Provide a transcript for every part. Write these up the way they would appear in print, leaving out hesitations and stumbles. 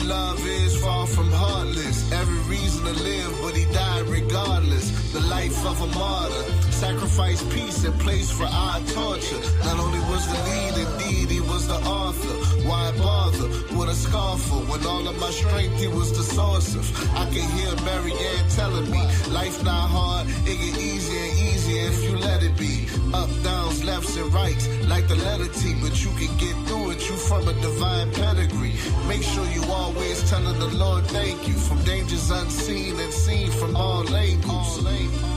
love is far from heartless. Every reason to live, but he died regardless. The life of a martyr, sacrifice peace and place for our torture. Not only was the lead, indeed, he was the author. Why bother with a scoffer when all of my strength he was the source of? I can hear Marianne telling me life not hard, it get easier and easier if you let it be. Up, downs, lefts and rights, like the letter T, but you can get through it, you from a divine pedigree. Make sure you always telling the Lord thank you, from dangers unseen and seen from all angles.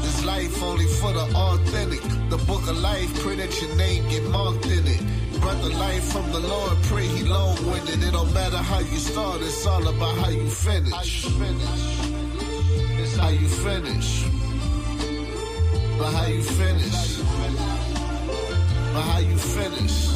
This life only for the authentic, the book of life, pray that your name get marked in it. Breath of life from the Lord, pray he long-winded. It don't matter how you start, it's all about how you finish. It's how you finish. But how you finish. But how you finish.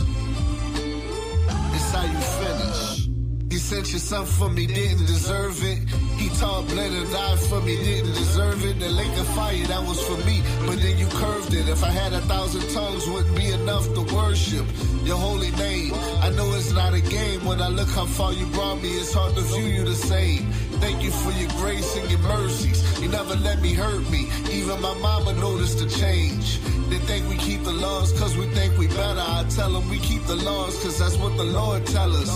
It's how you finish. He sent your son for me, didn't deserve it. He taught, bled and died for me, didn't deserve it. The lake of fire, that was for me, but then you curved it. If I had 1,000 tongues, wouldn't be enough to worship your holy name. I know it's not a game. When I look how far you brought me, it's hard to view you the same. Thank you for your grace and your mercies. You never let me hurt me. Even my mama noticed the change. They think we keep the laws cause we think we better. I tell them we keep the laws cause that's what the Lord tell us.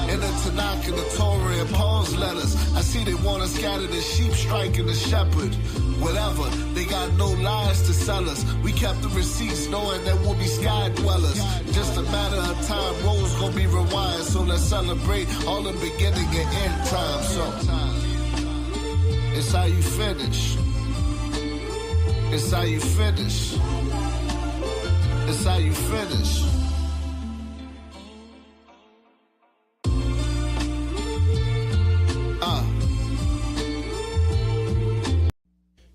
In the Tanakh and the Torah and Paul's letters, I see they want to scatter the sheep, striking the shepherd. Whatever, they got no lies to sell us. We kept the receipts knowing that we'll be sky dwellers. Just a matter of time, roads gonna be rewired. So let's celebrate all the beginning and end time. So it's how you finish. It's how you finish. It's how you finish.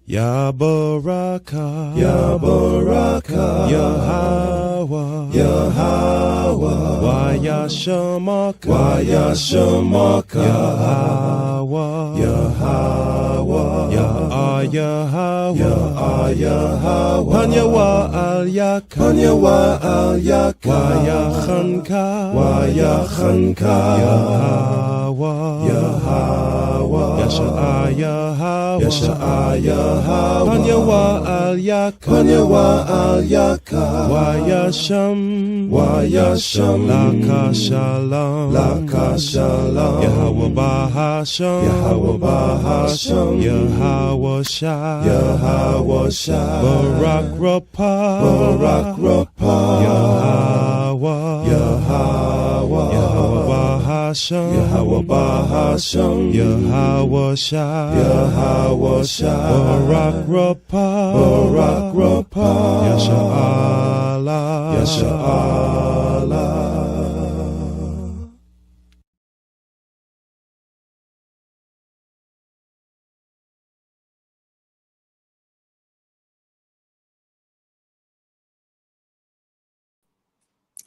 Ya Baraka, Ya Baraka, Yahweh, Yahweh, Waya Shamaka, Waya Shamaka, Yahweh, Yahweh, Ya Yahweh, Ya Yahweh, Panyawa Al Yaka, Panyawa Al Yaka, Waya Khanka, Waya Khanka, Yahweh, Yahweh, Yasha Yahweh, Yasha Yahweh, Panyawa Al Yaka, Panyawa Al Yaka, Waya Sham, Waya Sham, Laka Shalom, Laka Shalom, Yahweh Bahasham, Yahweh Bahasham, Yahweh Shah, Yahweh Shah, Barak Rapah, Barak Rapah, Yahweh, Yahweh, Yahweh Bahasham, Yahweh Bahasham, Yahweh Shah, Yahweh Shah, Barak Rapah, Barak Rapah, Yasha Allah, Yasha Allah.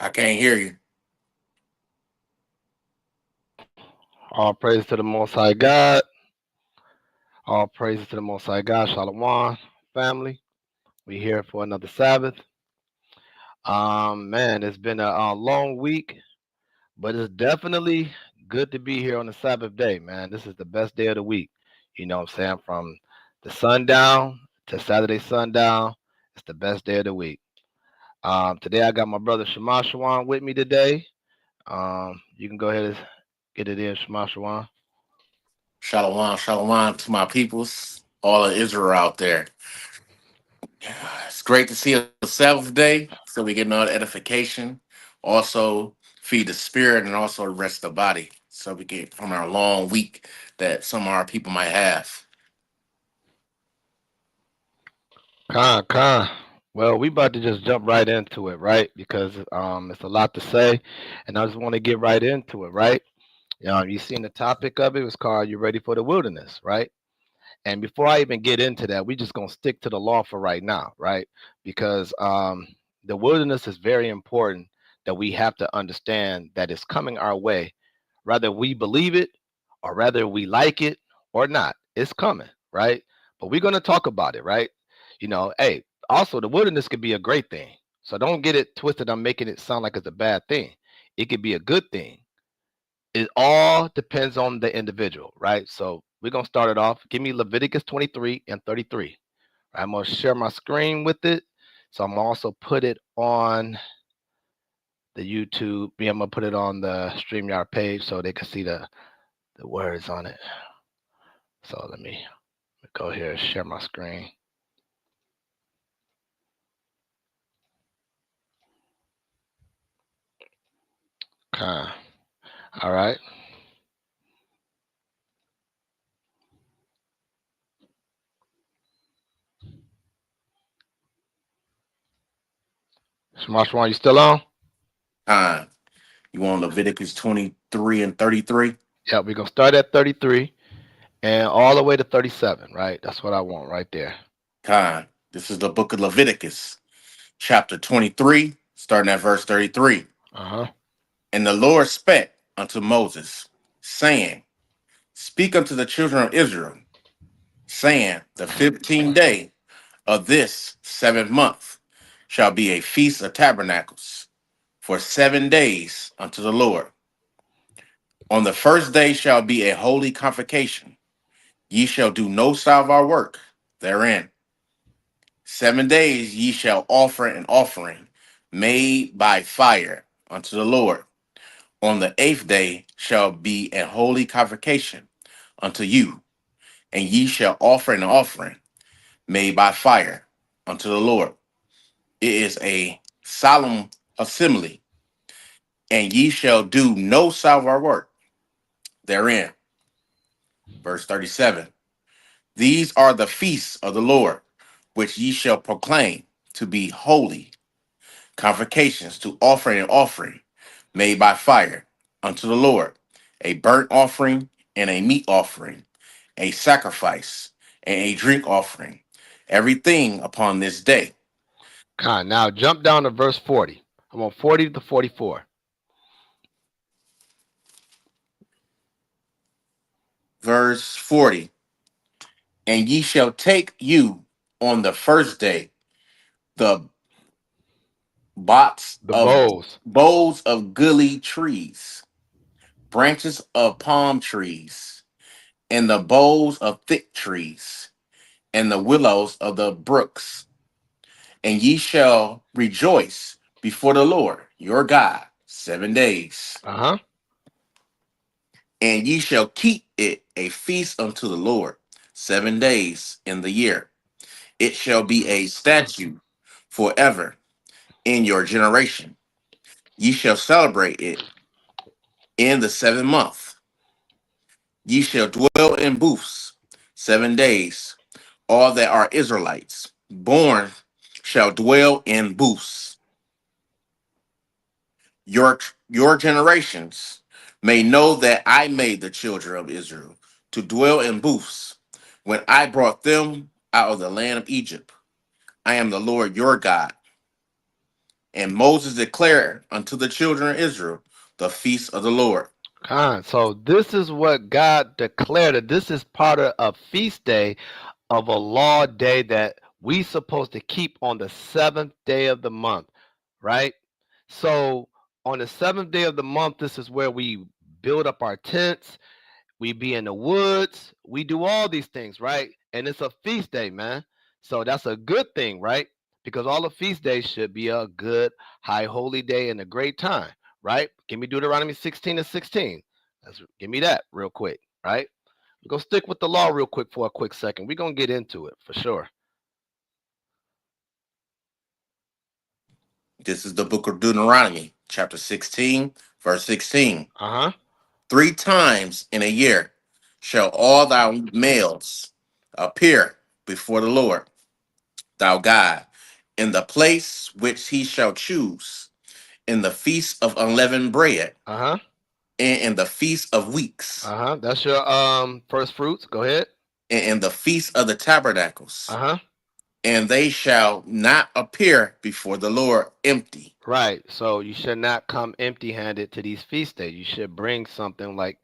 I can't hear you. All praise to the Most High God. All praises to the Most High God. Shalom, family. We here for another Sabbath. Man, it's been a long week, but it's definitely good to be here on the Sabbath day, man. This is the best day of the week. You know what I'm saying? From the sundown to Saturday sundown, it's the best day of the week. Today I got my brother Shema Shawan with me today. You can go ahead and get it in, Shema Shawan. Shalom, shalom to my peoples, all of Israel out there. It's great to see a Sabbath day, so we get another edification. Also, feed the spirit and also rest the body, so we get from our long week that some of our people might have. Khan. Well, we about to just jump right into it, right? Because it's a lot to say, and I just want to get right into it, right? You seen the topic of it. It was called "You Ready for the Wilderness," right? And before I even get into that, we just gonna stick to the law for right now, right? Because the wilderness is very important. That we have to understand that it's coming our way, whether we believe it or whether we like it or not. It's coming, right? But we're gonna talk about it, right? Hey, also the wilderness could be a great thing. So don't get it twisted. I'm making it sound like it's a bad thing. It could be a good thing. It all depends on the individual, right? So we're gonna start it off. Give me Leviticus 23 and 33. I'm gonna share my screen with it. So I'm gonna also put it on the YouTube. Yeah, I'm gonna put it on the StreamYard page so they can see the words on it. So let me go here and share my screen. Okay. All right. Smash One, you still on? Time. You want Leviticus 23 and 33? Yeah, we're gonna start at 33 and all the way to 37, right? That's what I want right there. Time. This is the book of Leviticus, chapter 23, starting at verse 33. Uh-huh. And the Lord spake unto Moses, saying, Speak unto the children of Israel, saying, The 15th day of this seventh month shall be a feast of tabernacles for 7 days unto the Lord. On the first day shall be a holy convocation. Ye shall do no salvar work therein. 7 days ye shall offer an offering made by fire unto the Lord. On the eighth day shall be a holy convocation unto you, and ye shall offer an offering made by fire unto the Lord. It is a solemn assembly, and ye shall do no salvar work therein. Verse 37. These are the feasts of the Lord, which ye shall proclaim to be holy, convocations to offer an offering made by fire unto the Lord, a burnt offering and a meat offering, a sacrifice and a drink offering, everything upon this day. Okay, now jump down to verse 40. I'm on 40 to 44. Verse 40. And ye shall take you on the first day the bots The of bowls. boughs of goodly trees, branches of palm trees, and the boughs of thick trees, and the willows of the brooks. And ye shall rejoice before the Lord your God 7 days. Uh-huh. And ye shall keep it a feast unto the Lord 7 days in the year. It shall be a statute forever in your generation. Ye shall celebrate it in the seventh month. Ye shall dwell in booths 7 days. All that are Israelites born shall dwell in booths. Your generations may know that I made the children of Israel to dwell in booths when I brought them out of the land of Egypt. I am the Lord your God. And Moses declared unto the children of Israel the feast of the Lord. So this is what God declared. That this is part of a feast day of a law day that we supposed to keep on the seventh day of the month, right? So on the seventh day of the month, this is where we build up our tents. We be in the woods. We do all these things, right? And it's a feast day, man. So that's a good thing, right? Because all the feast days should be a good, high, holy day and a great time, right? Give me Deuteronomy 16 and 16. Give me that real quick, right? We're going to stick with the law real quick for a quick second. We're going to get into it for sure. This is the book of Deuteronomy, chapter 16, verse 16. Uh huh. 3 times in a year shall all thy males appear before the Lord, thou God, in the place which he shall choose, in the feast of unleavened bread, Uh huh. and in the feast of weeks, Uh huh. That's your first fruits. Go ahead. and in the feast of the tabernacles. Uh huh. And they shall not appear before the Lord empty. Right. So you should not come empty handed to these feast days. You should bring something like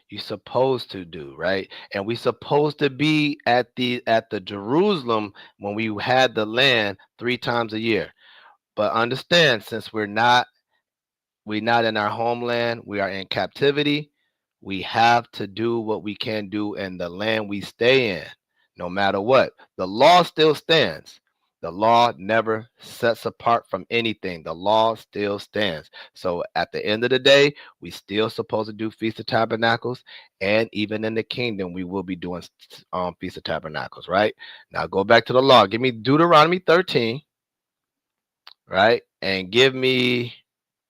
you're supposed to do, right? And we supposed to be at the Jerusalem when we had the land 3 times a year. But understand, since we're not in our homeland, we are in captivity. We have to do what we can do in the land we stay in, no matter what. The law still stands. The law never sets apart from anything. The law still stands. So at the end of the day, we still supposed to do Feast of Tabernacles, and even in the kingdom, we will be doing Feast of Tabernacles, right? Now go back to the law. Give me Deuteronomy 13, right? And give me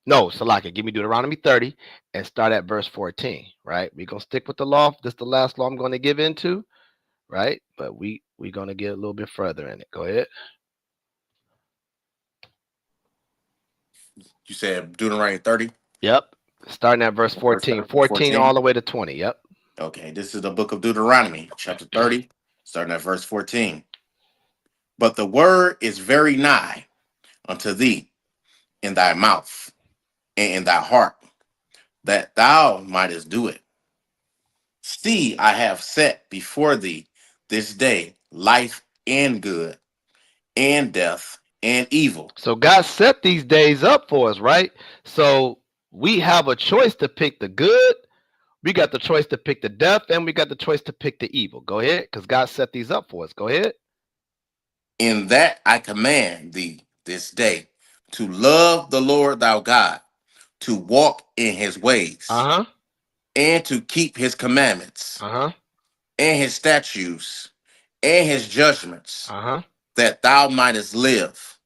no, Salaka, give me Deuteronomy 30 and start at verse 14, right? We're gonna stick with the law. This is the last law I'm gonna give into, right? But we're gonna get a little bit further in it. Go ahead. You said Deuteronomy 30, Yep. Starting at verse verse 14. 14 all 14. the way to 20. Yep. Okay, this is the book of Deuteronomy, chapter 30, starting at verse 14. But the word is very nigh unto thee, in thy mouth and in thy heart, that thou mightest do it. See, I have set before thee this day life and good, and death and evil. So God set these days up for us, right? So we have a choice to pick the good. We got the choice to pick the death, and we got the choice to pick the evil. Go ahead, because God set these up for us. Go ahead. In that I command thee this day to love the Lord thy God, to walk in his ways, Uh huh. and to keep his commandments, Uh huh. and his statutes, and his judgments, Uh huh. that thou mightest live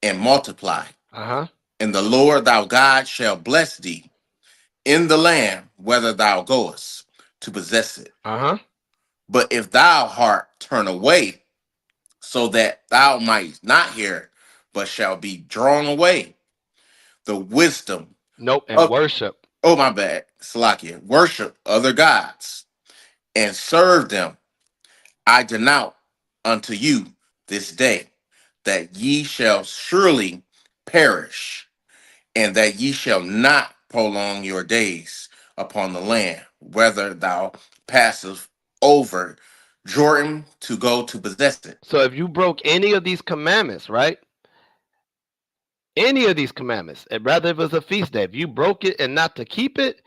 and multiply. Uh huh. And the Lord thy God shall bless thee in the land whither thou goest to possess it. Uh huh. But if thou heart turn away, so that thou might not hear, but shall be drawn away, the wisdom Nope. And of, worship. oh my bad, Salakia, worship other gods and serve them, I denounce unto you this day that ye shall surely perish, and that ye shall not prolong your days upon the land, whether thou passest over Jordan to go to possess it. So if you broke any of these commandments, right? Any of these commandments, and rather if it was a feast day, if you broke it and not to keep it,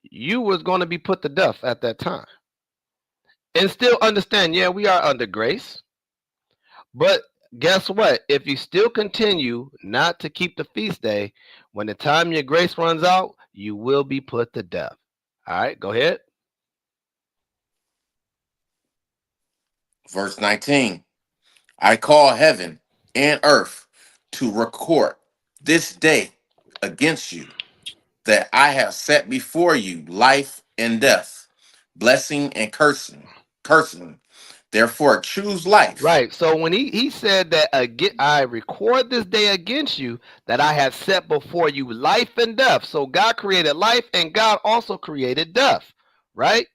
you was going to be put to death at that time. And still understand, yeah, we are under grace, but guess what? If you still continue not to keep the feast day, when the time your grace runs out, you will be put to death. All right, go ahead. Verse 19, I call heaven and earth to record this day against you, that I have set before you life and death, blessing and cursing. Cursing. Therefore, choose life, Right. So when he said that again, I record this day against you that I have set before you life and death. So God created life and God also created death, right?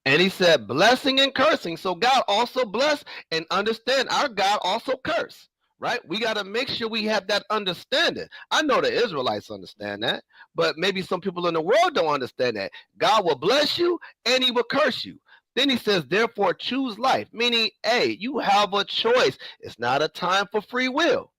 And he said blessing and cursing. So God also bless and understand our God also curse, right? We got to make sure we have that understanding. I know the Israelites understand that, but maybe some people in the world don't understand that. God will bless you and he will curse you. Then he says, therefore, choose life, meaning, hey, you have a choice. It's not a time for free will,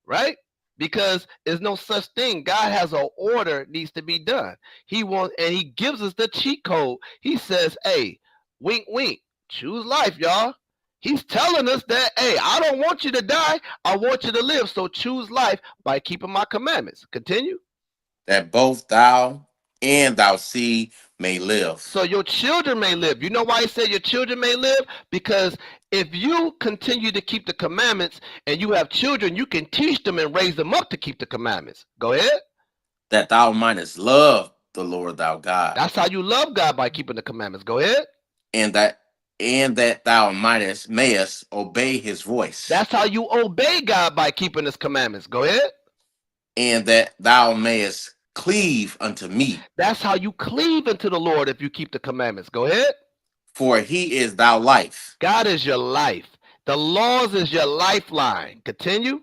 right? Because there's no such thing. God has an order needs to be done. He wants, and he gives us the cheat code. He says, hey, wink, wink, choose life, y'all. He's telling us that, hey, I don't want you to die. I want you to live. So choose life by keeping my commandments. Continue. that both thou and thou seed may live. So your children may live. You know why he said your children may live? Because if you continue to keep the commandments and you have children, you can teach them and raise them up to keep the commandments. Go ahead. That thou mightest love the Lord thy God, That's how you love God, by keeping the commandments. Go ahead. and that thou mayest obey his voice, That's how you obey God, by keeping his commandments. Go ahead. and that thou mayest cleave unto me, That's how you cleave into the Lord if you keep the commandments. Go ahead. for he is thy life, God is your life. The laws is your lifeline. Continue.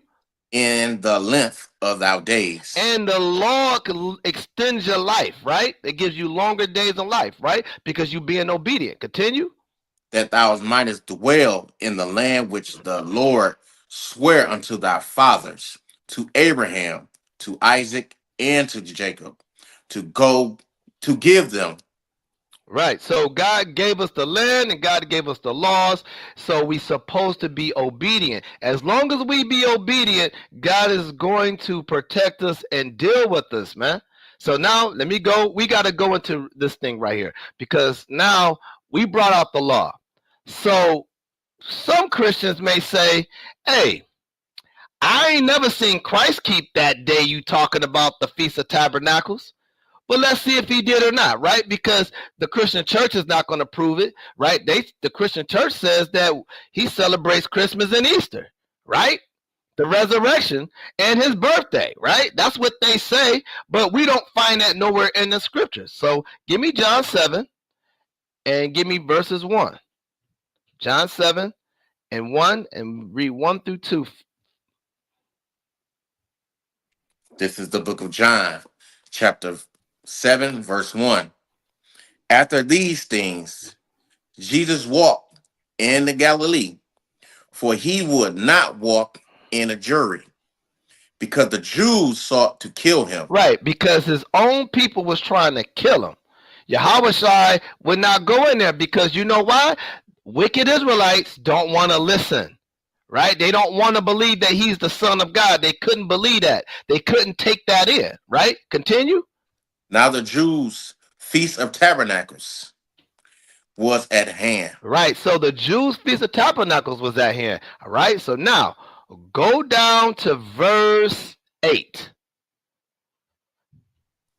in the length of thy days, And the law extends your life, right? It gives you longer days of life, right? Because you being obedient. Continue. that thou mightest dwell in the land which the Lord sware unto thy fathers, to Abraham, to Isaac, and to Jacob, to go to give them. Right. So God gave us the land and God gave us the laws. So we supposed to be obedient. As long as we be obedient, God is going to protect us and deal with us, man. So now let me go. We got to go into this thing right here because now we brought out the law. So some Christians may say, hey, I ain't never seen Christ keep that day you talking about the Feast of Tabernacles. But let's see if he did or not, right? Because the Christian church is not going to prove it, right? The Christian church says that he celebrates Christmas and Easter, right? The resurrection and his birthday, right? That's what they say, but we don't find that nowhere in the scriptures. So give me John 7 and give me verses 1. John 7 and 1 and read 1 through 2. This is the book of John, chapter 7, verse 1. After these things, Jesus walked in the Galilee, for he would not walk in a jury, because the Jews sought to kill him. Right, because his own people was trying to kill him. Yahweh would not go in there because you know why? Wicked Israelites don't want to listen, right? They don't want to believe that he's the Son of God. They couldn't believe that. They couldn't take that in, right? Continue. Now the Jews' Feast of Tabernacles was at hand. Right, so the Jews' Feast of Tabernacles was at hand. All right, so now go down to verse 8.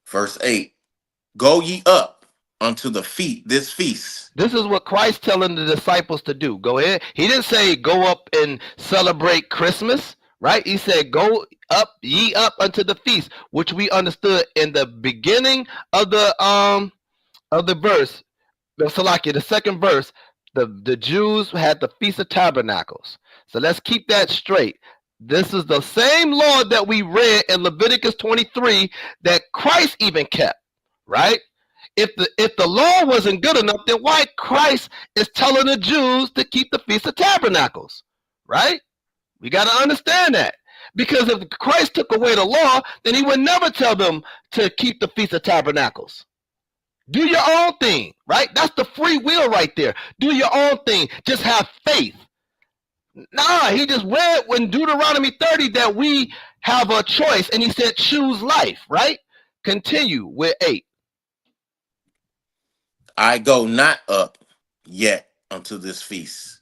Verse 8. Go ye up unto this feast. This is what Christ telling the disciples to do. Go ahead. He didn't say go up and celebrate Christmas, right? He said go up, ye up unto the feast, which we understood in the beginning of the verse, the Salakia, the second verse. The Jews had the Feast of Tabernacles. So let's keep that straight. This is the same law that we read in Leviticus 23 that Christ even kept, right? If the law wasn't good enough, then why Christ is telling the Jews to keep the Feast of Tabernacles, right? We got to understand that. Because if Christ took away the law, then he would never tell them to keep the Feast of Tabernacles. Do your own thing, right? That's the free will right there. Do your own thing. Just have faith. Nah, he just read in Deuteronomy 30 that we have a choice, and he said choose life, right? Continue with 8. I go not up yet unto this feast,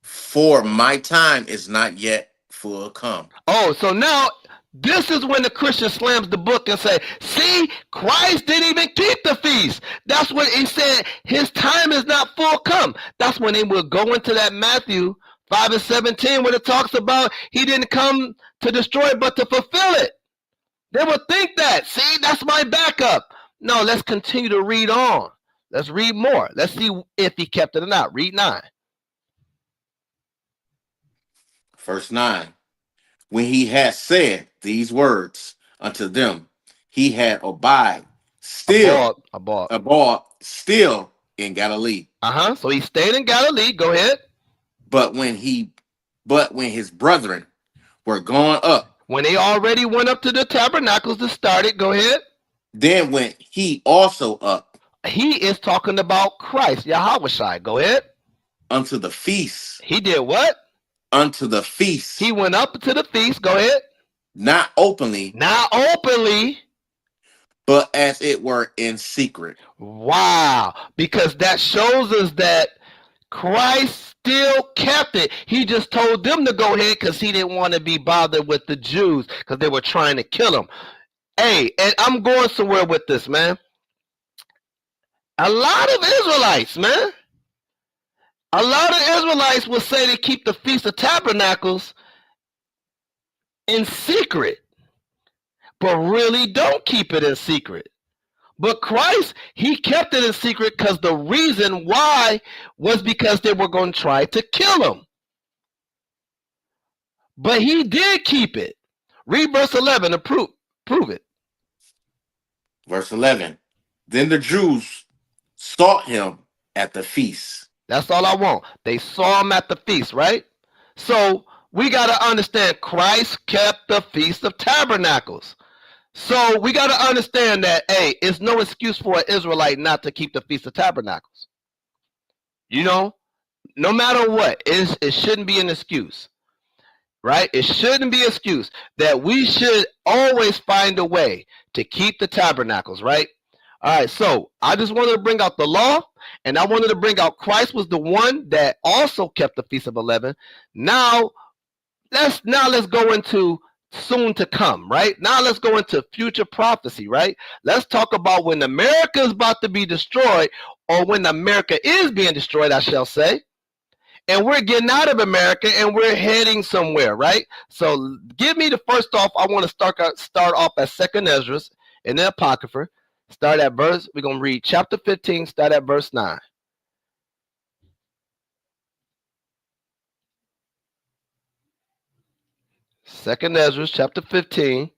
for my time is not yet full come. Oh, so now this is when the Christian slams the book and say, see, Christ didn't even keep the feast. That's when he said his time is not full come. That's when they will go into that Matthew 5 and 17 where it talks about he didn't come to destroy but to fulfill it. They would think that. See, that's my backup. No, let's continue to read on. Let's read more. Let's see if he kept it or not. Read 9. Verse 9. When he had said these words unto them, he had abode still in Galilee. So he stayed in Galilee. Go ahead. But when his brethren were gone up, when they already went up to the tabernacles to start it, go ahead. Then went he also up. He is talking about Christ, Yahweh. Go ahead. Unto the feast. He did what? Unto the feast. He went up to the feast. Go ahead. Not openly. But as it were in secret. Wow. Because that shows us that Christ still kept it. He just told them to go ahead because he didn't want to be bothered with the Jews because they were trying to kill him. Hey, and I'm going somewhere with this, man. A lot of Israelites, man. A lot of Israelites will say they keep the Feast of Tabernacles in secret, but really don't keep it in secret. But Christ, he kept it in secret because the reason why was because they were going to try to kill him. But he did keep it. Read verse 11 to prove it. Verse 11. Then the Jews sought him at the feast. That's all I want. They saw him at the feast, right? So we got to understand Christ kept the Feast of Tabernacles. So we got to understand that, hey, it's no excuse for an Israelite not to keep the Feast of Tabernacles. You know, no matter what, it shouldn't be an excuse, right? It shouldn't be an excuse that we should always find a way to keep the tabernacles, right? All right, so I just wanted to bring out the law, and I wanted to bring out Christ was the one that also kept the Feast of 11. Now let's go into soon to come, right? Now let's go into future prophecy, right? Let's talk about when America is about to be destroyed, or when America is being destroyed, I shall say, and we're getting out of America and we're heading somewhere, right? So give me the first off. I want to start off at Second Ezra in the Apocrypha. Start at verse. We're gonna read chapter 15. Start at verse 9. Second Ezra chapter 15.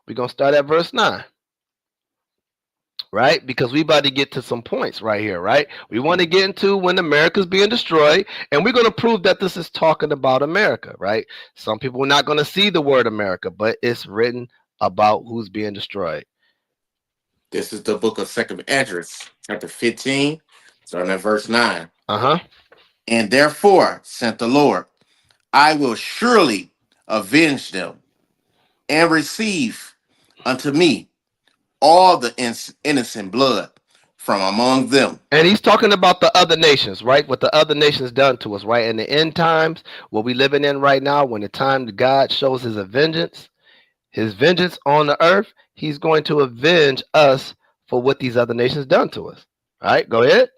We're gonna start at verse 9. Right? Because we about to get to some points right here, right? We want to get into when America's being destroyed, and we're going to prove that this is talking about America, right? Some people are not going to see the word America, but it's written about who's being destroyed. This is the book of Second Esdras, chapter 15, starting at verse 9. Uh-huh. And therefore, said the Lord, I will surely avenge them and receive unto me all the innocent blood from among them. And he's talking about the other nations, right? What the other nations done to us, right? In the end times, what we living in right now, when the time that God shows his vengeance on the earth, he's going to avenge us for what these other nations done to us. All right, go ahead.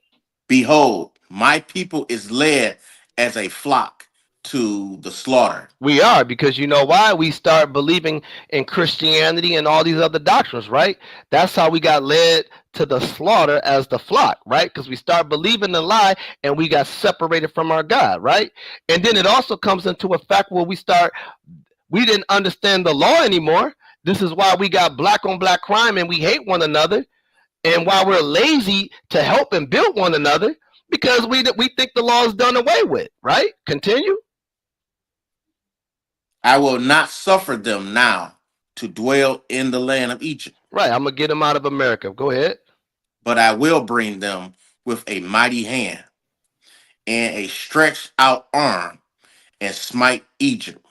Behold, my people is led as a flock to the slaughter. We are, because you know why? We start believing in Christianity and all these other doctrines, right? That's how we got led to the slaughter as the flock, right? Because we start believing the lie and we got separated from our God, right? And then it also comes into a fact where we didn't understand the law anymore. This is why we got black on black crime and we hate one another, and why we're lazy to help and build one another, because we think the law is done away with, right? Continue. I will not suffer them now to dwell in the land of Egypt. Right, I'm going to get them out of America. Go ahead. But I will bring them with a mighty hand and a stretched out arm and smite Egypt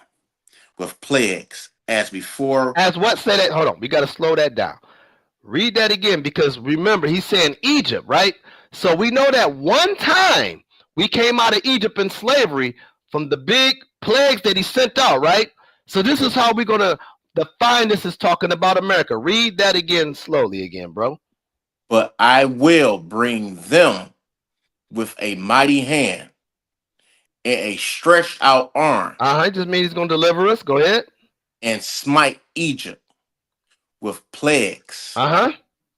with plagues as before. As what said it? Hold on, we got to slow that down. Read that again, because remember, he's saying Egypt, right? So we know that one time we came out of Egypt in slavery from the big plagues that he sent out, right? So this is how we're going to define this as talking about America. Read that again slowly again, bro. But I will bring them with a mighty hand and a stretched out arm. It just means he's going to deliver us. Go ahead. And smite Egypt with plagues.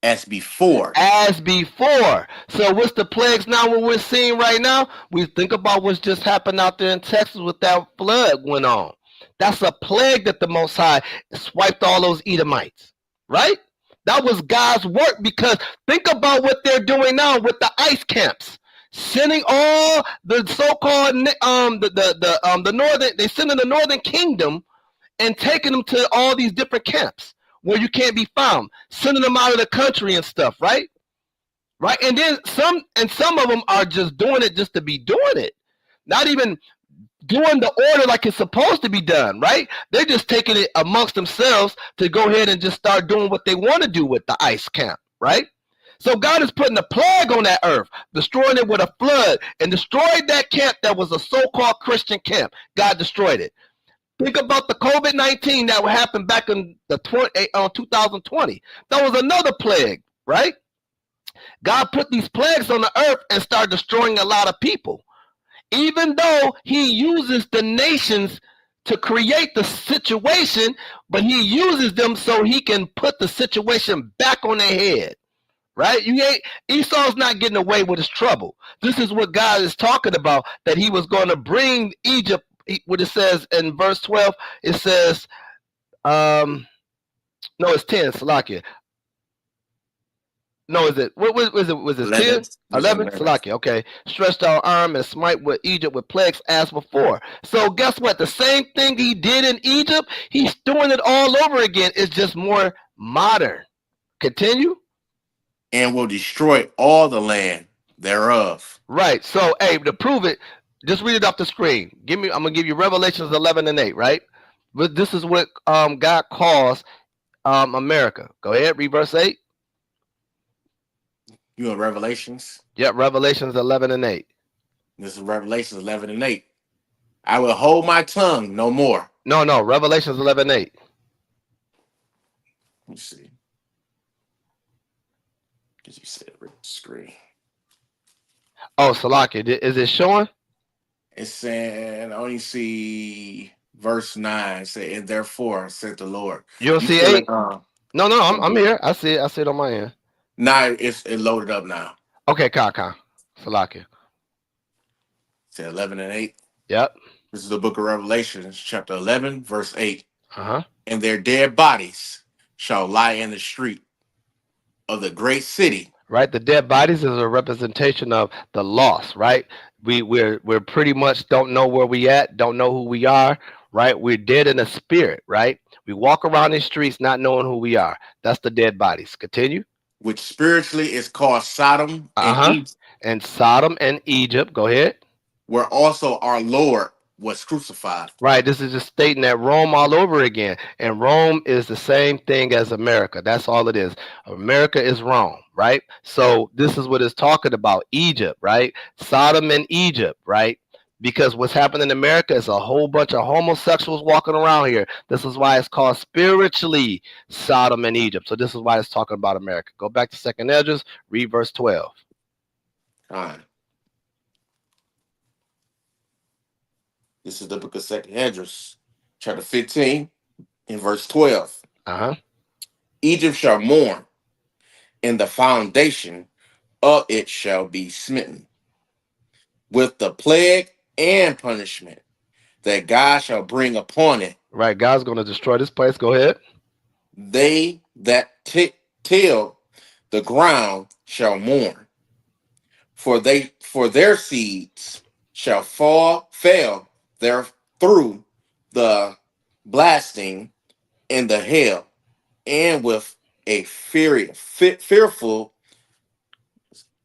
As before. As before. So what's the plagues now? What we're seeing right now? We think about what's just happened out there in Texas with that flood went on. That's a plague that the Most High swiped all those Edomites, right? That was God's work, because think about what they're doing now with the ice camps, sending all the so-called the northern. They sending the Northern Kingdom and taking them to all these different camps where you can't be found, sending them out of the country and stuff, right? Right, and then some of them are just doing it just to be doing it, not even doing the order like it's supposed to be done, right? They're just taking it amongst themselves to go ahead and just start doing what they want to do with the ice camp, right? So God is putting a plague on that earth, destroying it with a flood, and destroyed that camp that was a so-called Christian camp. God destroyed it. Think about the COVID-19 that happened back in the 2020. That was another plague, right? God put these plagues on the earth and started destroying a lot of people. Even though he uses the nations to create the situation, but he uses them so he can put the situation back on their head, right? Esau's not getting away with his trouble. This is what God is talking about, that he was going to bring Egypt. What it says in verse 12, it says, no, it's 10, Salakia. No, is it? What was it? Was it 10? 11? Salakia, okay. Stretched out arm and smite with Egypt with plagues as before. So guess what? The same thing he did in Egypt, he's doing it all over again. It's just more modern. Continue. and will destroy all the land thereof. Right. So, hey, to prove it, just read it off the screen. I'm gonna give you Revelations 11:8. Right. But this is what God calls America. Go ahead. Read verse 8. You in Revelations? Yep. Revelations 11:8. This is Revelations 11 and 8. I will hold my tongue no more. No, no. Revelations 11:8. Let me see. Because you said read the screen. Oh, Salaki, is it showing? It's saying, I only see verse 9. Say, and therefore, said the Lord. You don't You see still in, 8? No, no. I'm here. I see it. I see it on my end. nah, it loaded up now. Okay, Kaka. Salaki. Say 11 and 8. Yep. This is the book of Revelations, chapter 11, verse 8. Uh-huh. And their dead bodies shall lie in the street of the great city, Right. The dead bodies is a representation of the loss. Right. We're pretty much don't know where we at. Don't know who we are. Right. We're dead in the spirit. Right. We walk around these streets not knowing who we are. That's the dead bodies. Continue. which spiritually is called Sodom Uh and huh. Egypt, And Sodom and Egypt. Go ahead. where also our Lord was crucified. Right. This is just stating that Rome all over again. And Rome is the same thing as America. That's all it is. America is Rome, right? So this is what it's talking about. Egypt, right? Sodom and Egypt, right? Because what's happening in America is a whole bunch of homosexuals walking around here. This is why it's called spiritually Sodom and Egypt. So this is why it's talking about America. Go back to Second Esdras, read verse 12. Fine. This is the book of Second Esdras, chapter 15, in verse 12. Uh-huh. Egypt shall mourn, and the foundation of it shall be smitten with the plague and punishment that God shall bring upon it. Right. God's going to destroy this place. Go ahead. They that till the ground shall mourn, for their seeds shall fail there through the blasting in the hail, and with a fearful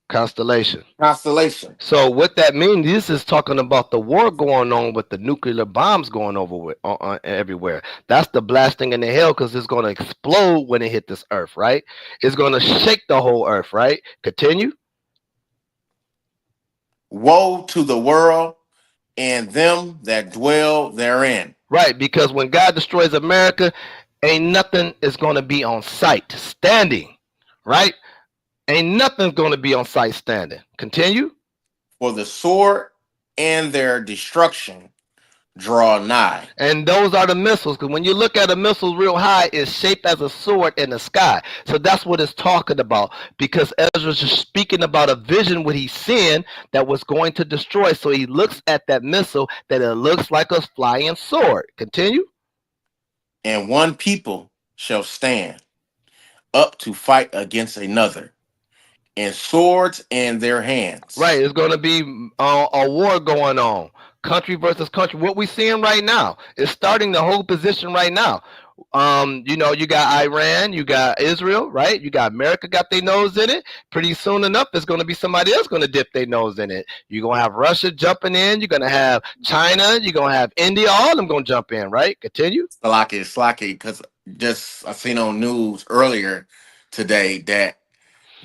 Constellation. constellation. So what that means, this is talking about the war going on with the nuclear bombs going over with everywhere. That's the blasting in the hell because it's going to explode when it hit this earth, right? It's going to shake the whole earth, right? Continue. Woe to the world and them that dwell therein. Right, because when God destroys America, ain't nothing is going to be on sight standing, right? Ain't nothing's going to be on sight standing. Continue. For the sword and their destruction draw nigh. And those are the missiles. Because when you look at a missile real high, it's shaped as a sword in the sky. So that's what it's talking about. Because Ezra's just speaking about a vision what he's seeing that was going to destroy. So he looks at that missile that it looks like a flying sword. Continue. And one people shall stand up to fight against another, and swords in their Right. hands. It's going to be a war going on. Country versus country. What we seeing right now is starting the whole position right now. You got Iran, you got Israel, right? You got America got their nose in it. Pretty soon enough, it's going to be somebody else going to dip their nose in it. You're going to have Russia jumping in. You're going to have China. You're going to have India. All of them going to jump in, right? Continue. Slacky, because just I seen on news earlier today that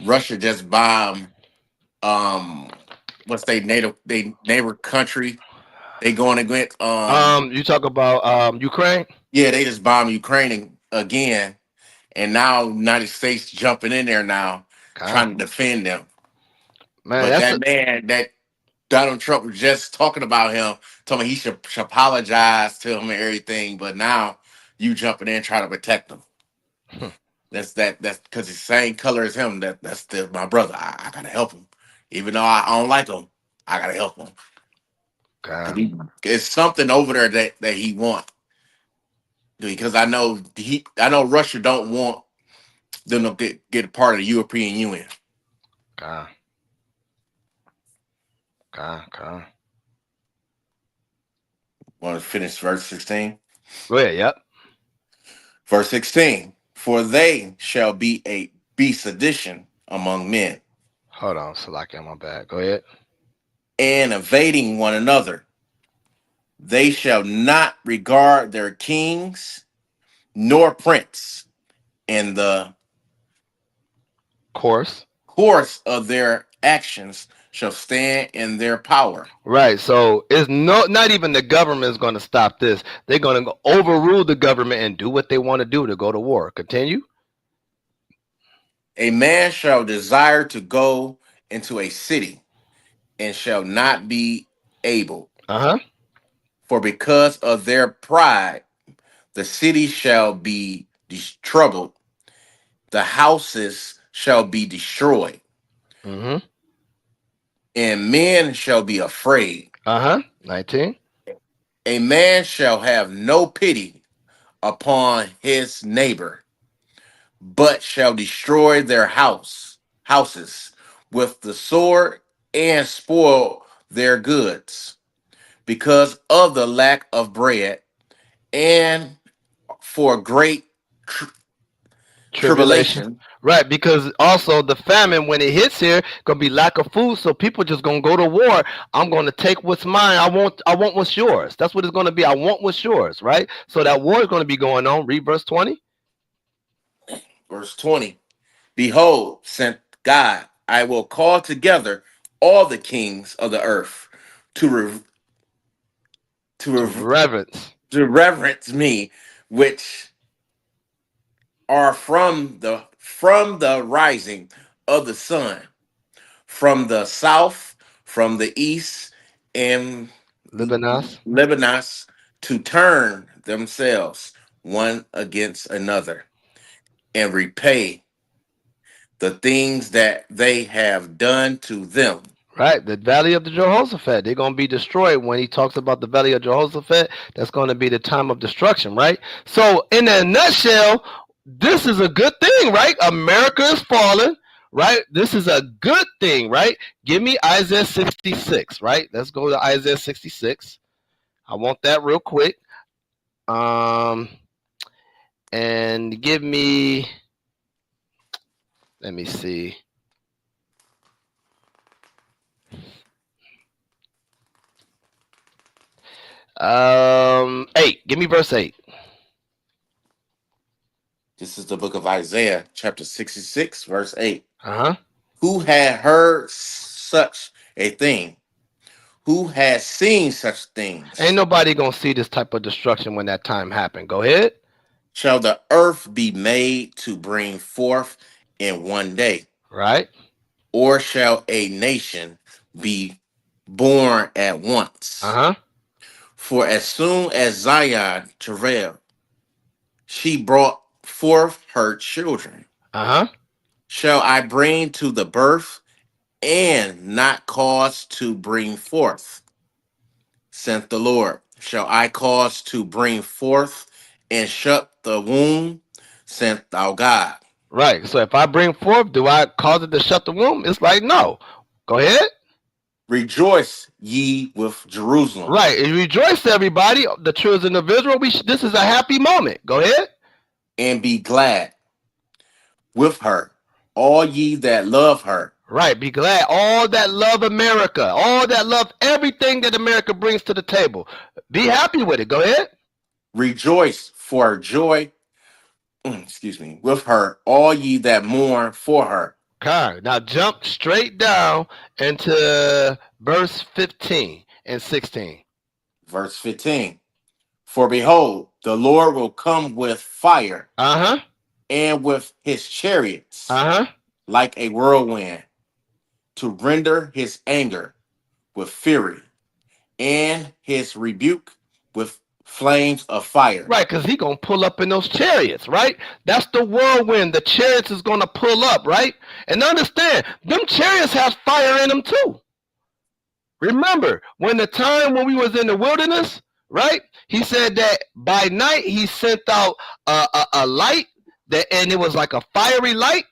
Russia just bombed what's they neighbor country. They going against You talk about Ukraine. yeah, they just bombed Ukraine again, and now United States jumping in there now God, trying to defend them. man, But that's that man that Donald Trump was just talking about him, told me he should apologize to him and everything. But now you jumping in trying to protect him. That's because he's same color as him. That's still my brother. I gotta help him, even though I don't like him. I gotta help him because God. it's something over there that he want. Because I know Russia don't want them to get a part of the European Union. God. God. Want to finish verse 16? Go ahead. Yep. Verse 16. For they shall be sedition among men, Hold on, Salaki, my bad. Go ahead. and evading one another. They shall not regard their kings nor prince, and the Course. course of their actions shall stand in their power. Right. So it's not even the government is going to stop this. They're going to overrule the government and do what they want to do to go to war. Continue. A man shall desire to go into a city and shall not be able, Uh-huh. for because of their pride, the city shall be troubled, the houses shall be destroyed, Mm-hmm. and men shall be afraid. Uh-huh. 19. A man shall have no pity upon his neighbor, but shall destroy their houses with the sword and spoil their goods because of the lack of bread and for great tr- Tribulation. tribulation. Right, because also the famine, when it hits here, gonna be lack of food, so people just gonna go to war. I'm gonna take what's mine. I want what's yours. That's what it's gonna be. I want what's yours, right? So that war is gonna be going on. Read verse 20. Verse 20. Behold, sent God, I will call together all the kings of the earth to to, To rev- reverence. to reverence me, which are from the rising of the sun, from the south, from the east, and Libanas. Lebanon, to turn themselves one against another and repay the things that they have done to them. Right, the valley of the Jehoshaphat. They're gonna be destroyed. When he talks about the valley of Jehoshaphat, that's gonna be the time of destruction, right? So, in a nutshell, this is a good thing, right? America is falling, right? This is a good thing, right? Give me Isaiah 66, right? Let's go to Isaiah 66. I want that real quick. Um, and give me, let me see. 8. Give me verse 8. This is the book of Isaiah, chapter 66, verse 8. Uh-huh. Who had heard such a thing? Who has seen such Ain't things? nobody gonna see this type of destruction when that time happen. Go ahead. Shall the earth be made to bring forth in one day? Right. Or shall a nation be born at once? Uh-huh. For as soon as Zion travailed, she brought forth her children. Uh-huh. Shall I bring to the birth and not cause to bring forth? Sent the Lord. Shall I cause to bring forth and shut the womb? Sent thou God. Right. So if I bring forth, do I cause it to shut the womb? It's like no. Go ahead. Rejoice ye with Jerusalem Right. And rejoice, everybody, the children of Israel. This is a happy moment. Go ahead. and be glad with her, all ye that love her. Right. Be glad. All that love America, all that love everything that America brings to the table. Be happy with it. Go ahead. Rejoice for joy, excuse me, with her, all ye that mourn for her. Okay. Now jump straight down into verse 15 and 16. Verse 15. For behold, the Lord will come with fire Uh-huh. and with his chariots Uh-huh. like a whirlwind to render his anger with fury and his rebuke with flames of fire. Right, because he gonna pull up in those chariots, right? That's the whirlwind. The chariots is gonna pull up, right? And understand, them chariots have fire in them too. Remember, when we was in the wilderness, right? He said that by night he sent out a light and it was like a fiery light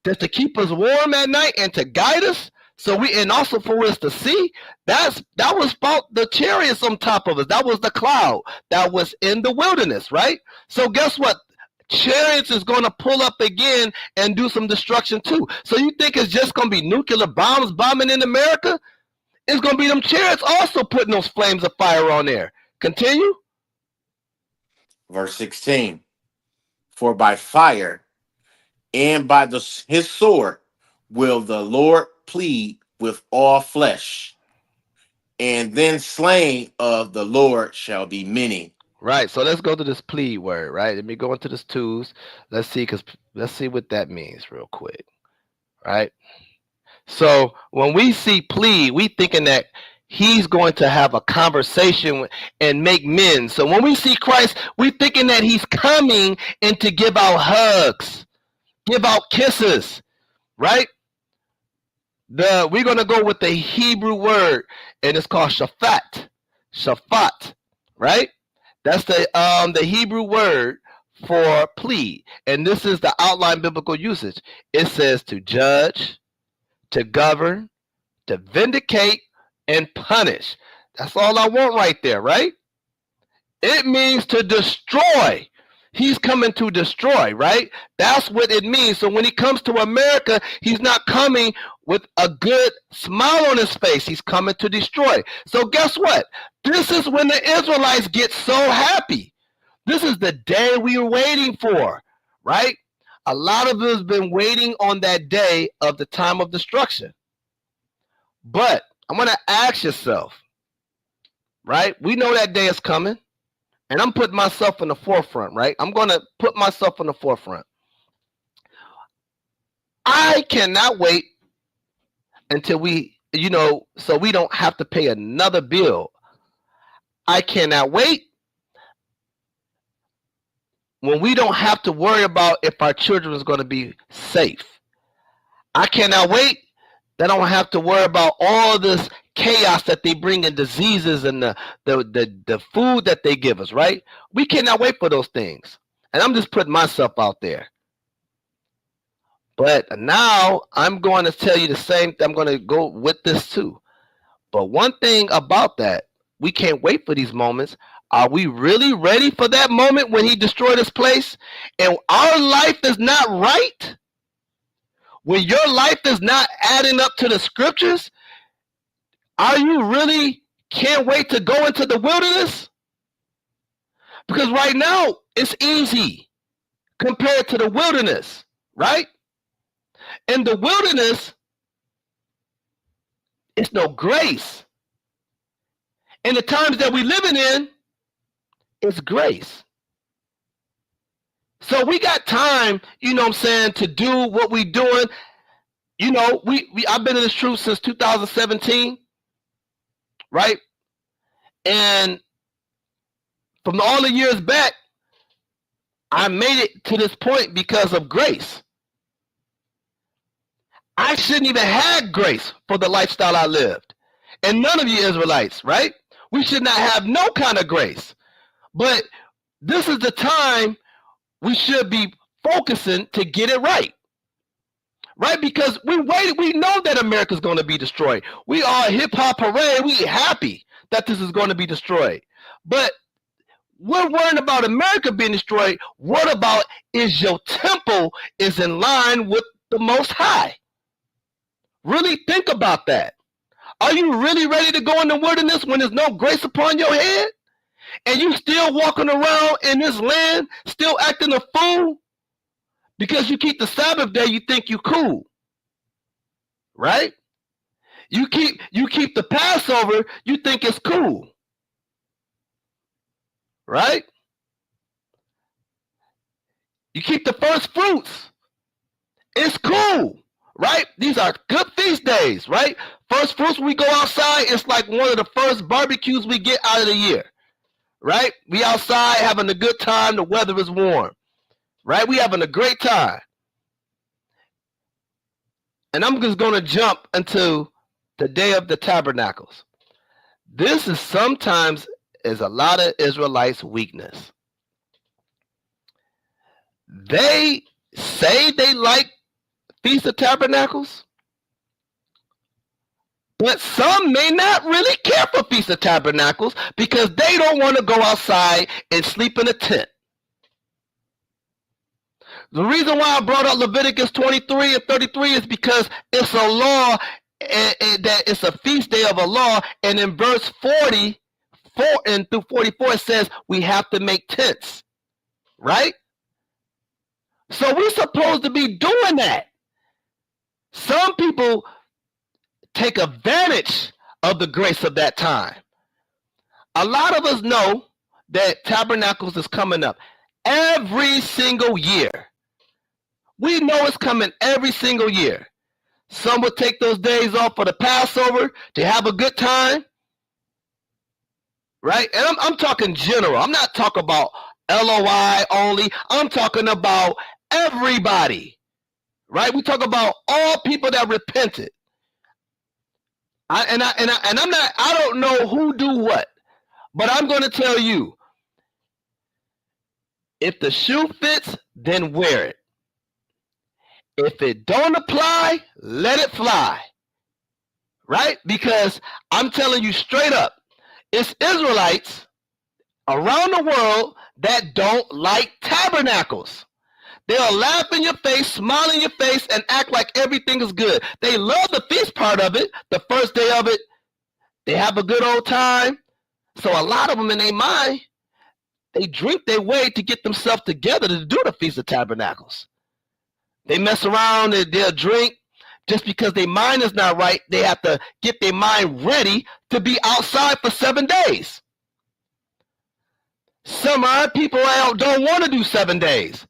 just to keep us warm at night and to guide us. So and also for us to see. That was about the chariots on top of us. That was the cloud that was in the wilderness, right? So guess what? chariots is going to pull up again and do some destruction too. So you think it's just going to be nuclear bombs bombing in America? It's going to be them chariots also putting those flames of fire on there. Continue. Verse 16. For by fire and by his sword will the Lord plead with all flesh, and then slain of the Lord shall be many. Right. So let's go to this plead word, right? Let me go into this twos. Let's see what that means real quick. Right. So when we see plead, we thinking that he's going to have a conversation and make men. So when we see Christ, we thinking that he's coming and to give out hugs, give out kisses, right? We're gonna go with the Hebrew word, and it's called shaphat. Shaphat, right? That's the Hebrew word for plead, and this is the outline biblical usage. It says to judge, to govern, to vindicate, and punish. That's all I want right there, right? It means to destroy. He's coming to destroy, right? That's what it means. So when he comes to America, he's not coming with a good smile on his face. He's coming to destroy. So guess what? This is when the Israelites get so happy. This is the day we were waiting for, right? A lot of us have been waiting on that day of the time of destruction. But I'm going to ask yourself, right? We know that day is coming. And I'm putting myself in the forefront, right? I'm going to put myself in the forefront. I cannot wait until so we don't have to pay another bill. I cannot wait when we don't have to worry about if our children is going to be safe. I cannot wait that I don't have to worry about all this chaos that they bring in, diseases and the food that they give us, right? We cannot wait for those things. And I'm just putting myself out there. But now I'm going to tell you the same thing. I'm going to go with this too. But one thing about that, we can't wait for these moments. Are we really ready for that moment when he destroyed this place and our life is not right? When your life is not adding up to the scriptures, are you really can't wait to go into the wilderness? Because right now, it's easy compared to the wilderness, right? In the wilderness, it's no grace. In the times that we're living in, it's grace. So we got time, to do what we're doing. I've been in this truth since 2017. Right? And from all the years back, I made it to this point because of grace. I shouldn't even have grace for the lifestyle I lived. And none of you Israelites, right? We should not have no kind of grace. But this is the time we should be focusing to get it right. Right? Because we know that America's going to be destroyed. We are hip hop hooray. We happy that this is going to be destroyed. But we're worrying about America being destroyed. What about is your temple is in line with the Most High? Really think about that. Are you really ready to go in the wilderness when there's no grace upon your head? And you still walking around in this land, still acting a fool? Because you keep the Sabbath day, you think you cool, right? You keep the Passover, you think it's cool, right? You keep the first fruits, it's cool, right? These are good feast days, right? First fruits, we go outside, it's like one of the first barbecues we get out of the year, right? We outside having a good time, the weather is warm, right? We having a great time. And I'm just going to jump into the Day of the Tabernacles. This is sometimes is a lot of Israelites' weakness. They say they like Feast of Tabernacles, but some may not really care for Feast of Tabernacles because they don't want to go outside and sleep in a tent. The reason why I brought up Leviticus 23 and 33 is because it's a law, that it's a feast day of a law. And in verse 44 and through 44, it says we have to make tents, right? So we're supposed to be doing that. Some people take advantage of the grace of that time. A lot of us know that Tabernacles is coming up every single year. We know it's coming every single year. Some will take those days off for the Passover to have a good time, right? And I'm talking general. I'm not talking about L.O.I. only. I'm talking about everybody, right? We talk about all people that repented. I'm not. I don't know who do what, but I'm going to tell you: if the shoe fits, then wear it. If it don't apply, let it fly, right? Because I'm telling you straight up, it's Israelites around the world that don't like tabernacles. They'll laugh in your face, smile in your face, and act like everything is good. They love the feast part of it, the first day of it. They have a good old time. So a lot of them in their mind, they drink their way to get themselves together to do the Feast of Tabernacles. They mess around and they'll drink just because their mind is not right. They have to get their mind ready to be outside for 7 days. Some of our people don't want to do 7 days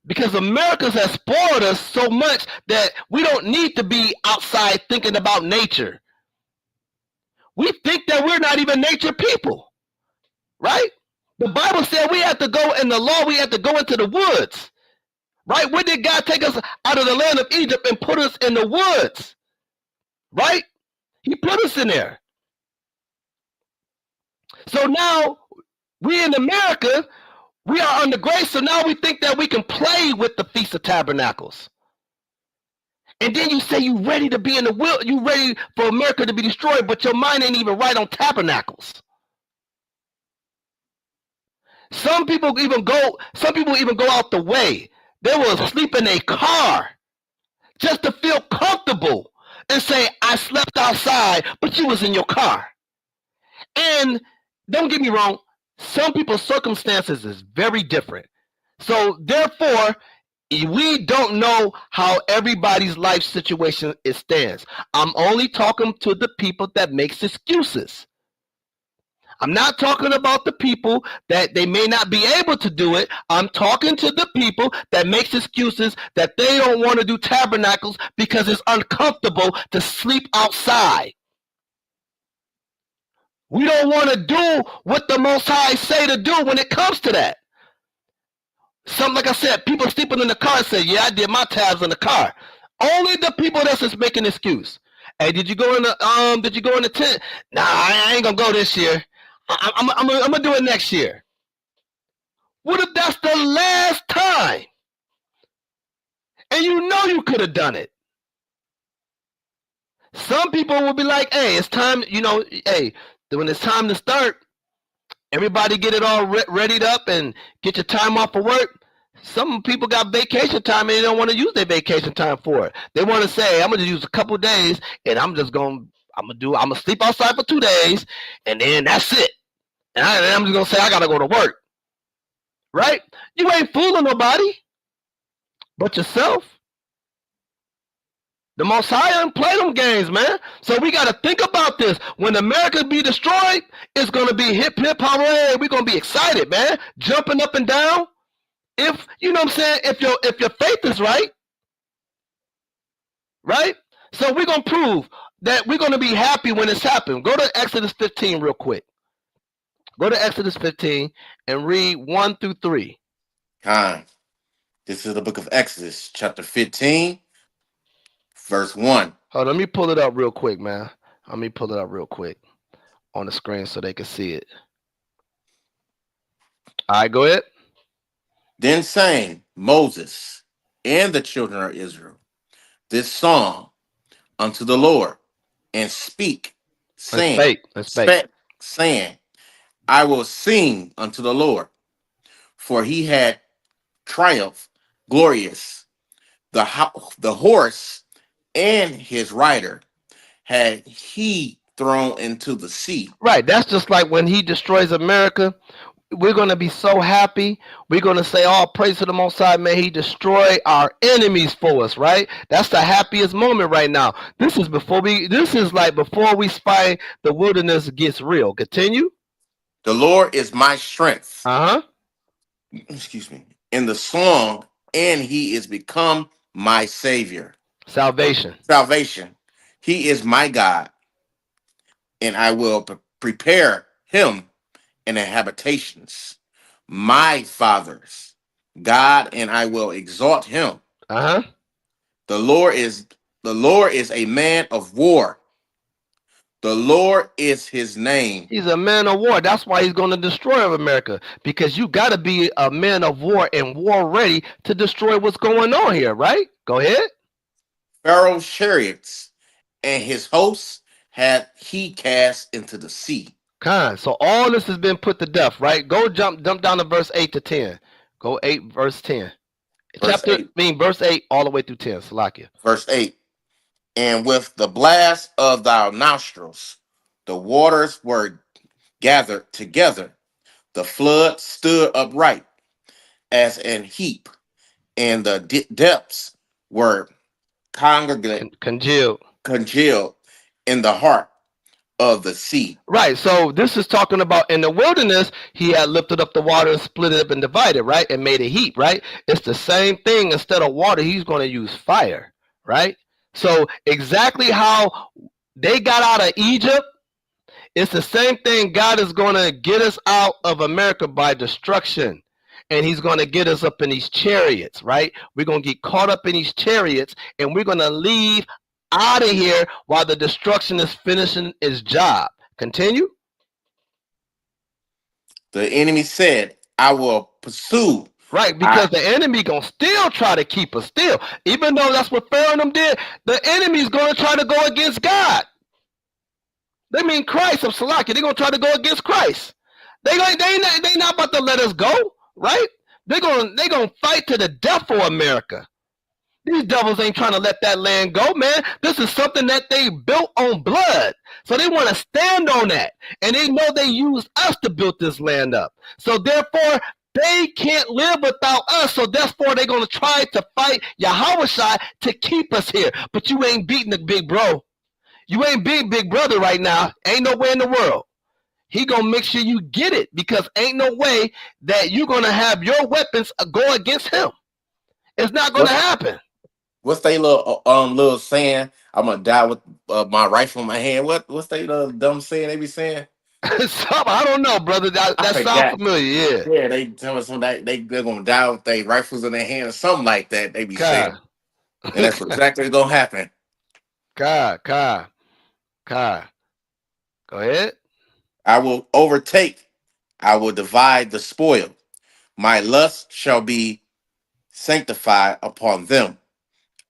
because America has spoiled us so much that we don't need to be outside thinking about nature. We think that we're not even nature people, right? The Bible said we have to go in the law, we have to go into the woods, right? Where did God take us out of the land of Egypt and put us in the woods, right? He put us in there. So now we in America, we are under grace, so now we think that we can play with the Feast of Tabernacles. And then you say you ready to be in the will, you ready for America to be destroyed, but your mind ain't even right on tabernacles. Some people even go out the way. They will sleep in a car just to feel comfortable and say, I slept outside, but you was in your car. And don't get me wrong, some people's circumstances is very different. So therefore, we don't know how everybody's life situation stands. I'm only talking to the people that makes excuses. I'm not talking about the people that they may not be able to do it. I'm talking to the people that makes excuses that they don't want to do tabernacles because it's uncomfortable to sleep outside. We don't want to do what the Most High say to do when it comes to that. Some, like I said, people sleeping in the car say, yeah, I did my tabs in the car. Only the people that's just making an excuse. Hey, did you go in the tent? Nah, I ain't gonna go this year. I'm gonna do it next year. What if that's the last time? And you know you could have done it. Some people will be like, hey, it's time, hey, when it's time to start, everybody get it all readied up and get your time off of work. Some people got vacation time and they don't want to use their vacation time for it. They want to say, I'm going to use a couple days and I'm going to sleep outside for 2 days and then that's it. And I'm just going to say, I got to go to work. Right? You ain't fooling nobody but yourself. The Most High don't play them games, man. So we got to think about this. When America be destroyed, it's going to be hip, hip, hooray. We're going to be excited, man. Jumping up and down. If, you know what I'm saying, if your faith is right? So we're going to prove that we're going to be happy when it's happened. Go to Exodus 15 real quick. Go to Exodus 15 and read 1 through 3. Hi. This is the book of Exodus, chapter 15, verse 1. Hold on, let me pull it up real quick, man. Let me pull it up real quick on the screen so they can see it. All right, go ahead. Then sang Moses and the children of Israel this song unto the Lord, and speak, saying, saying, I will sing unto the Lord, for he had triumphed glorious. The horse and his rider had he thrown into the sea. Right. That's just like when he destroys America. We're going to be so happy. We're going to say, all praise to the Most High. May he destroy our enemies for us, right? That's the happiest moment right now. This is like before we spy the wilderness gets real. Continue. The Lord is my strength. Uh-huh. Excuse me. In the song, and he is become my savior. Salvation. Salvation. He is my God, and I will prepare him in the habitations. My fathers, God, and I will exalt him. Uh-huh. The Lord is the Lord is a man of war. The Lord is his name. He's a man of war. That's why he's going to destroy America. Because you got to be a man of war and war ready to destroy what's going on here, right? Go ahead. Pharaoh's chariots and his hosts had he cast into the sea. So all this has been put to death, right? Go jump down to verse 8 to 10. Go 8, verse 10. Verse 8. Verse 8 all the way through 10. Salakia. Verse 8. And with the blast of thy nostrils, the waters were gathered together. The flood stood upright as an heap, and the depths were Congealed. congealed in the heart of the sea. Right. So this is talking about in the wilderness, he had lifted up the water and split it up and divided, right? And made a heap, right? It's the same thing. Instead of water, he's going to use fire, right? So exactly how they got out of Egypt, it's the same thing. God is going to get us out of America by destruction. And he's going to get us up in these chariots, right? We're going to get caught up in these chariots and we're going to leave out of here while the destruction is finishing its job. Continue. The enemy said, I will pursue. Right, because the enemy going to still try to keep us still. Even though that's what Pharaoh and them did, the enemy's going to try to go against God. They mean Christ of Salakia. They're going to try to go against Christ. They not about to let us go, right? They're going to fight to the death for America. These devils ain't trying to let that land go, man. This is something that they built on blood. So they want to stand on that. And they know they used us to build this land up. So therefore, they can't live without us. So therefore, they're going to try to fight Yahweh Shai to keep us here. But you ain't beating the big bro. You ain't big brother right now. Ain't no way in the world. He going to make sure you get it because ain't no way that you're going to have your weapons go against him. It's not going to happen. What's they little saying? I'm gonna die with my rifle in my hand. What's they little dumb saying they be saying? I don't know, brother. That sounds familiar. Yeah. Yeah, they tell us that they're gonna die with their rifles in their hand or something like that. They be saying, and that's exactly what's gonna happen. Kai. Go ahead. I will overtake. I will divide the spoil. My lust shall be sanctified upon them.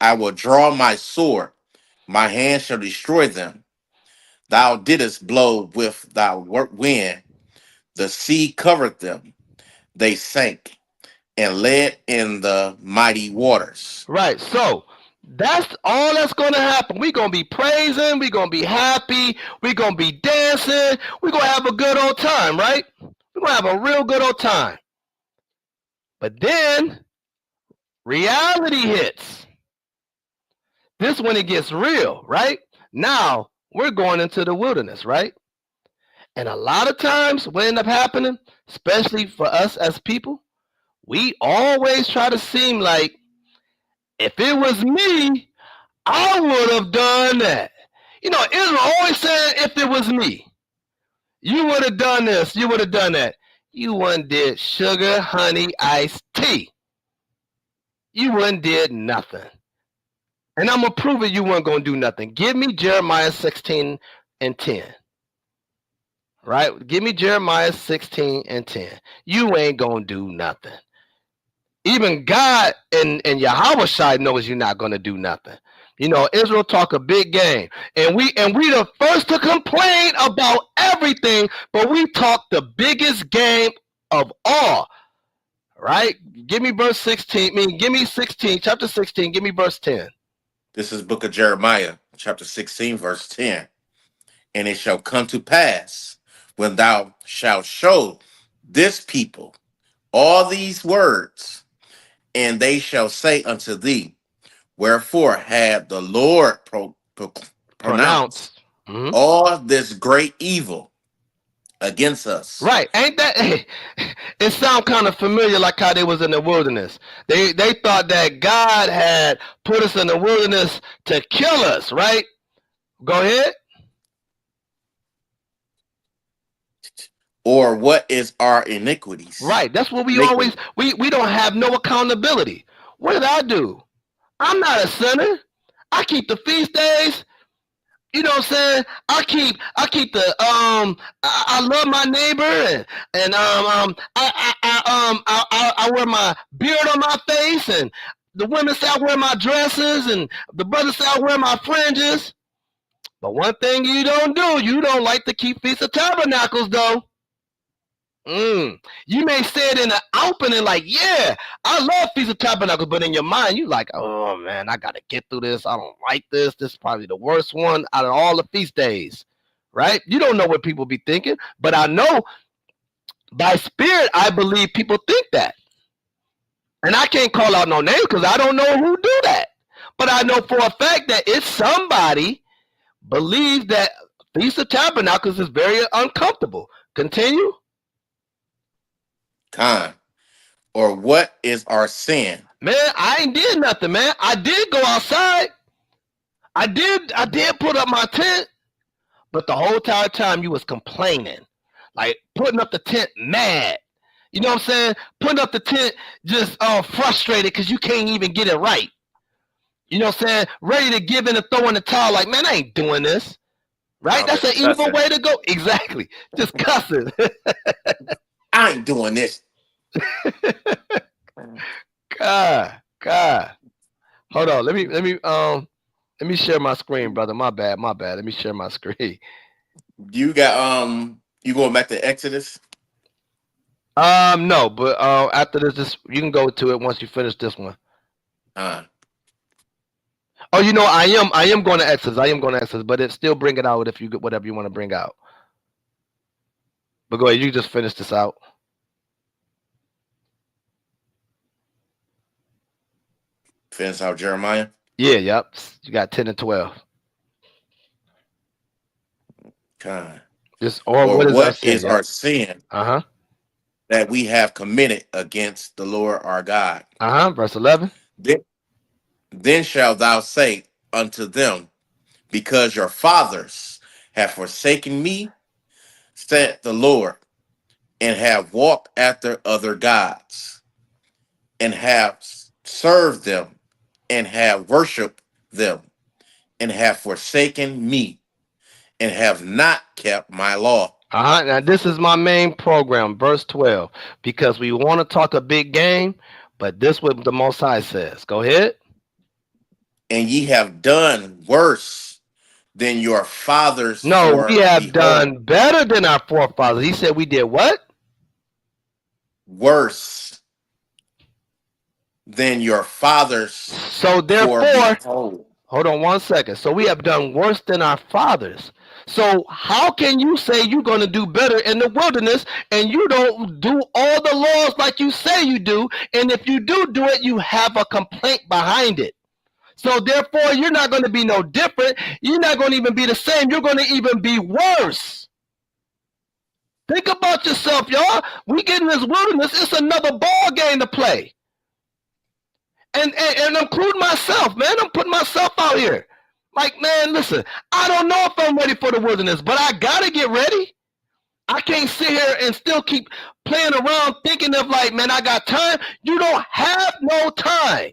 I will draw my sword. My hand shall destroy them. Thou didst blow with thy wind. The sea covered them. They sank and led in the mighty waters. Right. So that's all that's going to happen. We're going to be praising. We're going to be happy. We're going to be dancing. We're going to have a good old time, right? We're going to have a real good old time. But then reality hits. This when it gets real, right? Now we're going into the wilderness, right? And a lot of times what ends up happening, especially for us as people, we always try to seem like if it was me, I would have done that. You know, Israel always saying if it was me, you would have done this, you would have done that. You wouldn't did sugar, honey, iced tea. You wouldn't did nothing. And I'm going to prove it you weren't going to do nothing. Give me Jeremiah 16 and 10. Right? Give me Jeremiah 16 and 10. You ain't going to do nothing. Even God and Yahweh Shai knows you're not going to do nothing. You know, Israel talk a big game. And we the first to complain about everything, but we talk the biggest game of all. right? Give me verse 16. Give me 16, chapter 16. Give me verse 10. This is book of Jeremiah, chapter 16, verse 10. And it shall come to pass when thou shalt show this people all these words, and they shall say unto thee, wherefore had the Lord pronounced Pronounced. Mhm. all this great evil against us? Right. Ain't that it sound kind of familiar like how they was in the wilderness. They thought that God had put us in the wilderness to kill us, right? Go ahead. Or what is our iniquities? Right. That's what we always Iniquity. we don't have no accountability. What did I do? I'm not a sinner. I keep the feast days. You know what I'm saying? I keep the I love my neighbor and I wear my beard on my face and the women say I wear my dresses and the brothers say I wear my fringes. But one thing you don't like to keep Feast of Tabernacles though. You may say it in the opening like, yeah, I love Feast of Tabernacles, but in your mind, you like, oh man, I gotta get through this. I don't like this. This is probably the worst one out of all the feast days, right? You don't know what people be thinking, but I know by spirit, I believe people think that. And I can't call out no names because I don't know who do that. But I know for a fact that it's somebody believes that Feast of Tabernacles is very uncomfortable. Continue. Con. Or what is our sin? Man, I ain't did nothing, man. I did go outside. I did put up my tent, but the whole entire time you was complaining. Like putting up the tent mad. You know what I'm saying? Putting up the tent just frustrated because you can't even get it right. You know what I'm saying? Ready to give in and throw in the towel like, man, I ain't doing this. Right? That's an evil way to go. Exactly. Just cussing. I ain't doing this. God. Hold on. Let me share my screen, brother. My bad. Let me share my screen. You got you going back to Exodus? No, but after this you can go to it once you finish this one. Oh, you know, I am going to Exodus. But it still bring it out if you get whatever you want to bring out. But go ahead, you just finish this out. Finish out Jeremiah? Yeah, yep. You got 10 and 12. God. Just Or what is our what sin? is our sin Uh-huh. that we have committed against the Lord our God? Uh-huh. Verse 11. Then shalt thou say unto them, because your fathers have forsaken me, said the Lord, and have walked after other gods, and have served them, and have worshipped them, and have forsaken me, and have not kept my law. Uh-huh. Now this is my main program, verse 12, because we want to talk a big game, but this what the Most High says. Go ahead. And ye have done worse than your fathers, No, we for have behold, done better than our forefathers. He said we did what? worse than your fathers, So for therefore, behold. hold on one second. So we have done worse than our fathers. So how can you say you're going to do better in the wilderness and you don't do all the laws like you say you do? And if you do it, you have a complaint behind it. So therefore, you're not going to be no different. You're not going to even be the same. You're going to even be worse. Think about yourself, y'all. We get in this wilderness. It's another ball game to play. And I'm including myself, man. I'm putting myself out here. Like, man, listen, I don't know if I'm ready for the wilderness, but I got to get ready. I can't sit here and still keep playing around thinking of like, man, I got time. You don't have no time.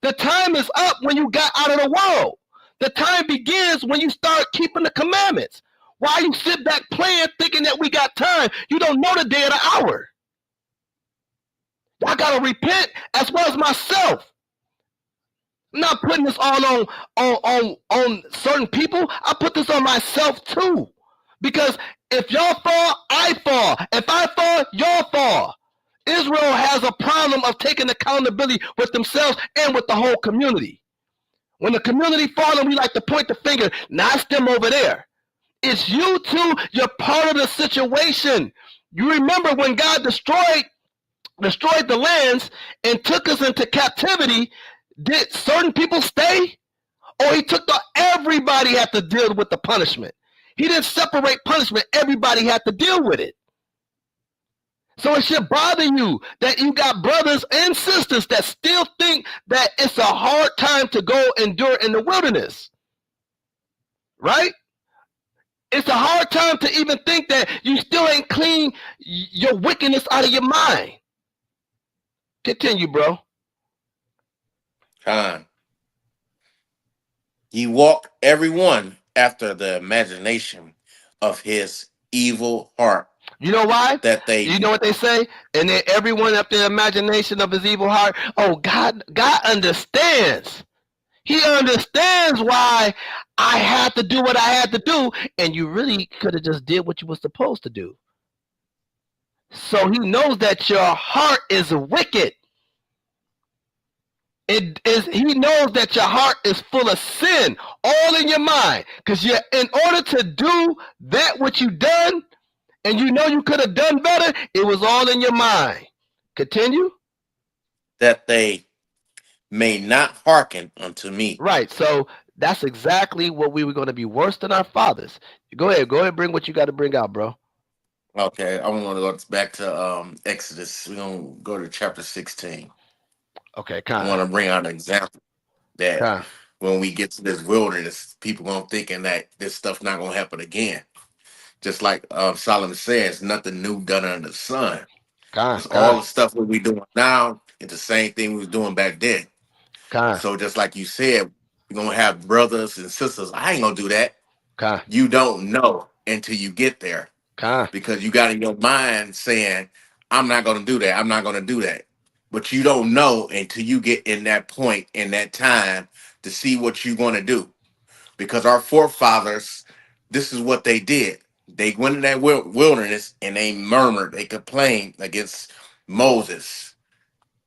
The time is up when you got out of the world. The time begins when you start keeping the commandments. Why you sit back playing thinking that we got time? You don't know the day or the hour. I got to repent as well as myself. I'm not putting this all on certain people. I put this on myself too. Because if y'all fall, I fall. If I fall, y'all fall. Israel has a problem of taking accountability with themselves and with the whole community. When the community falls, we like to point the finger, not them over there. It's you too. You're part of the situation. You remember when God destroyed the lands and took us into captivity, did certain people stay? Or he took everybody had to deal with the punishment. He didn't separate punishment. Everybody had to deal with it. So it should bother you that you got brothers and sisters that still think that it's a hard time to go endure in the wilderness. Right? It's a hard time to even think that you still ain't clean your wickedness out of your mind. Continue, bro. Con. He walked every one after the imagination of his evil heart. You know why? That You they know what they say? And then everyone up the imagination of his evil heart. Oh, God understands. He understands why I had to do what I had to do, and you really could have just did what you were supposed to do. So he knows that your heart is wicked. It is. He knows that your heart is full of sin, all in your mind. Because you, in order to do that what you done, and you know you could have done better, it was all in your mind. Continue. that they may not hearken unto me. Right. So that's exactly what we were going to be worse than our fathers. Go ahead. Go ahead. Bring what you got to bring out, bro. Okay, I want to go back to Exodus. We're gonna go to chapter 16. Okay. I Kind. want to bring out an example that Kind. when we get to this wilderness, people gonna thinking that this stuff not gonna happen again. Just like Solomon says, nothing new done under the sun. Kind. Because all Kind. the stuff that we doing now is the same thing we was doing back then. Kind. So just like you said, we're gonna have brothers and sisters. I ain't gonna do that. Kind. You don't know until you get there Kind. because you got in your mind saying, I'm not gonna do that. I'm not gonna do that. But you don't know until you get in that point in that time to see what you're gonna do. Because our forefathers, this is what they did. They went in that wilderness and they murmured, they complained against Moses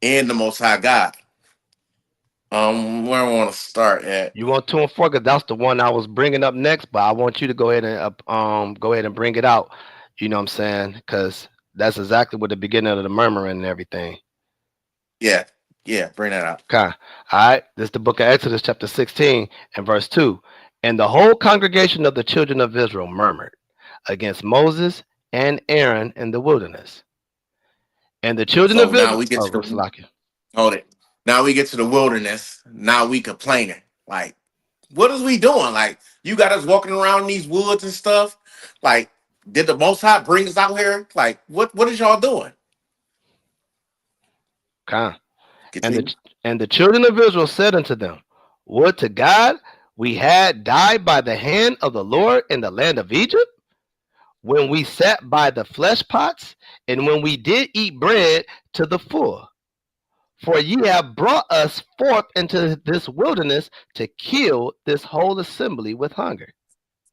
and the Most High God. Where I want to start at? You want 2 and 4? Cause that's the one I was bringing up next. But I want you to go ahead and go ahead and bring it out. You know what I'm saying? Because that's exactly what the beginning of the murmuring and everything. Yeah, yeah, bring that out. Okay. All right. This is the book of Exodus, chapter 16, and verse 2. And the whole congregation of the children of Israel murmured against Moses and Aaron in the wilderness. And the children So of now Israel. we get Oh, to the Salakia. hold it. Now we get to the wilderness. Now we complaining. Like, what is we doing? Like, you got us walking around these woods and stuff. Like, did the Most High bring us out here? Like, what is y'all doing? Okay. And Continue. the and the children of Israel said unto them, would to God we had died by the hand of the Lord in the land of Egypt, when we sat by the flesh pots, and when we did eat bread to the full. For ye have brought us forth into this wilderness to kill this whole assembly with hunger.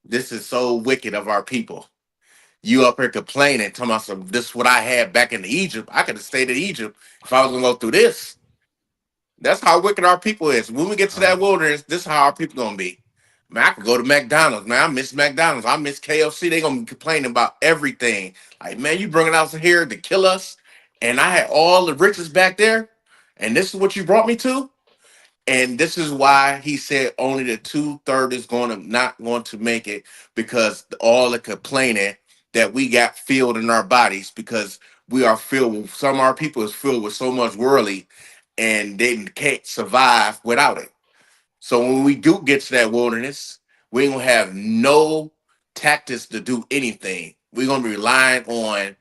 This is so wicked of our people. You up here complaining, talking about some this is what I had back in Egypt. I could have stayed in Egypt if I was gonna go through this. That's how wicked our people is. When we get to that wilderness, this is how our people gonna be. Man, I could go to McDonald's. Man, I miss McDonald's. I miss KFC. They gonna be complaining about everything. Like, man, you bringing us here to kill us, and I had all the riches back there, and this is what you brought me to. And this is why he said only the 2/3 is going to not going to make it because all the complaining that we got filled in our bodies because we are filled with some of our people is filled with so much worldly and they can't survive without it. So when we do get to that wilderness, we ain't gonna have no tactics to do anything. We're gonna be relying on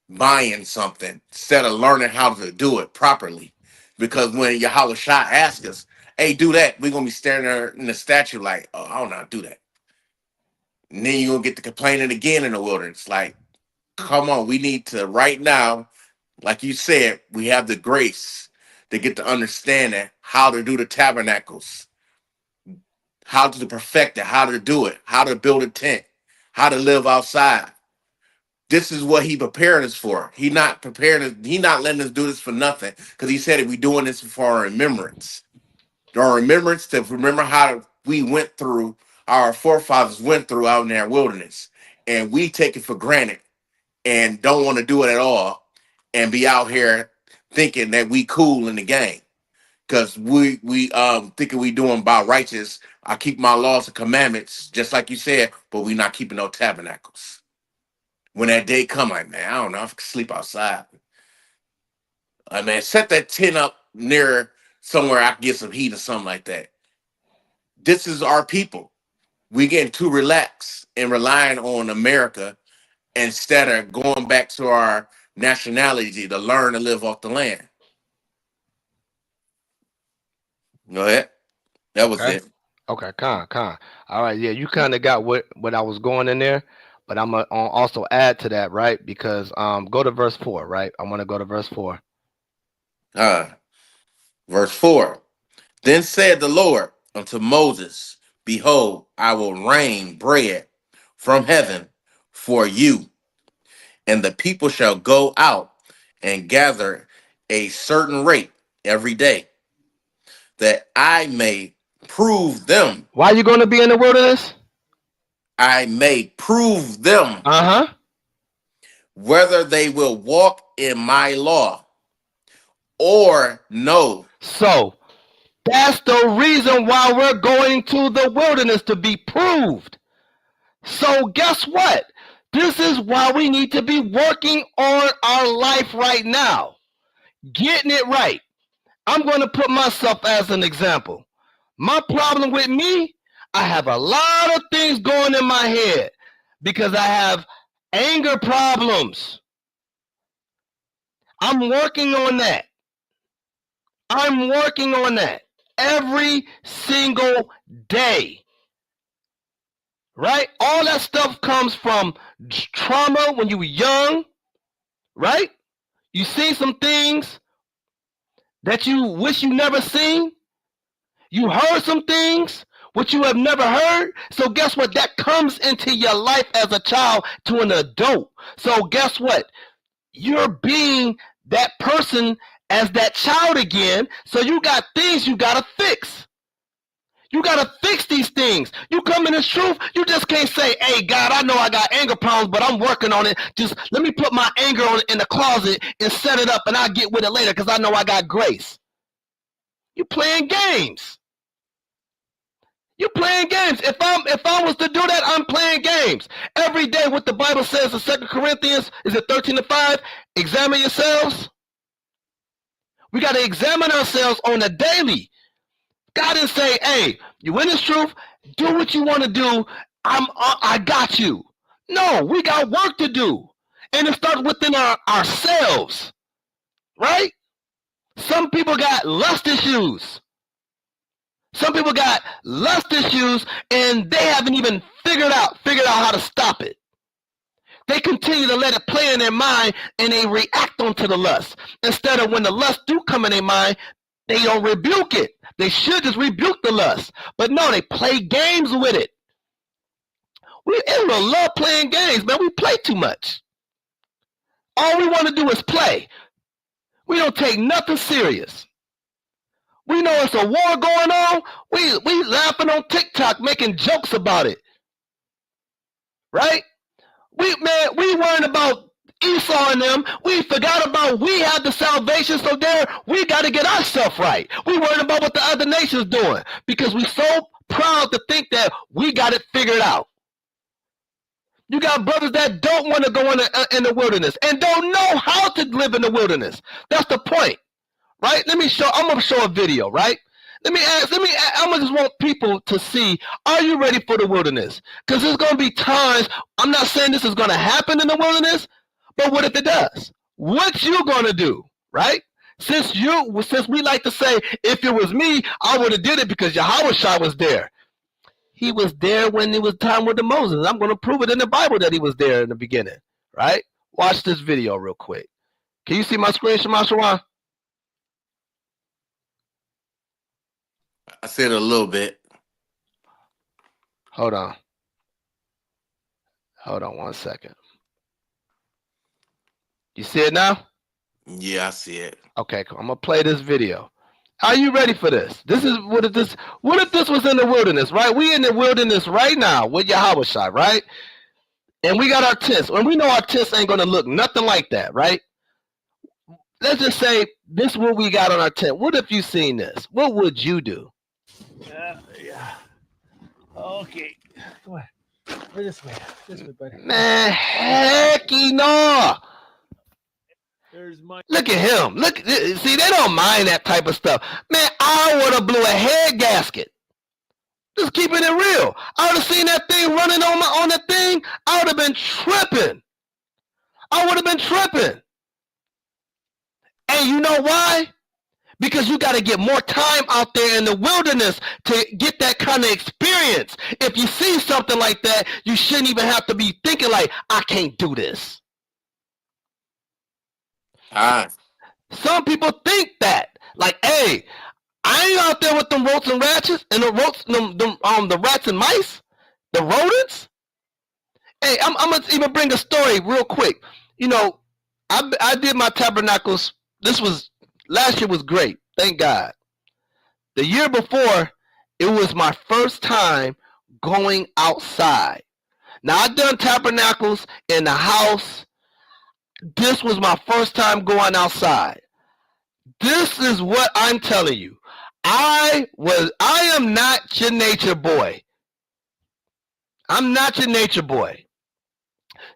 buying something instead of learning how to do it properly. Because when Yahweh Shah asks us, hey, do that, we're gonna be standing there in the statue like, oh, I don't know how to do that. And then you're gonna get to complaining again in the wilderness. Like, come on, we need to right now, like you said, we have the grace to get to understanding how to do the tabernacles, how to perfect it, how to do it, how to build a tent, how to live outside. This is what he prepared us for. He not prepared us. He not letting us do this for nothing. Because he said, if we doing this for our remembrance, our remembrance to remember how we went through, our forefathers went through out in that wilderness, and we take it for granted and don't want to do it at all, and be out here thinking that we cool in the game because we thinking we doing about righteous. I keep my laws and commandments just like you said, but we not keeping no tabernacles. When that day come, like, man, I don't know if I can sleep outside. Man, set that tent up near somewhere I can get some heat or something like that. This is our people. We getting too relaxed and relying on America instead of going back to our nationality to learn to live off the land. Go ahead. That was Okay. it. Okay, con. All right, yeah, you kind of got what I was going in there, but I'm gonna also add to that, right? Because go to verse 4, right? I want to go to verse 4. Uh, Verse 4. Then said the Lord unto Moses, behold, I will rain bread from heaven for you, and the people shall go out and gather a certain rate every day, that I may prove them. Why are you going to be in the wilderness? I may prove them Uh-huh. whether they will walk in my law or no. So that's the reason why we're going to the wilderness, to be proved. So guess what? This is why we need to be working on our life right now, getting it right. I'm going to put myself as an example. My problem with me, I have a lot of things going in my head because I have anger problems. I'm working on that. I'm working on that every single day. Right? All that stuff comes from trauma when you were young, right? You see some things that you wish you never seen. You heard some things which you have never heard. So guess what? That comes into your life as a child to an adult. So guess what? You're being that person as that child again. So you got things you got to fix. You got to fix these things. You come in this truth, you just can't say, hey, God, I know I got anger problems, but I'm working on it. Just let me put my anger on in the closet and set it up, and I'll get with it later because I know I got grace. You playing games. You playing games. If I was to do that, I'm playing games. Every day what the Bible says in 2 Corinthians, is it 13:5? Examine yourselves. We got to examine ourselves on a daily. God didn't say, hey, you in this truth, do what you want to do. I got you. No, we got work to do. And it starts within ourselves, right? Some people got lust issues. Some people got lust issues and they haven't even figured out how to stop it. They continue to let it play in their mind and they react onto the lust. Instead of when the lust do come in their mind, they don't rebuke it. They should just rebuke the lust. But no, they play games with it. We love playing games, man. We play too much. All we want to do is play. We don't take nothing serious. We know it's a war going on. We laughing on TikTok, making jokes about it. Right? We worrying about Esau and them. We forgot about we have the salvation, so there we got to get ourselves right. We worrying about what the other nations doing because we so proud to think that we got it figured out. You got brothers that don't want to go in the wilderness and don't know how to live in the wilderness. That's the point, right? I'm going to show a video, right? I just want people to see, are you ready for the wilderness? Because there's going to be times, I'm not saying this is going to happen in the wilderness, but what if it does? What you going to do, right? Since we like to say, if it was me, I would have did it because Yahweh was there. He was there when it was time with the Moses. I'm going to prove it in the Bible that he was there in the beginning, right? Watch this video real quick. Can you see my screen, Shema Shawan? I said a little bit. Hold on 1 second. You see it now? Yeah, I see it. Okay, cool. I'm gonna play this video. Are you ready for this? This is what if this was in the wilderness, right? We in the wilderness right now with Yahweh Shai, right? And we got our tents. And we know our tents ain't gonna look nothing like that, right? Let's just say this is what we got on our tent. What if you seen this? What would you do? Yeah. Okay. Go ahead. This way. This way, buddy. Man, hecky no. There's my. Look at him. Look, see, they don't mind that type of stuff. Man, I would have blew a head gasket. Just keeping it real. I would have seen that thing running on the thing. I would have been tripping. And you know why? Because you got to get more time out there in the wilderness to get that kind of experience. If you see something like that, you shouldn't even have to be thinking like, I can't do this. Some people think that. Like, hey, I ain't out there with them roach and ratchets and the rats and mice, the rodents. Hey, I'm gonna even bring a story real quick. You know, I did my tabernacles. Last year was great, thank God. The year before, it was my first time going outside. Now I've done tabernacles in the house. This was my first time going outside. This is what I'm telling you. I am not your nature boy. I'm not your nature boy.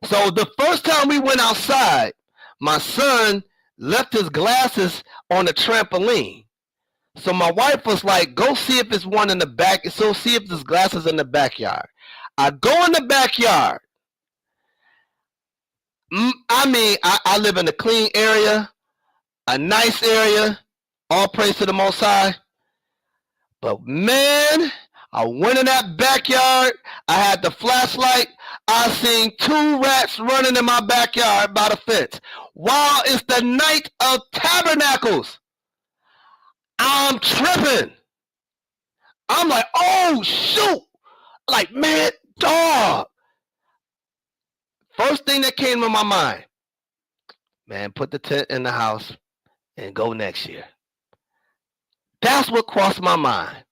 So the first time we went outside, my son left his glasses on the trampoline. So my wife was like, go see if there's one in the back. So see if there's glasses in the backyard. I go in the backyard. I mean, I live in a clean area, a nice area, all praise to the Most High. But man, I went in that backyard. I had the flashlight. I seen 2 rats running in my backyard by the fence. While it's the night of tabernacles, I'm tripping. I'm like, oh, shoot. Like, man, dog. First thing that came to my mind, man, put the tent in the house and go next year. That's what crossed my mind.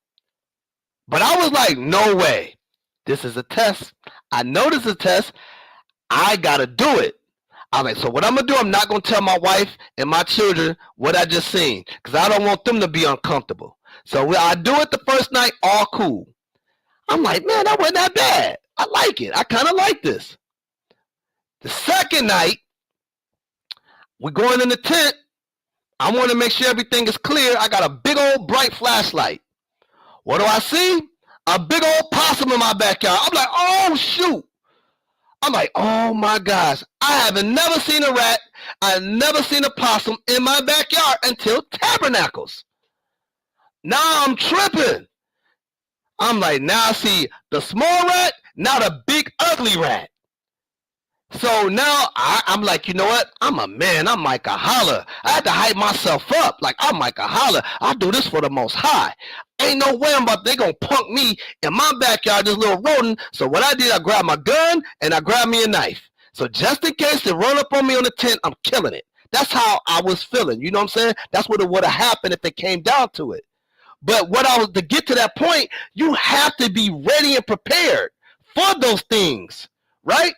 But I was like, no way. This is a test. I know this is a test. I got to do it. I'm like, so what I'm going to do, I'm not going to tell my wife and my children what I just seen because I don't want them to be uncomfortable. So I do it the first night, all cool. I'm like, man, that wasn't that bad. I like it. I kind of like this. The second night, we're going in the tent. I want to make sure everything is clear. I got a big old bright flashlight. What do I see? A big old possum in my backyard. I'm like, oh, shoot. I'm like, oh, my gosh. I haven't never seen a rat. I've never seen a possum in my backyard until tabernacles. Now I'm tripping. I'm like, now I see the small rat, now the big, ugly rat. So now I'm like, you know what? I'm a man. I'm like a holler. I had to hype myself up. Like, I'm like a holler. I do this for the Most High. Ain't no way they going to punk me in my backyard, this little rodent. So what I did, I grabbed my gun and I grabbed me a knife. So just in case they run up on me on the tent, I'm killing it. That's how I was feeling. You know what I'm saying? That's what it would have happened if it came down to it. But to get to that point, you have to be ready and prepared for those things, right?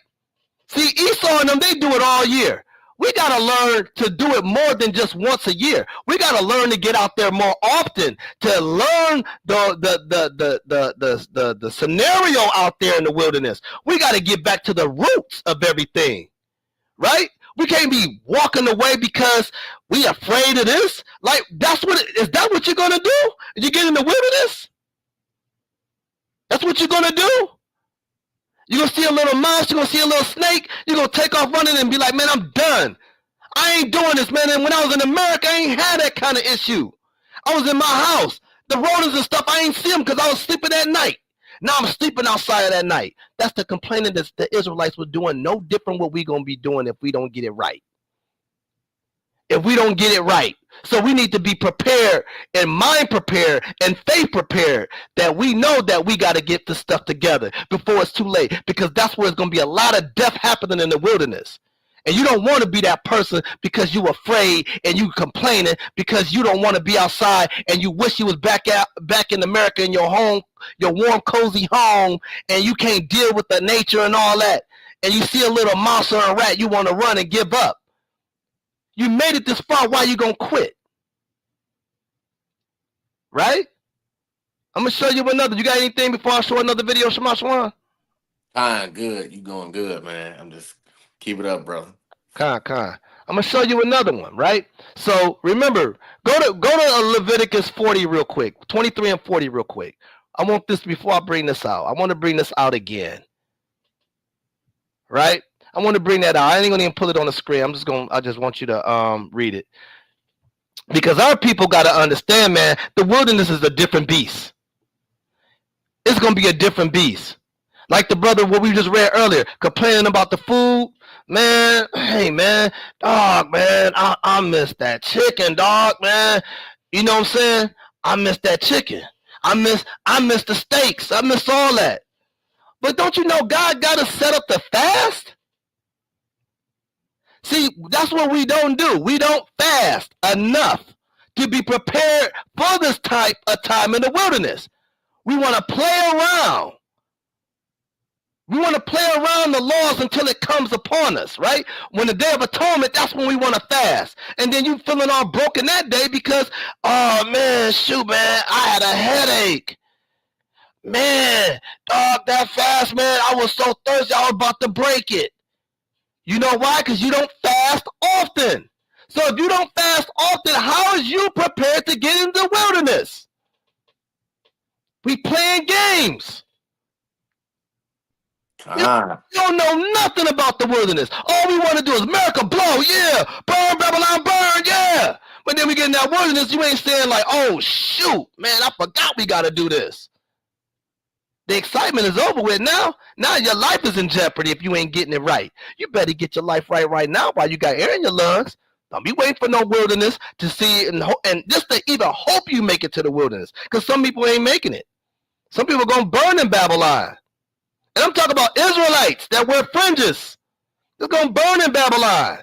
See, Esau and them, they do it all year. We got to learn to do it more than just once a year. We got to learn to get out there more often, to learn the scenario out there in the wilderness. We got to get back to the roots of everything, right? We can't be walking away because we afraid of this. Like, is that what you're going to do? You get in the wilderness? That's what you're going to do? You're going to see a little mouse, you're going to see a little snake, you're going to take off running and be like, man, I'm done. I ain't doing this, man. And when I was in America, I ain't had that kind of issue. I was in my house. The rodents and stuff, I ain't see them because I was sleeping at night. Now I'm sleeping outside at night. That's the complaining that the Israelites were doing, no different what we going to be doing if we don't get it right. If we don't get it right. So we need to be prepared and mind prepared and faith prepared that we know that we got to get this stuff together before it's too late, because that's where it's going to be a lot of death happening in the wilderness. And you don't want to be that person because you afraid and you complaining because you don't want to be outside and you wish you was back in America in your home, your warm, cozy home, and you can't deal with the nature and all that. And you see a little mouse or a rat, you want to run and give up. You made it this far, why you gonna quit? Right? I'm gonna show you another. You got anything before I show another video, Shema Shwan? Good. You going good, man. I'm just keep it up, brother. Con. I'm gonna show you another one, right? So remember, go to Leviticus 40 real quick, 23 and 40 real quick. I want this before I bring this out. I want to bring this out again, right? I want to bring that out. I ain't gonna even pull it on the screen. I just want you to read it because our people got to understand, man. The wilderness is a different beast. It's gonna be a different beast. Like the brother, what we just read earlier, complaining about the food. Man, hey, man, dog, man, I miss that chicken, dog, man. You know what I'm saying? I miss that chicken. I miss the steaks. I miss all that. But don't you know God got us set up to fast? See, that's what we don't do. We don't fast enough to be prepared for this type of time in the wilderness. We want to play around. We want to play around the laws until it comes upon us, right? When the Day of Atonement, that's when we want to fast. And then you feeling all broken that day because, oh, man, shoot, man, I had a headache. Man, dog, that fast, man, I was so thirsty, I was about to break it. You know why? Because you don't fast often. So if you don't fast often, how is you prepared to get into the wilderness? We playing games. We don't know nothing about the wilderness. All we want to do is America blow, yeah. Burn, Babylon, burn, yeah. But then we get in that wilderness, you ain't saying like, oh, shoot, man, I forgot we got to do this. The excitement is over with now. Now your life is in jeopardy if you ain't getting it right. You better get your life right now while you got air in your lungs. Don't be waiting for no wilderness to see it and just to even hope you make it to the wilderness. Because some people ain't making it. Some people are going to burn in Babylon. And I'm talking about Israelites that wear fringes. They're going to burn in Babylon.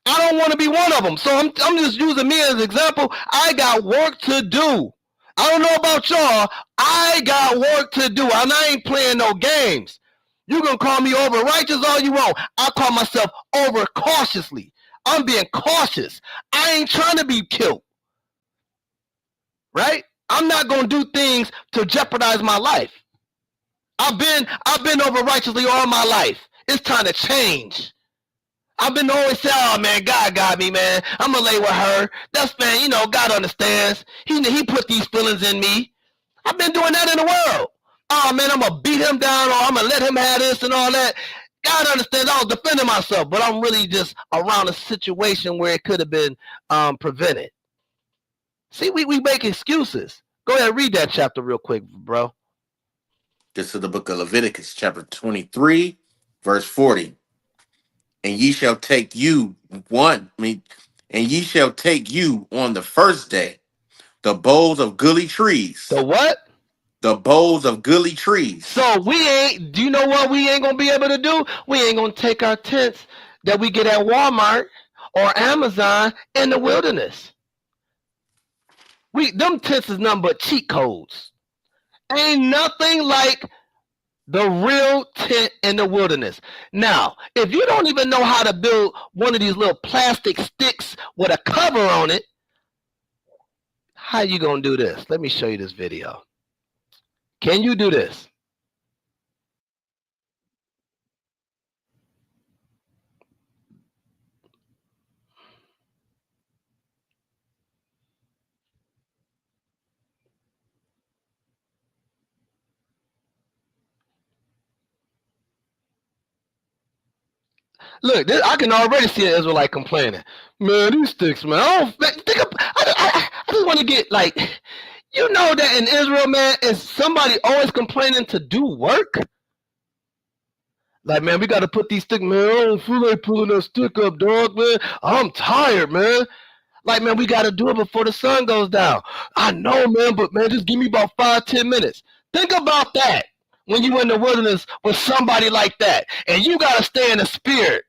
I don't want to be one of them. So I'm just using me as an example. I got work to do. I don't know about y'all. I got work to do. And I ain't playing no games. You can call me over righteous all you want. I call myself over cautiously. I'm being cautious. I ain't trying to be killed. Right? I'm not going to do things to jeopardize my life. I've been over righteously all my life. It's time to change. I've been always saying, oh man, God got me, man. I'm gonna lay with her. That's, man, you know, God understands. He put these feelings in me. I've been doing that in the world. Oh man, I'm gonna beat him down or I'm gonna let him have this and all that. God understands. I was defending myself, but I'm really just around a situation where it could have been prevented. See, we make excuses. Go ahead and read that chapter real quick, bro. This is the book of Leviticus, chapter 23, verse 40. And ye shall take you on the first day the boughs of goodly trees. The what? The boughs of goodly trees. So do you know what we ain't gonna be able to do? We ain't gonna take our tents that we get at Walmart or Amazon in the wilderness. Them tents is nothing but cheat codes. Ain't nothing like the real tent in the wilderness. Now, if you don't even know how to build one of these little plastic sticks with a cover on it, how you gonna do this? Let me show you this video. Can you do this? Look, I can already see an Israelite complaining. Man, these sticks, man. I just want to get like, you know that in Israel, man, is somebody always complaining to do work? Like, man, we got to put these sticks, man. I don't feel like pulling that stick up, dog, man. I'm tired, man. Like, man, we got to do it before the sun goes down. I know, man, but, man, just give me about 5-10 minutes. Think about that when you in the wilderness with somebody like that, and you got to stay in the spirit.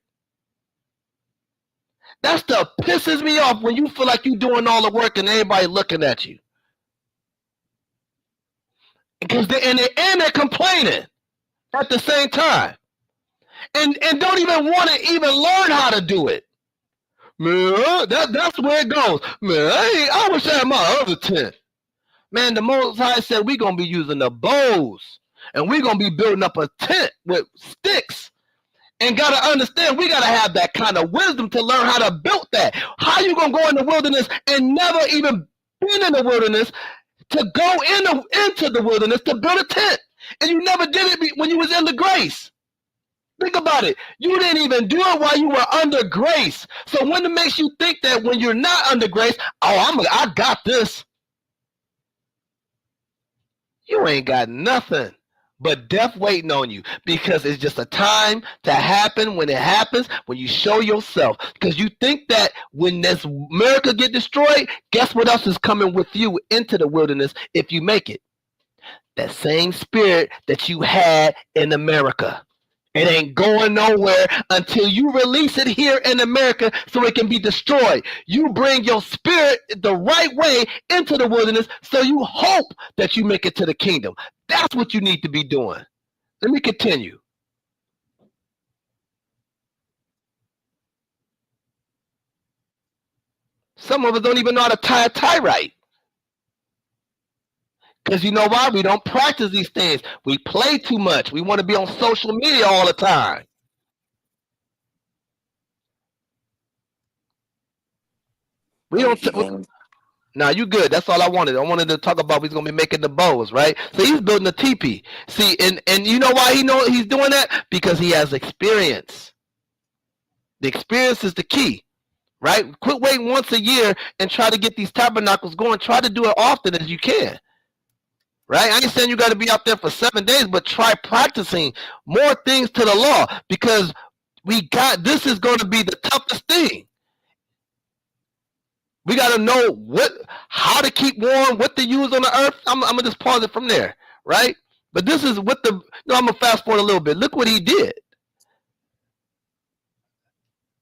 That stuff pisses me off when you feel like you're doing all the work and everybody looking at you. Because they're complaining at the same time. And don't even want to even learn how to do it. Man, that's where it goes. Man, I wish I had my other tent. Man, the Most High said we're going to be using the bows. And we're going to be building up a tent with sticks. And got to understand, we got to have that kind of wisdom to learn how to build that. How you going to go in the wilderness and never even been in the wilderness to go into the wilderness to build a tent? And you never did it when you was in the grace. Think about it. You didn't even do it while you were under grace. So when it makes you think that when you're not under grace, oh, I got this. You ain't got nothing but death waiting on you, because it's just a time to happen. When it happens, when you show yourself, because you think that when this America get destroyed, guess what else is coming with you into the wilderness if you make it? That same spirit that you had in America. It ain't going nowhere until you release it here in America so it can be destroyed. You bring your spirit the right way into the wilderness so you hope that you make it to the kingdom. That's what you need to be doing. Let me continue. Some of us don't even know how to tie a tie right. Because you know why? We don't practice these things. We play too much. We want to be on social media all the time. We don't. Now you good. That's all I wanted. I wanted to talk about he's gonna be making the bows, right? So he's building a teepee. See, and you know why he's doing that? Because he has experience. The experience is the key, right? Quit waiting once a year and try to get these tabernacles going. Try to do it often as you can. Right? I ain't saying you got to be out there for 7 days, but try practicing more things to the law, because this is going to be the toughest thing. We got to know how to keep warm, what to use on the earth. I'm going to just pause it from there, right? But this is what I'm going to fast forward a little bit. Look what he did.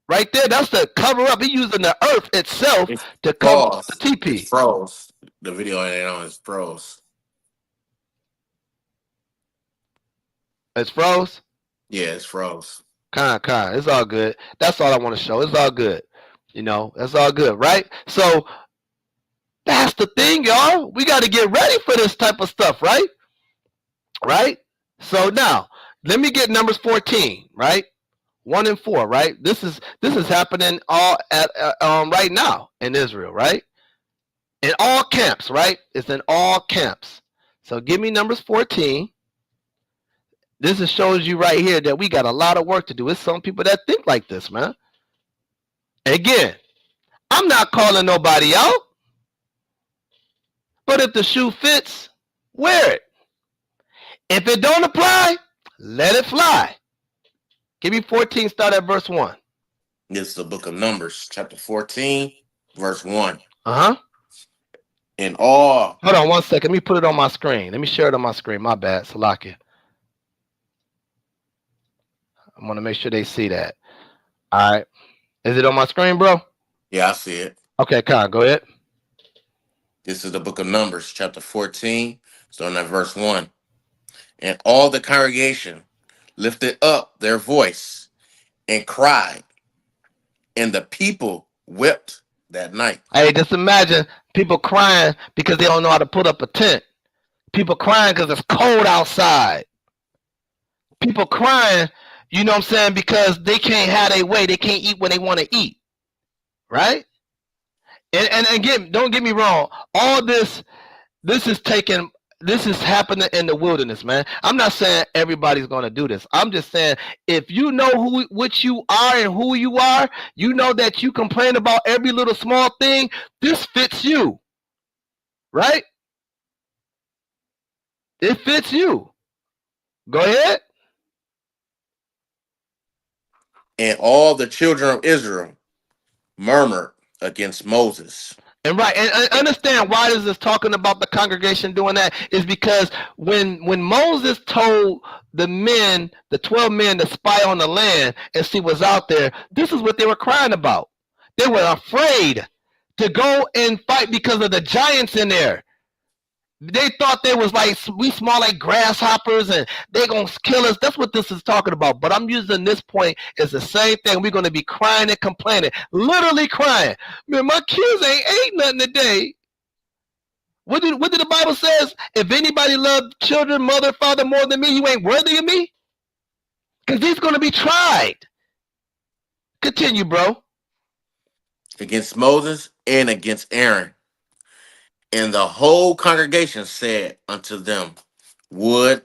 Right there, that's the cover up. He using the earth itself to cover the teepee. It's froze. The video ain't on, it's froze. It's froze? Yeah, it's froze. It's all good. That's all I want to show. It's all good. That's all good, right? So that's the thing, y'all. We got to get ready for this type of stuff, right? Right? So now, let me get Numbers 14, right? 1 and 4, right? This is happening all at right now in Israel, right? In all camps, right? It's in all camps. So give me Numbers 14. This shows you right here that we got a lot of work to do. It's some people that think like this, man. Again, I'm not calling nobody out. But if the shoe fits, wear it. If it don't apply, let it fly. Give me 14, start at verse 1. It's the book of Numbers, chapter 14, verse 1. Uh-huh. In all. Hold on 1 second. Let me put it on my screen. Let me share it on my screen. My bad, Salakia. I'm going to make sure they see that. All right. Is it on my screen, bro? Yeah, I see it. Okay, Khan, go ahead. This is the book of Numbers, chapter 14, starting at verse 1. And all the congregation lifted up their voice and cried, and the people wept that night. Hey, just imagine people crying because they don't know how to put up a tent. People crying because it's cold outside. People crying, you know what I'm saying, because they can't have their way. They can't eat when they want to eat. Right? And again, don't get me wrong. All this is happening in the wilderness, man. I'm not saying everybody's going to do this. I'm just saying, if you know what you are and who you are, you know that you complain about every little small thing. This fits you. Right? It fits you. Go ahead. And all the children of Israel murmured against Moses. And right, and understand why is this talking about the congregation doing that is because when Moses told the 12 men to spy on the land and see what's out there, this is what they were crying about. They were afraid to go and fight because of the giants in there. They thought they was like, we small like grasshoppers and they gonna kill us. That's what this is talking about. But I'm using this point as the same thing. We're gonna be crying and complaining, literally crying. Man, my kids ain't ate nothing today. What did the Bible says? If anybody loved children, mother, father more than me, you ain't worthy of me. Because he's gonna be tried. Continue, bro. against Moses and against Aaron. And the whole congregation said unto them, Would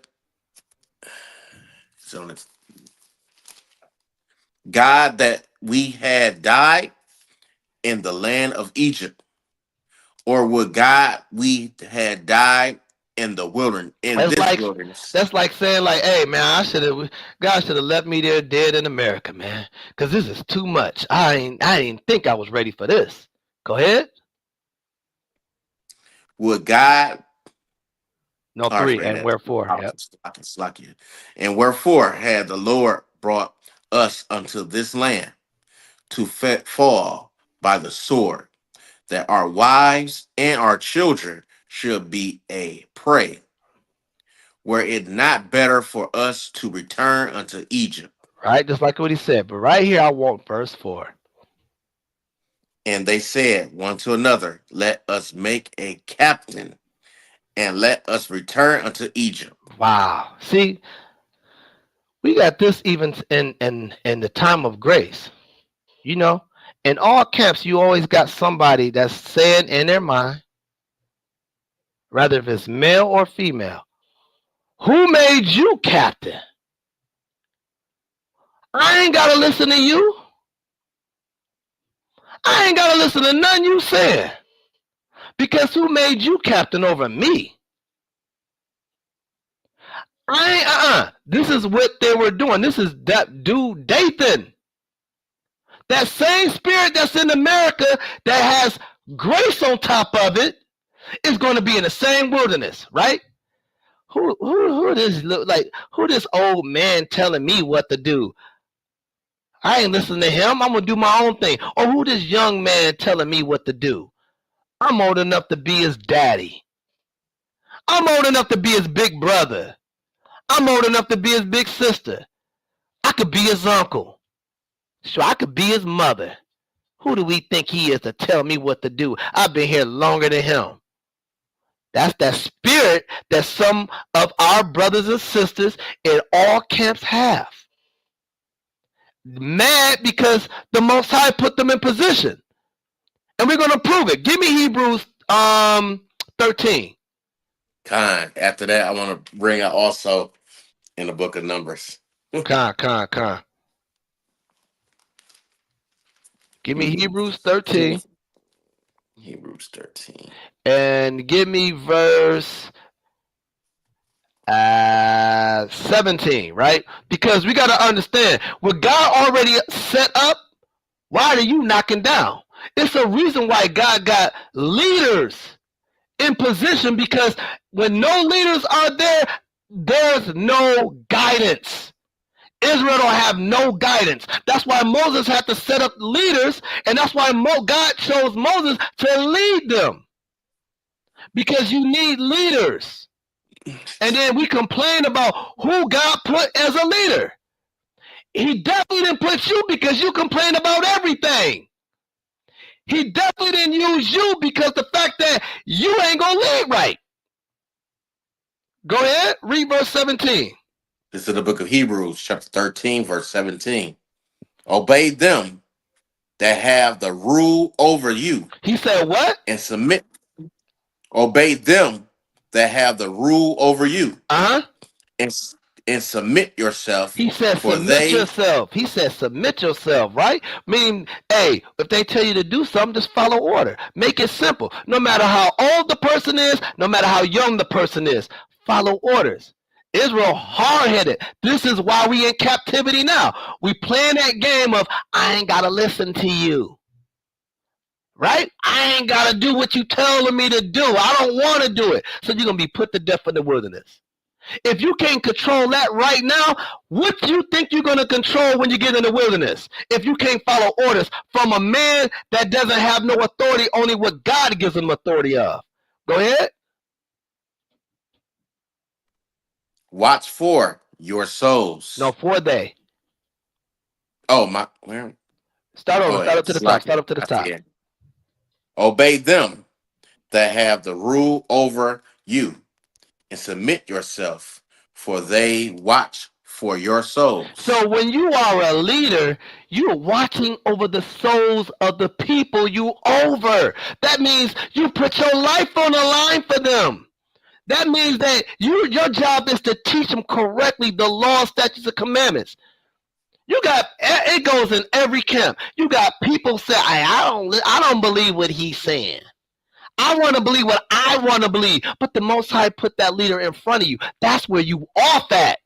so it's God that we had died in the land of Egypt, or would God we had died in the wilderness, in That's this like wilderness? that's like saying like, hey man, God should have left me there dead in America, man. Cause this is too much. I didn't think I was ready for this. Go ahead. Would God, No, I already three. read And that. wherefore? Yep. Slack you. And wherefore had the Lord brought us unto this land to fall by the sword, that our wives and our children should be a prey? Were it not better for us to return unto Egypt? Right, just like what he said. But right here I want verse 4. And they said one to another, Let us make a captain, and let us return unto Egypt. Wow. See, we got this even in the time of grace. You know, in all camps, you always got somebody that's saying in their mind, rather if it's male or female, who made you captain? I ain't gotta listen to you. I ain't gotta listen to none you said. Because who made you captain over me? I ain't This is what they were doing. This is that dude Dathan. That same spirit that's in America that has grace on top of it is going to be in the same wilderness, right? Who this look like? Who this old man telling me what to do? I ain't listening to him. I'm gonna do my own thing. Or who this young man telling me what to do? I'm old enough to be his daddy. I'm old enough to be his big brother. I'm old enough to be his big sister. I could be his uncle. Sure, I could be his mother. Who do we think he is to tell me what to do? I've been here longer than him. That's that spirit that some of our brothers and sisters in all camps have. Mad because the Most High put them in position. And we're going to prove it. Give me Hebrews 13. After that, I want to bring out also in the book of Numbers. Con. Give me Hebrews 13. Hebrews 13. And give me verse 17, right? Because we got to understand what God already set up. Why are you knocking down? It's a reason why God got leaders in position, because when no leaders are there, there's no guidance. Israel don't have no guidance. That's why Moses had to set up leaders, and that's why God chose Moses to lead them, because you need leaders. And then we complain about who God put as a leader. He definitely didn't put you because you complain about everything. He definitely didn't use you because the fact that you ain't gonna lead right. Go ahead, read verse 17. This is the book of Hebrews, chapter 13, verse 17. Obey them that have the rule over you. He said what? And submit. Obey them that have the rule over you. And, and submit yourself. He said submit yourself. He said submit yourself, right? Meaning, hey, if they tell you to do something, just follow order. Make it simple. No matter how old the person is, no matter how young the person is, follow orders. Israel hard-headed. This is why we in captivity now. We playing that game of I ain't gotta listen to you. Right? I ain't gotta do what you telling me to do. I don't want to do it. So you're gonna be put to death in the wilderness. If you can't control that right now, what do you think you're going to control when you get in the wilderness? If you can't follow orders from a man that doesn't have no authority, only what God gives him authority of. Go ahead. Watch for your souls. No, for they. Oh, my. Where? Start over. Go Start ahead. up to the top. Start up to the I top. see it. Obey them that have the rule over you and submit yourself, for they watch for your souls. So when you are a leader, you're watching over the souls of the people you over. That means you put your life on the line for them. That means that your job is to teach them correctly the law, statutes, and commandments. You got it goes in every camp. You got people say, I don't believe what he's saying. I want to believe what I want to believe. But the Most High put that leader in front of you. That's where you off at.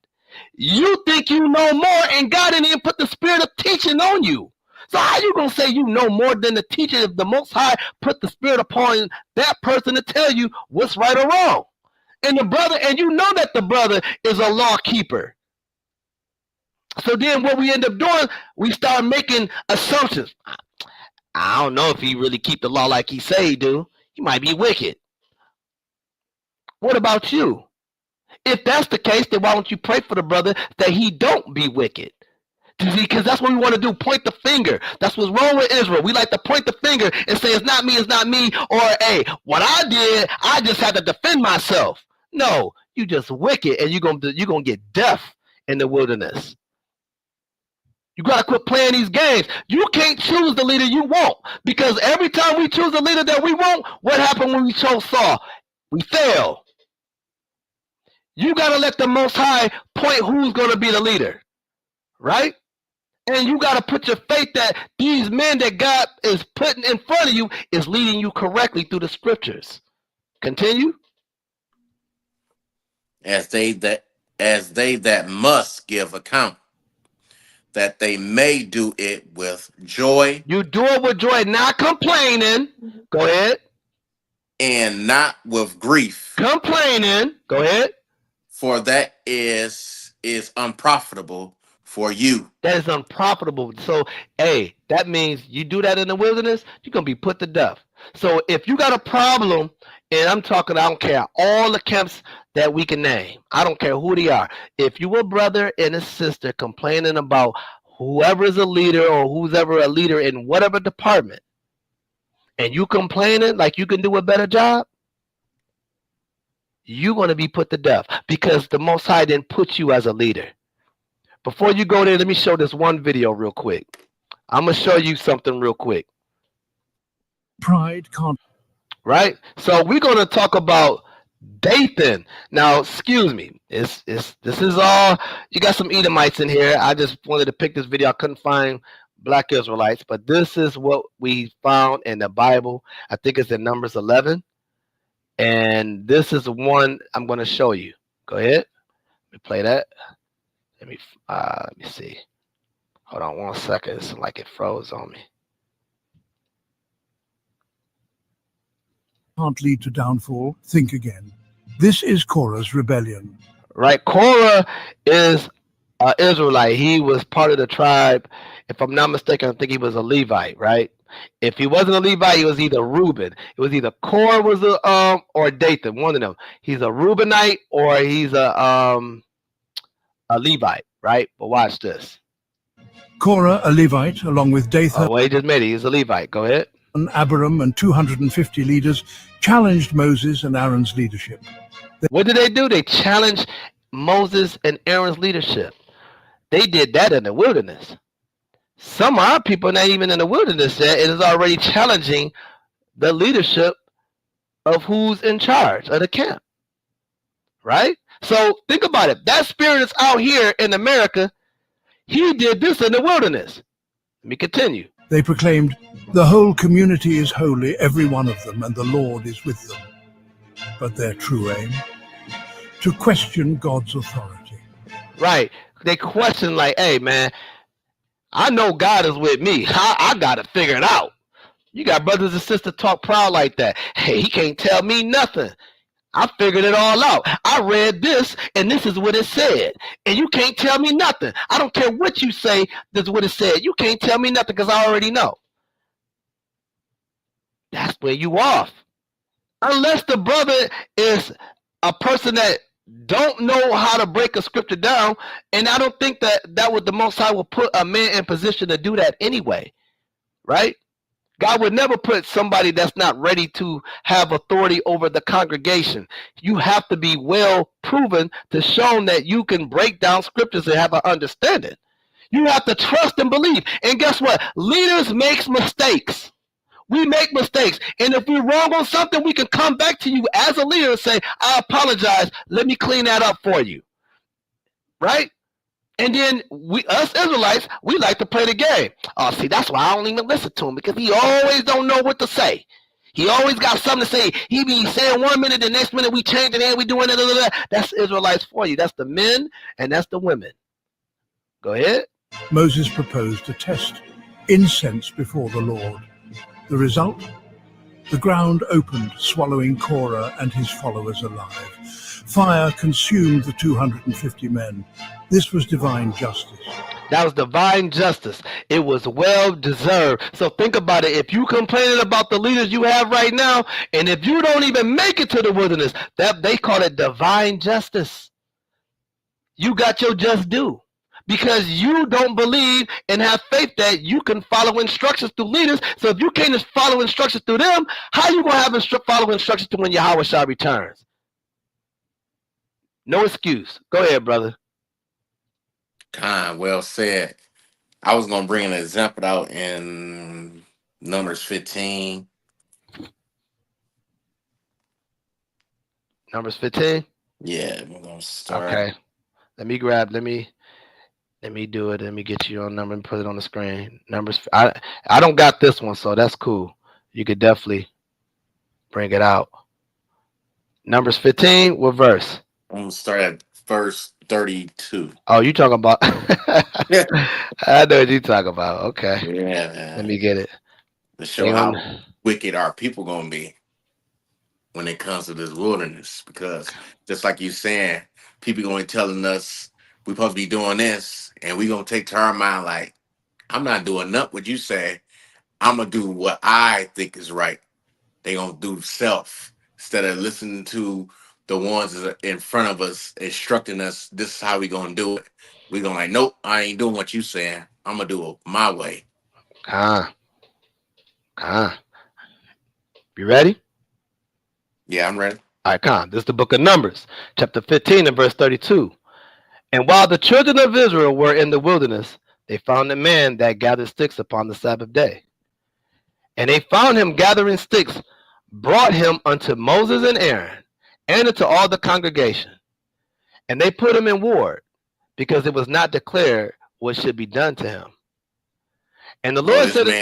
You think you know more, and God didn't even put the spirit of teaching on you. So how you gonna say you know more than the teacher if the Most High put the spirit upon that person to tell you what's right or wrong? And the brother, and you know that the brother is a law keeper. So then what we end up doing, we start making assumptions. I don't know if he really keep the law like he say he do. He might be wicked. What about you? If that's the case, then why don't you pray for the brother that he don't be wicked? Because that's what we want to do, point the finger. That's what's wrong with Israel. We like to point the finger and say, it's not me, or, hey, what I did, I just had to defend myself. No, you just wicked, and you're gonna get death in the wilderness. You got to quit playing these games. You can't choose the leader you want, because every time we choose the leader that we want, what happened when we chose Saul? We fail. You got to let the Most High point who's going to be the leader, right? And you got to put your faith that these men that God is putting in front of you is leading you correctly through the scriptures. Continue. As they that must give account, that they may do it with joy. You do it with joy, not complaining. Go ahead. And not with grief. Complaining. Go ahead. For that is unprofitable for you. That is unprofitable. So, hey, that means you do that in the wilderness, you're going to be put to death. So if you got a problem, and I'm talking, I don't care, all the camps that we can name, I don't care who they are. If you a brother and a sister complaining about whoever is a leader or who's ever a leader in whatever department, and you complaining like you can do a better job, you're going to be put to death because the Most High didn't put you as a leader. Before you go there, let me show this one video real quick. I'm going to show you something real quick. Pride can't. Right? So we're going to talk about Dathan. Now, excuse me. This is all, you got some Edomites in here. I just wanted to pick this video. I couldn't find Black Israelites, but this is what we found in the Bible. I think it's in Numbers 11. And this is one I'm going to show you. Go ahead. Let me play that. Let me see. Hold on 1 second. It's like it froze on me. Can't lead to downfall. Think again. This is Korah's rebellion. Right. Korah is an Israelite. He was part of the tribe. If I'm not mistaken, I think he was a Levite, right? If he wasn't a Levite, he was either Reuben. It was either Korah was or Dathan, one of them. He's a Reubenite or he's a Levite, right? But watch this. Korah, a Levite, along with Dathan. Oh, well, he just made it. He's a Levite. Go ahead. Abiram and 250 leaders challenged Moses and Aaron's leadership. What did they do? They challenged Moses and Aaron's leadership. They did that in the wilderness. Some of our people not even in the wilderness yet. It is already challenging the leadership of who's in charge of the camp. Right? So think about it. That spirit is out here in America. He did this in the wilderness. Let me continue. They proclaimed, the whole community is holy, every one of them, and the Lord is with them. But their true aim? To question God's authority. Right. They question like, hey, man, I know God is with me. I got to figure it out. You got brothers and sisters talk proud like that. Hey, he can't tell me nothing. I figured it all out. I read this, and this is what it said. And you can't tell me nothing. I don't care what you say, this is what it said. You can't tell me nothing because I already know. That's where you off. Unless the brother is a person that don't know how to break a scripture down, and I don't think that would the Most High will put a man in position to do that anyway, right? God would never put somebody that's not ready to have authority over the congregation. You have to be well proven to show that you can break down scriptures and have an understanding. You have to trust and believe. And guess what? Leaders make mistakes. We make mistakes. And if we're wrong on something, we can come back to you as a leader and say, I apologize. Let me clean that up for you. Right? And then us Israelites, we like to play the game. Oh, see, that's why I don't even listen to him, because he always don't know what to say. He always got something to say. He be saying 1 minute, the next minute we change it and we doing it. That's Israelites for you. That's the men and that's the women. Go ahead. Moses proposed a test: incense before the Lord. The result? The ground opened, swallowing Korah and his followers alive. Fire consumed the 250 men. This was divine justice. That was divine justice. It was well deserved. So think about it. If you complaining about the leaders you have right now, and if you don't even make it to the wilderness, that they call it divine justice. You got your just due. Because you don't believe and have faith that you can follow instructions through leaders. So if you can't follow instructions through them, how you going to have follow instructions to when Yahweh Shah returns? No excuse. Go ahead, brother. Well said. I was going to bring an example out in Numbers 15. Numbers 15? Yeah, we're going to start. Okay. Let me do it. Let me get you on number and put it on the screen. Numbers. I don't got this one, so that's cool. You could definitely bring it out. Numbers 15. What verse? I'm going to start at verse 32. Oh, you talking about? Yeah. I know what you talking about. Okay. Yeah, man. Let me get it. To show how wicked our people going to be when it comes to this wilderness. Because just like you saying, people going to be telling us we supposed to be doing this, and we going to take to our mind like, I'm not doing nothing what you say. I'm going to do what I think is right. They going to do self instead of listening to the ones that are in front of us instructing us, this is how we going to do it. We going to like, nope, I ain't doing what you saying. I'm going to do it my way. You ready? Yeah, I'm ready. All right, this is the book of Numbers, chapter 15 and verse 32. And while the children of Israel were in the wilderness, they found a man that gathered sticks upon the Sabbath day. And they found him gathering sticks, brought him unto Moses and Aaron, and unto all the congregation. And they put him in ward, because it was not declared what should be done to him. And the Lord said, this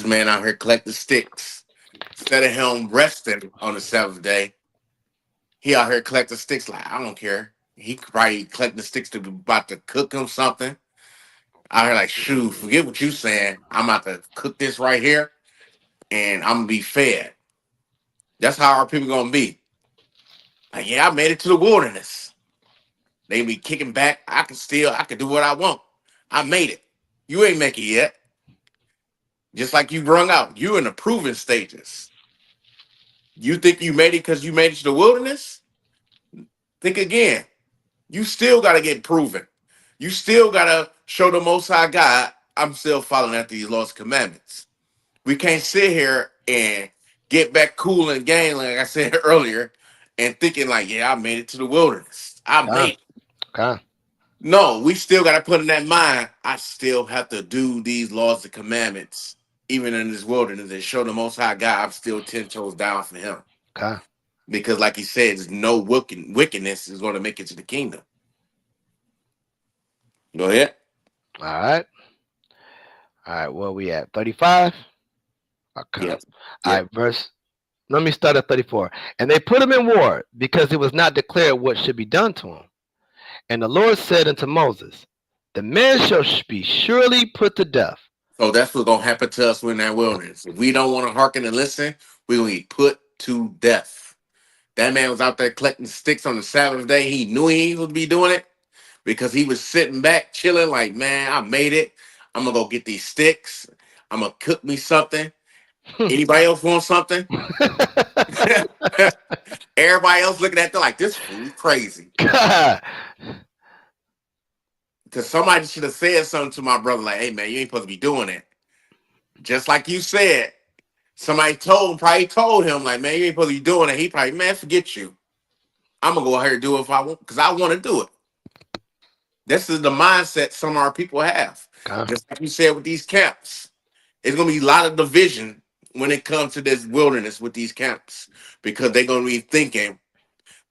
man out here collecting sticks. Instead of him resting on the seventh day, he out here collecting sticks like, I don't care. He probably collecting sticks to be about to cook him something. Out here like, shoot, forget what you saying. I'm about to cook this right here, and I'm going to be fed. That's how our people going to be. Like, yeah, I made it to the wilderness. They be kicking back. I can do what I want. I made it. You ain't make it yet. Just like you brung out, you in the proving stages. You think you made it because you made it to the wilderness? Think again. You still got to get proven. You still got to show the Most High God, I'm still following after these laws and commandments. We can't sit here and get back cool and game, like I said earlier, and thinking like, yeah, I made it to the wilderness. I made it. No, we still got to put in that mind, I still have to do these laws and commandments, even in this wilderness, and show the Most High God I'm still 10 toes down for him. Because like he said, there's no wickedness is going to make it to the kingdom. Go ahead. All right, where we at? 35? Okay. Yep. All right, let me start at 34. And they put him in ward, because it was not declared what should be done to him. And the Lord said unto Moses, the man shall be surely put to death. So that's what's going to happen to us when in that wilderness. If we don't want to hearken and listen, we're going to get put to death. That man was out there collecting sticks on the Sabbath day. He knew he would be doing it because he was sitting back, chilling, like, man, I made it. I'm gonna go get these sticks. I'm gonna cook me something. Anybody else want something? Everybody else looking at them like this fool crazy. God. Because somebody should have said something to my brother, like, hey man, you ain't supposed to be doing it. Just like you said, somebody probably told him, like, man, you ain't supposed to be doing it. He probably, man, forget you. I'm gonna go ahead and do it if I want, because I want to do it. This is the mindset some of our people have. God. Just like you said with these camps. It's gonna be a lot of division when it comes to this wilderness with these camps. Because they're gonna be thinking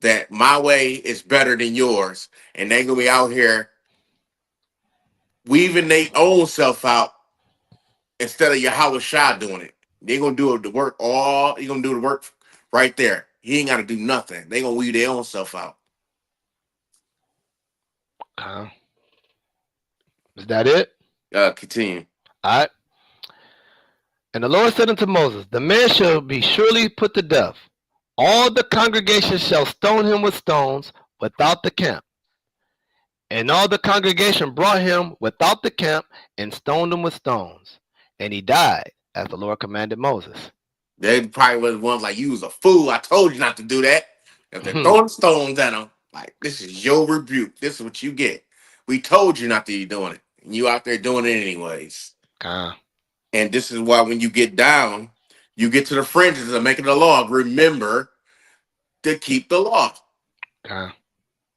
that my way is better than yours. And they're gonna be out here weaving their own self out instead of Yahweh Shah doing it. They're gonna do the work all you're gonna do the work right there. He ain't gotta do nothing. They're gonna weave their own self out. God. Is that it? Continue. All right. And the Lord said unto Moses, the man shall be surely put to death. All the congregation shall stone him with stones without the camp. And all the congregation brought him without the camp and stoned him with stones. And he died, as the Lord commanded Moses. They probably was ones like, you was a fool. I told you not to do that. If they're throwing stones at him, like, this is your rebuke. This is what you get. We told you not to be doing it. And you out there doing it anyways. God. And this is why when you get down, you get to the fringes of making the law. Remember to keep the law. God.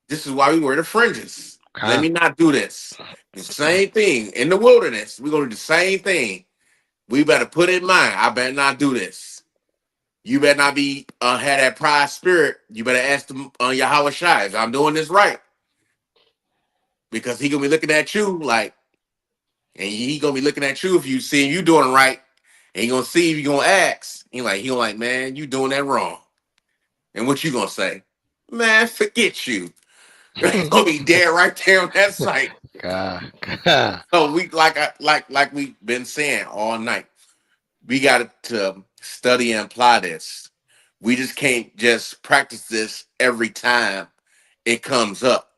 This is why we wear the fringes. Let God. me not do this. The same thing in the wilderness. We're going to do the same thing. We better put in mind, I better not do this. You better not be have that pride spirit. You better ask them Yahweh Shai if I'm doing this right. Because he going to be looking at you like, and he going to be looking at you if you see you doing right. And he going to see if you going to ask. He going like, man, you doing that wrong. And what you going to say? Man, forget you. You're going to be dead right there on that site. God. God. So we like we've been saying all night. We got to study and apply this. We just can't just practice this every time it comes up.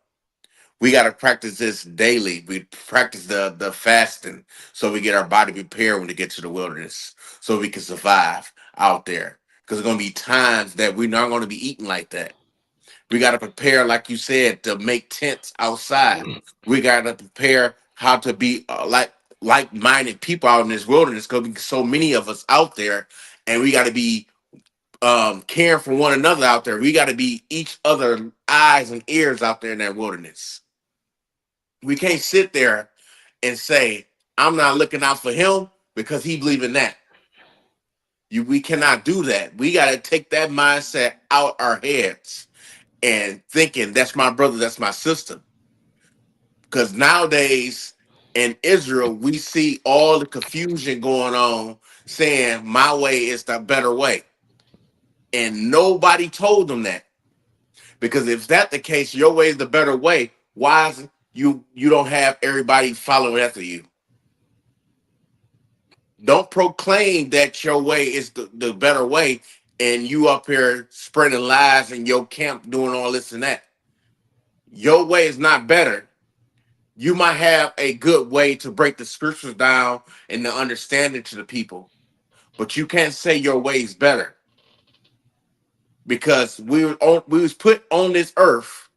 We got to practice this daily. We practice the fasting so we get our body prepared when we get to the wilderness, so we can survive out there. Because there's going to be times that we're not going to be eating like that. We got to prepare, like you said, to make tents outside. We got to prepare how to be like-minded people out in this wilderness because so many of us out there, and we got to be caring for one another out there. We got to be each other eyes and ears out there in that wilderness. We can't sit there and say, I'm not looking out for him because he believe in that. We cannot do that. We got to take that mindset out our heads and thinking that's my brother, that's my sister. Because nowadays in Israel, we see all the confusion going on saying my way is the better way. And nobody told them that. Because if that's the case, your way is the better way. Why is you don't have everybody following after you? Don't proclaim that your way is the better way and you up here spreading lies in your camp doing all this and that. Your way is not better. You might have a good way to break the scriptures down and the understanding to the people, but you can't say your way is better because we was put on this earth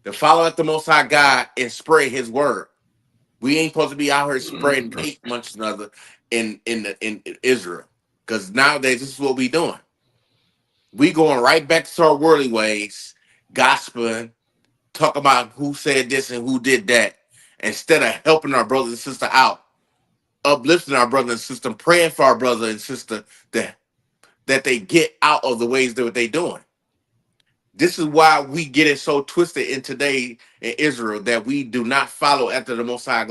to follow after the Most High God and spread His word. We ain't supposed to be out here spreading hate amongst another in Israel, because nowadays this is what we doing. We going right back to our worldly ways, gospeling, talk about who said this and who did that, instead of helping our brothers and sister out, uplifting our brother and sister, praying for our brother and sister that they get out of the ways that they doing. This is why we get it so twisted in today in Israel that we do not follow after the Most High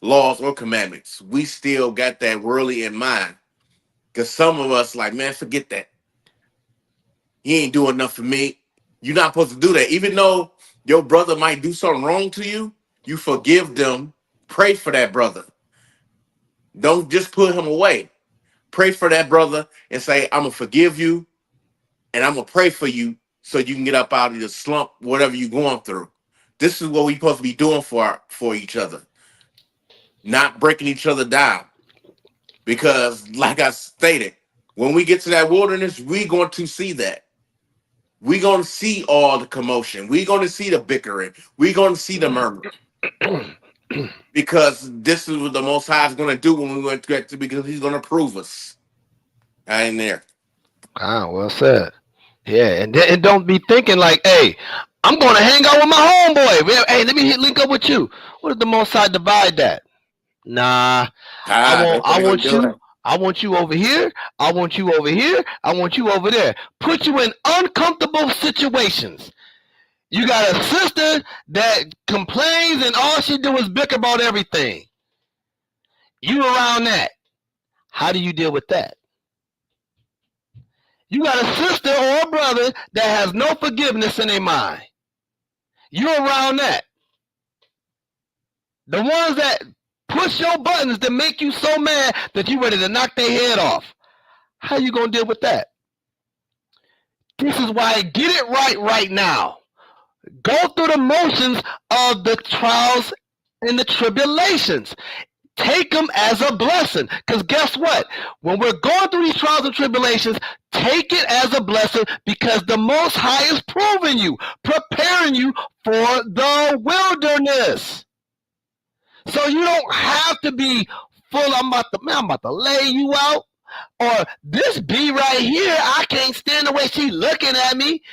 laws or commandments. We still got that worldly in mind. Because some of us like, man, forget that. He ain't doing enough for me. You're not supposed to do that. Even though your brother might do something wrong to you, you forgive them. Pray for that brother. Don't just put him away. Pray for that brother and say, I'm going to forgive you. and I'm gonna pray for you so you can get up out of the slump, whatever you're going through. This is what we're supposed to be doing for each other, not breaking each other down. Because, like I stated, when we get to that wilderness, we're going to see that. We're going to see all the commotion. We're going to see the bickering. We're going to see the murmur. Because this is what the Most High is going to do when we went to get to, because He's going to prove us. I ain't there. Well said. Yeah, and don't be thinking like, hey, I'm going to hang out with my homeboy. Hey, let me link up with you. What if the Most High divide that? Nah, That's what I they're going want to do. you. I want you over here. I want you over here. I want you over there. Put you in uncomfortable situations. You got a sister that complains and all she do is bicker about everything. You around that. How do you deal with that? You got a sister or a brother that has no forgiveness in their mind. You around that. The ones that push your buttons that make you so mad that you ready to knock their head off. How you gonna deal with that? This is why get it right now. Go through the motions of the trials and the tribulations. Take them as a blessing. Because guess what? When we're going through these trials and tribulations, take it as a blessing because the Most High is proving you, preparing you for the wilderness. So you don't have to be full, I'm about to lay you out. Or this B right here, I can't stand the way she looking at me.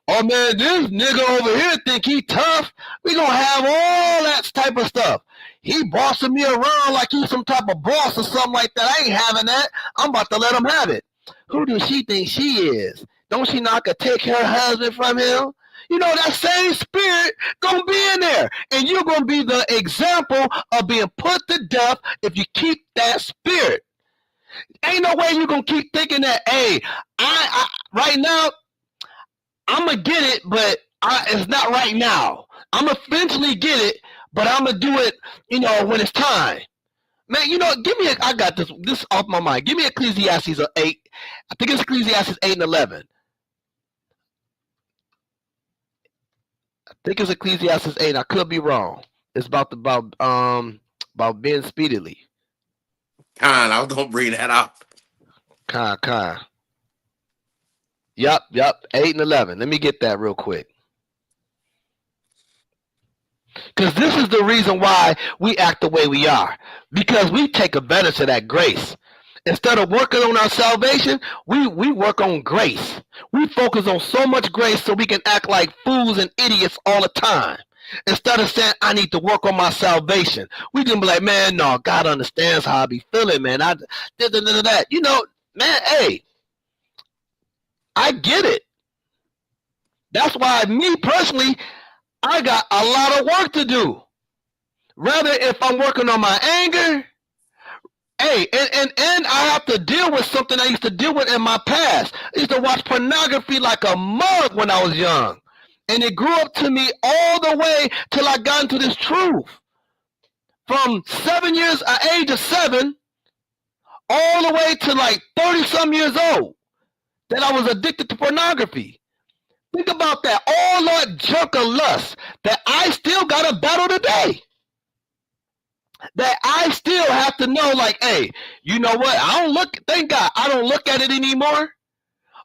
Oh man, this nigga over here think he tough. We gonna have all that type of stuff. He bossing me around like he's some type of boss or something like that. I ain't having that. I'm about to let him have it. Who does she think she is? Don't she not gonna take her husband from him? You know, that same spirit gonna be in there. And you're gonna be the example of being put to death if you keep that spirit. Ain't no way you gonna keep thinking that, hey, I right now, I'm gonna get it, but it's not right now. I'm gonna eventually get it, but I'm gonna do it, when it's time. Man, give me I got this off my mind. Give me Ecclesiastes 8. I think it's Ecclesiastes 8 and 11. I think it's Ecclesiastes 8. I could be wrong. It's about being speedily. I was gonna bring that up. Con. Yep. 8 and 11. Let me get that real quick. Because this is the reason why we act the way we are. Because we take advantage of that grace. Instead of working on our salvation, we work on grace. We focus on so much grace so we can act like fools and idiots all the time. Instead of saying, I need to work on my salvation. We can be like, man, no, God understands how I be feeling, man. That. Man, hey, I get it. That's why me personally, I got a lot of work to do. Rather, if I'm working on my anger, hey, and I have to deal with something I used to deal with in my past. I used to watch pornography like a mug when I was young. And it grew up to me all the way till I got into this truth. From age of 7, all the way to like 30-some years old, that I was addicted to pornography. Think about that. All that junk of lust that I still got to battle today. That I still have to know, like, hey, you know what? Thank God, I don't look at it anymore.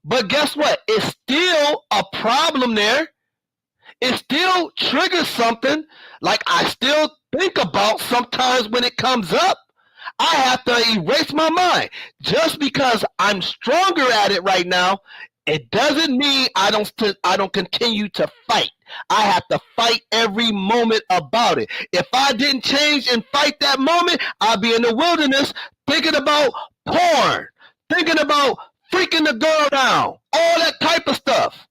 But guess what? It's still a problem there. It still triggers something. Like, I still think about sometimes when it comes up. I have to erase my mind. Just because I'm stronger at it right now, it doesn't mean I don't continue to fight. I have to fight every moment about it. If I didn't change and fight that moment, I'd be in the wilderness thinking about porn, thinking about freaking the girl down, all that type of stuff.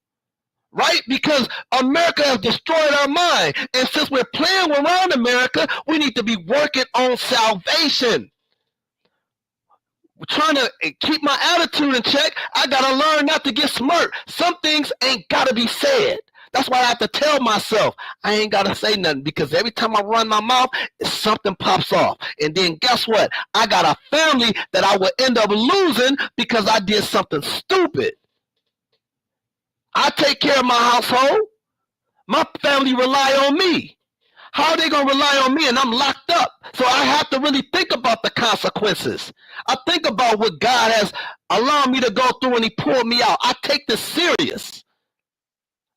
Right? Because America has destroyed our mind. And since we're playing around America, we need to be working on salvation. Trying to keep my attitude in check. I gotta learn not to get smirked. Some things ain't gotta be said. That's why I have to tell myself I ain't gotta say nothing, because every time I run my mouth, something pops off. And then guess what? I got a family that I will end up losing because I did something stupid. I take care of my household. My family rely on me. How are they going to rely on me and I'm locked up? So I have to really think about the consequences. I think about what God has allowed me to go through and he pulled me out. I take this serious.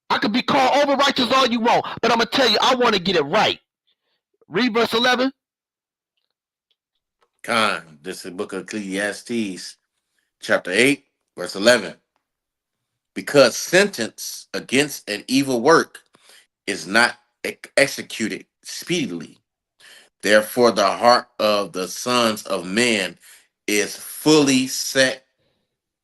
I could be called over righteous all you want, but I'm going to tell you, I want to get it right. Read verse 11. This is the book of Ecclesiastes, chapter 8, verse 11. Because sentence against an evil work is not executed speedily. Therefore, the heart of the sons of men is fully set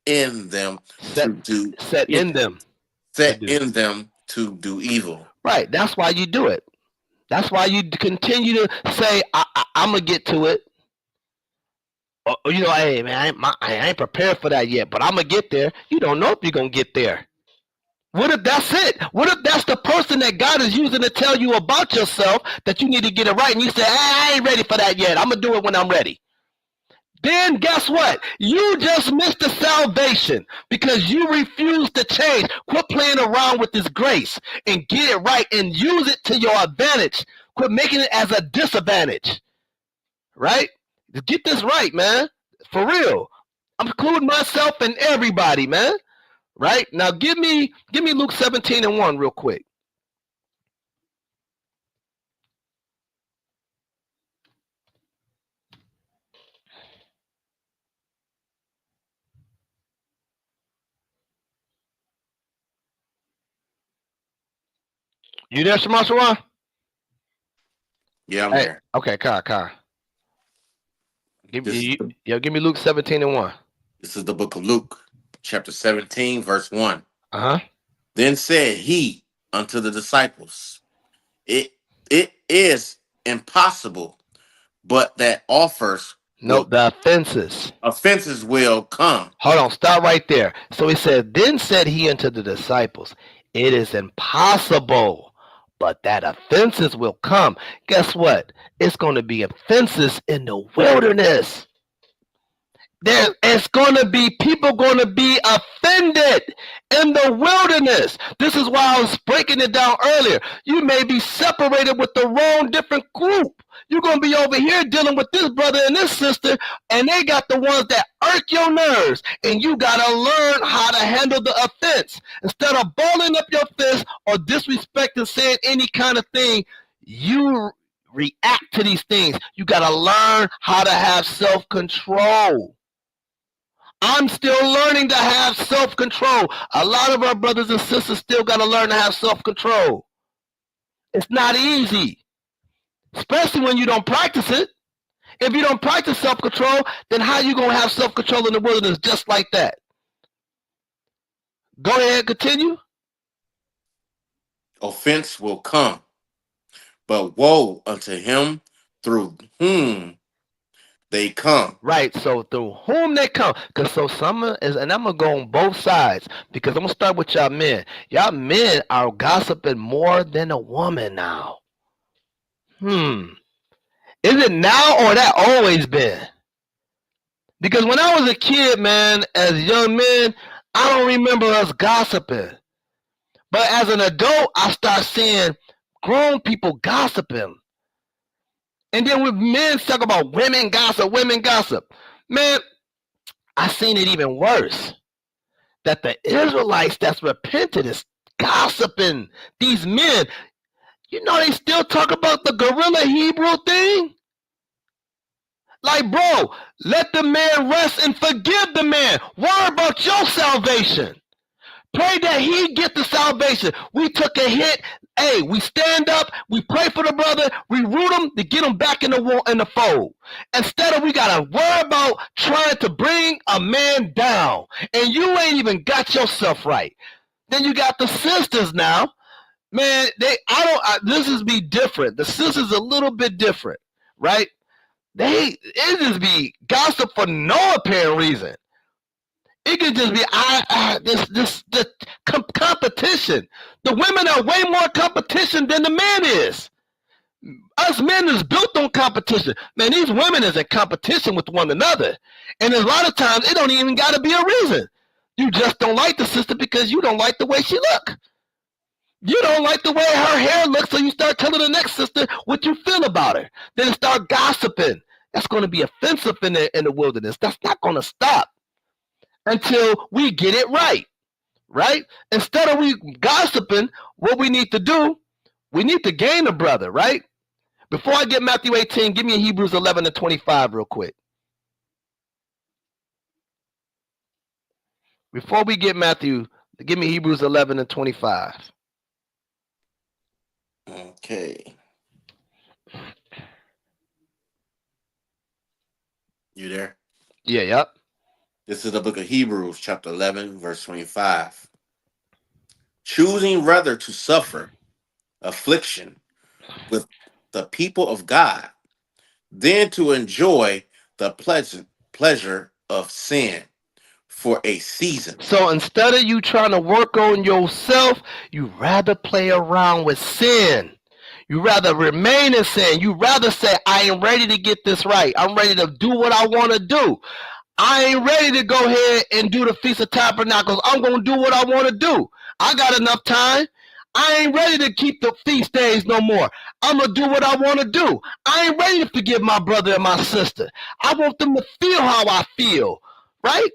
in them to do Set in them to set do. in them to do evil. Right. That's why you do it. That's why you continue to say, I'm going to get to it. Or, hey, man, I ain't prepared for that yet, but I'm going to get there. You don't know if you're going to get there. What if that's it? What if that's the person that God is using to tell you about yourself that you need to get it right? And you say, I ain't ready for that yet. I'm going to do it when I'm ready. Then guess what? You just missed the salvation because you refuse to change. Quit playing around with this grace and get it right and use it to your advantage. Quit making it as a disadvantage. Right? Get this right, man. For real. I'm including myself and everybody, man. Right? Now give me Luke 17:1 real quick. You there, Shema? Yeah, I'm there. Okay, Kai. Give me Luke 17:1. This is the book of Luke, chapter 17, verse 1. Uh-huh. Then said he unto the disciples, It is impossible, but that the offenses will come. Hold on, stop right there. So he said, then said he unto the disciples, it is impossible, but that offenses will come. Guess what? It's going to be offenses in the wilderness. It's going to be people going to be offended in the wilderness. This is why I was breaking it down earlier. You may be separated with the wrong different group. You're going to be over here dealing with this brother and this sister, and they got the ones that irk your nerves, and you got to learn how to handle the offense. Instead of balling up your fist or disrespecting, saying any kind of thing, you react to these things. You got to learn how to have self-control. I'm still learning to have self-control. A lot of our brothers and sisters still got to learn to have self-control. It's not easy, especially when you don't practice it. If you don't practice self-control, then how you going to have self-control in the wilderness just like that? Go ahead, continue. Offense will come, but woe unto him through whom they come. Right, so through whom they come. Because so some is, and I'm going to go on both sides because I'm going to start with y'all men. Y'all men are gossiping more than a woman now. Is it now or that always been? Because when I was a kid, man, as young men, I don't remember us gossiping. But as an adult, I start seeing grown people gossiping. And then when men talk about women gossip, man, I seen it even worse. That the Israelites that's repented is gossiping. These men, they still talk about the gorilla Hebrew thing. Like, bro, let the man rest and forgive the man. Worry about your salvation. Pray that he get the salvation. We took a hit. Hey, we stand up. We pray for the brother. We root him to get him back in the fold. Instead of we got to worry about trying to bring a man down. And you ain't even got yourself right. Then you got the sisters now. Man, this is be different. The sisters a little bit different, right? It just be gossip for no apparent reason. It could just be this competition. The women are way more competition than the man is. Us men is built on competition. Man, these women is in competition with one another. And a lot of times it don't even gotta be a reason. You just don't like the sister because you don't like the way she look. You don't like the way her hair looks, so you start telling the next sister what you feel about her. Then start gossiping. That's going to be offensive in the wilderness. That's not going to stop until we get it right, right? Instead of we gossiping, what we need to do, we need to gain a brother, right? Before I get Matthew 18, give me Hebrews 11 and 25 real quick. Before we get Matthew, give me Hebrews 11 and 25. Okay. You there? Yeah, yep. This is the book of Hebrews, chapter 11, verse 25. Choosing rather to suffer affliction with the people of God than to enjoy the pleasure of sin for a season. So instead of you trying to work on yourself, you rather play around with sin. You rather remain in sin. You rather say, I ain't ready to get this right. I'm ready to do what I want to do. I ain't ready to go ahead and do the Feast of Tabernacles. I'm going to do what I want to do. I got enough time. I ain't ready to keep the feast days no more. I'm going to do what I want to do. I ain't ready to forgive my brother and my sister. I want them to feel how I feel, right?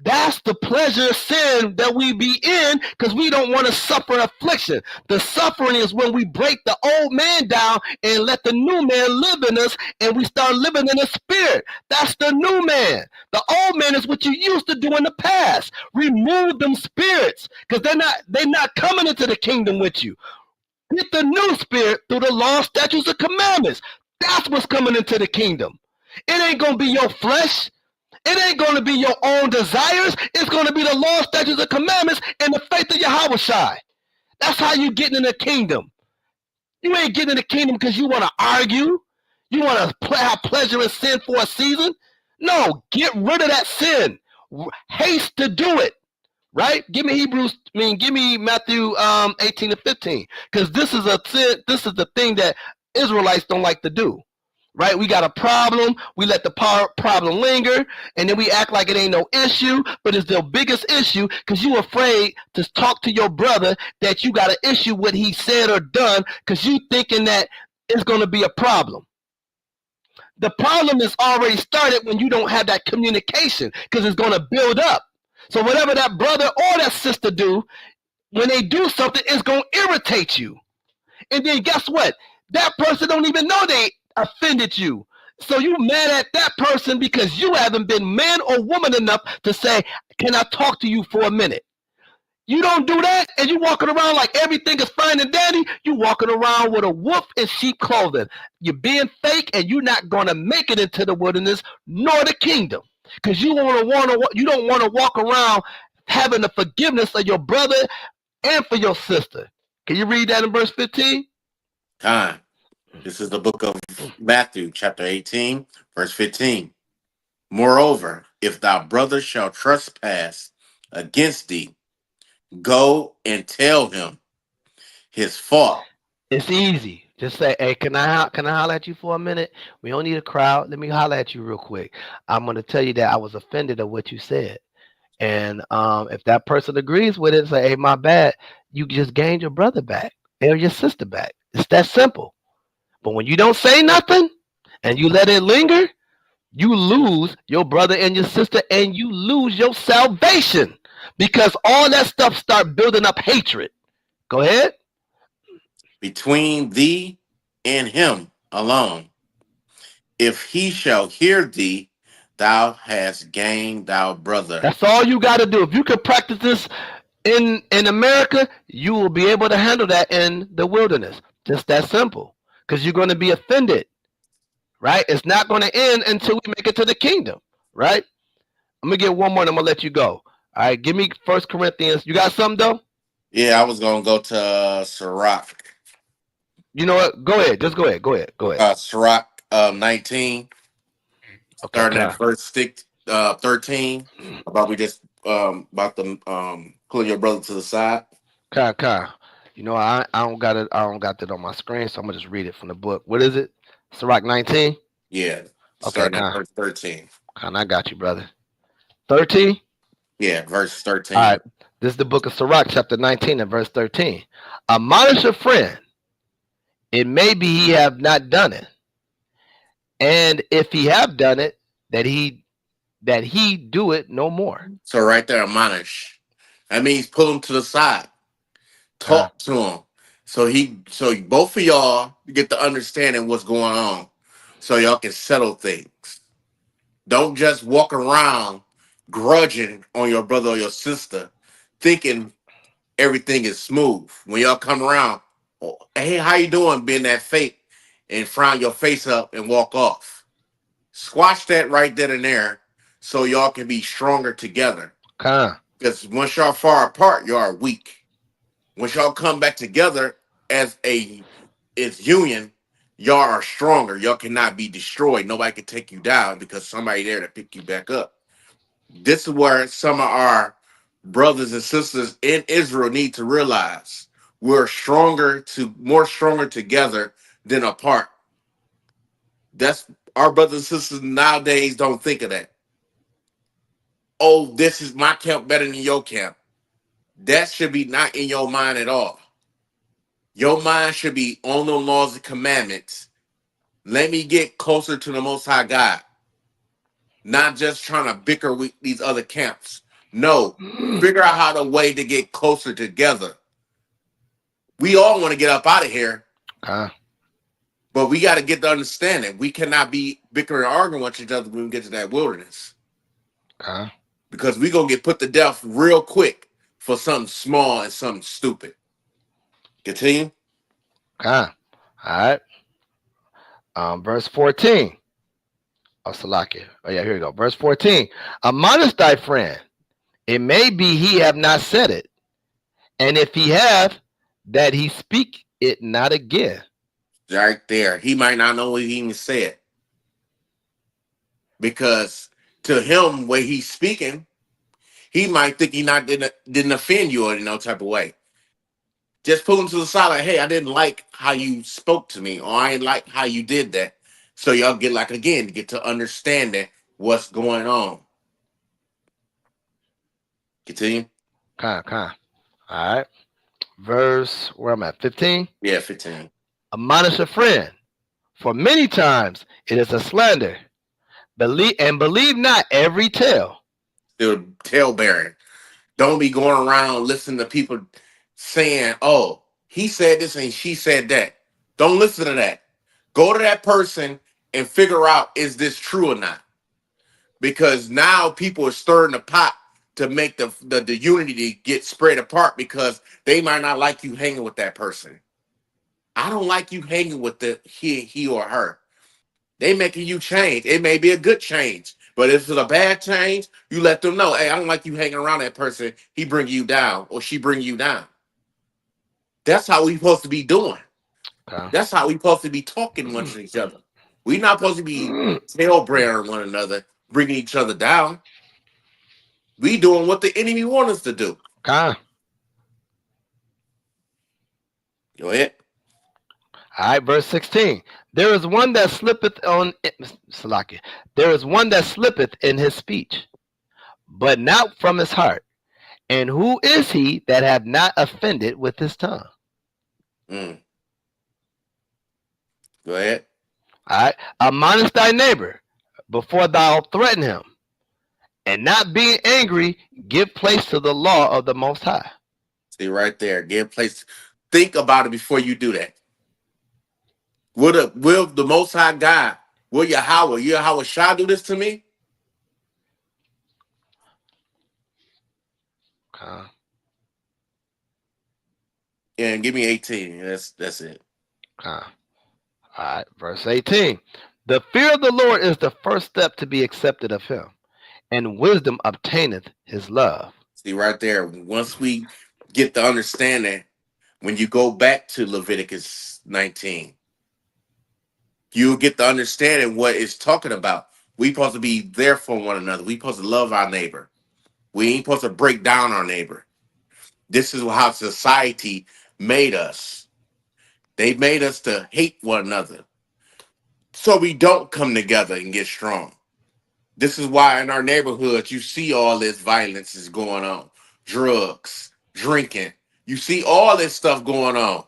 That's the pleasure of sin that we be in because we don't want to suffer affliction. The suffering is when we break the old man down and let the new man live in us and we start living in the spirit. That's the new man. The old man is what you used to do in the past. Remove them spirits because they're not coming into the kingdom with you. Get the new spirit through the law, statutes, and commandments. That's what's coming into the kingdom. It ain't going to be your flesh. It ain't going to be your own desires. It's going to be the law, statutes, and commandments and the faith of Yahweh Shai. That's how you get in the kingdom. You ain't getting in the kingdom because you want to argue. You want to have pleasure in sin for a season. No, get rid of that sin. Haste to do it. Right? Give me Matthew 18 to 15. Because this is the thing that Israelites don't like to do. Right? We got a problem. We let the problem linger, and then we act like it ain't no issue, but it's the biggest issue because you afraid to talk to your brother that you got an issue with he said or done because you thinking that it's going to be a problem. The problem is already started when you don't have that communication because it's going to build up. So whatever that brother or that sister do, when they do something, it's going to irritate you. And then guess what? That person don't even know they offended you. So you mad at that person because you haven't been man or woman enough to say, can I talk to you for a minute? You don't do that, and you walking around like everything is fine and dandy. You walking around with a wolf in sheep clothing. You're being fake, and you're not going to make it into the wilderness nor the kingdom because you don't want to walk around having the forgiveness of your brother and for your sister. Can you read that in verse 15? Time. This is the book of Matthew, chapter 18, verse 15. Moreover, if thy brother shall trespass against thee, go and tell him his fault. It's easy. Just say, hey, can I holler at you for a minute? We don't need a crowd. Let me holler at you real quick. I'm going to tell you that I was offended at what you said. And if that person agrees with it, say, hey, my bad, you just gained your brother back or your sister back. It's that simple. But when you don't say nothing and you let it linger, you lose your brother and your sister and you lose your salvation because all that stuff start building up hatred. Go ahead. Between thee and him alone. If he shall hear thee, thou hast gained thy brother. That's all you got to do. If you can practice this in America, you will be able to handle that in the wilderness. Just that simple. Because you're going to be offended, right? It's not going to end until we make it to the kingdom, right? I'm going to get one more and I'm going to let you go. All right, give me 1 Corinthians. You got something, though? Yeah, I was going to go to Sirach. You know what? Go ahead. Just go ahead. Go ahead. Sirach 19, Okay, starting at verse 13. About pulling your brother to the side. Kai. You know, I don't got it. I don't got that on my screen, so I'm gonna just read it from the book. What is it? Sirach 19. Yeah, Okay, starting at verse 13. Khan, I got you, brother. 13. Yeah, verse All 13. right. This is the book of Sirach, chapter 19 and verse 13. Admonish a friend, it may be he have not done it, and if he have done it, that he do it no more. So right there, admonish. That means pull him to the side. Con, Talk to him. So both of y'all get the understanding what's going on. So y'all can settle things. Don't just walk around grudging on your brother or your sister, thinking everything is smooth. When y'all come around, oh, hey, how you doing? Being that fake and frown your face up and walk off. Squash that right then and there so y'all can be stronger together. con, Because once y'all far apart, y'all are weak. Once y'all come back together as a as union, y'all are stronger. Y'all cannot be destroyed. Nobody can take you down because somebody there to pick you back up. This is where some of our brothers and sisters in Israel need to realize we're more stronger together than apart. That's our brothers and sisters nowadays don't think of that. Oh, this is my camp better than your camp. That should be not in your mind at all. Your mind should be on the laws and commandments. Let me get closer to the Most High God, not just trying to bicker with these other camps. No, figure out how the way to get closer together. We all want to get up out of here, con, but we got to get the understanding. We cannot be bickering and arguing with each other when we get to that wilderness con, because we going to get put to death real quick for something small and something stupid. Continue. con. All right. Verse 14. Oh, Salakia. Oh, yeah, here we go. Verse 14. Admonish thy friend. It may be he have not said it, and if he have, that he speak it not again. Right there. He might not know what he even said because to him, when he's speaking, he might think he not didn't offend you or in no type of way. Just pull him to the side like, hey, I didn't like how you spoke to me, or I didn't like how you did that. So y'all get like again, get to understanding what's going on. Continue. Con. All right. Verse, where am I? 15. Yeah, 15. Admonish a friend, for many times it is a slander. Believe not every tale. Still tail bearing. Don't be going around listening to people saying, oh, he said this and she said that. Don't listen to that. Go to that person and figure out is this true or not. Because now people are stirring the pot to make the unity get spread apart because they might not like you hanging with that person. I don't like you hanging with he or her. They making you change. It may be a good change, but if it's a bad change, you let them know, hey, I don't like you hanging around that person. He bring you down or she bring you down. That's how we supposed to be doing. Okay. That's how we supposed to be talking amongst each other. We not supposed to be tail bearing one another, bringing each other down. We doing what the enemy want us to do. Con. Go ahead. All right, verse 16. There is one that slippeth on Salakia. There is one that slippeth in his speech, but not from his heart. And who is he that hath not offended with his tongue? Mm. Go ahead. All right. Admonish thy neighbor before thou threaten him, and not being angry, give place to the law of the Most High. See right there. Give place. Think about it before you do that. Will the Most High God, will Yahweh Shah do this to me? Okay. Yeah, give me 18. That's it. Okay. All right. Verse 18. The fear of the Lord is the first step to be accepted of him, and wisdom obtaineth his love. See right there. Once we get the understanding, when you go back to Leviticus 19, you get the understanding what it's talking about. We supposed to be there for one another. We supposed to love our neighbor. We ain't supposed to break down our neighbor. This is how society made us. They made us to hate one another. So we don't come together and get strong. This is why in our neighborhoods you see all this violence is going on, drugs, drinking. You see all this stuff going on.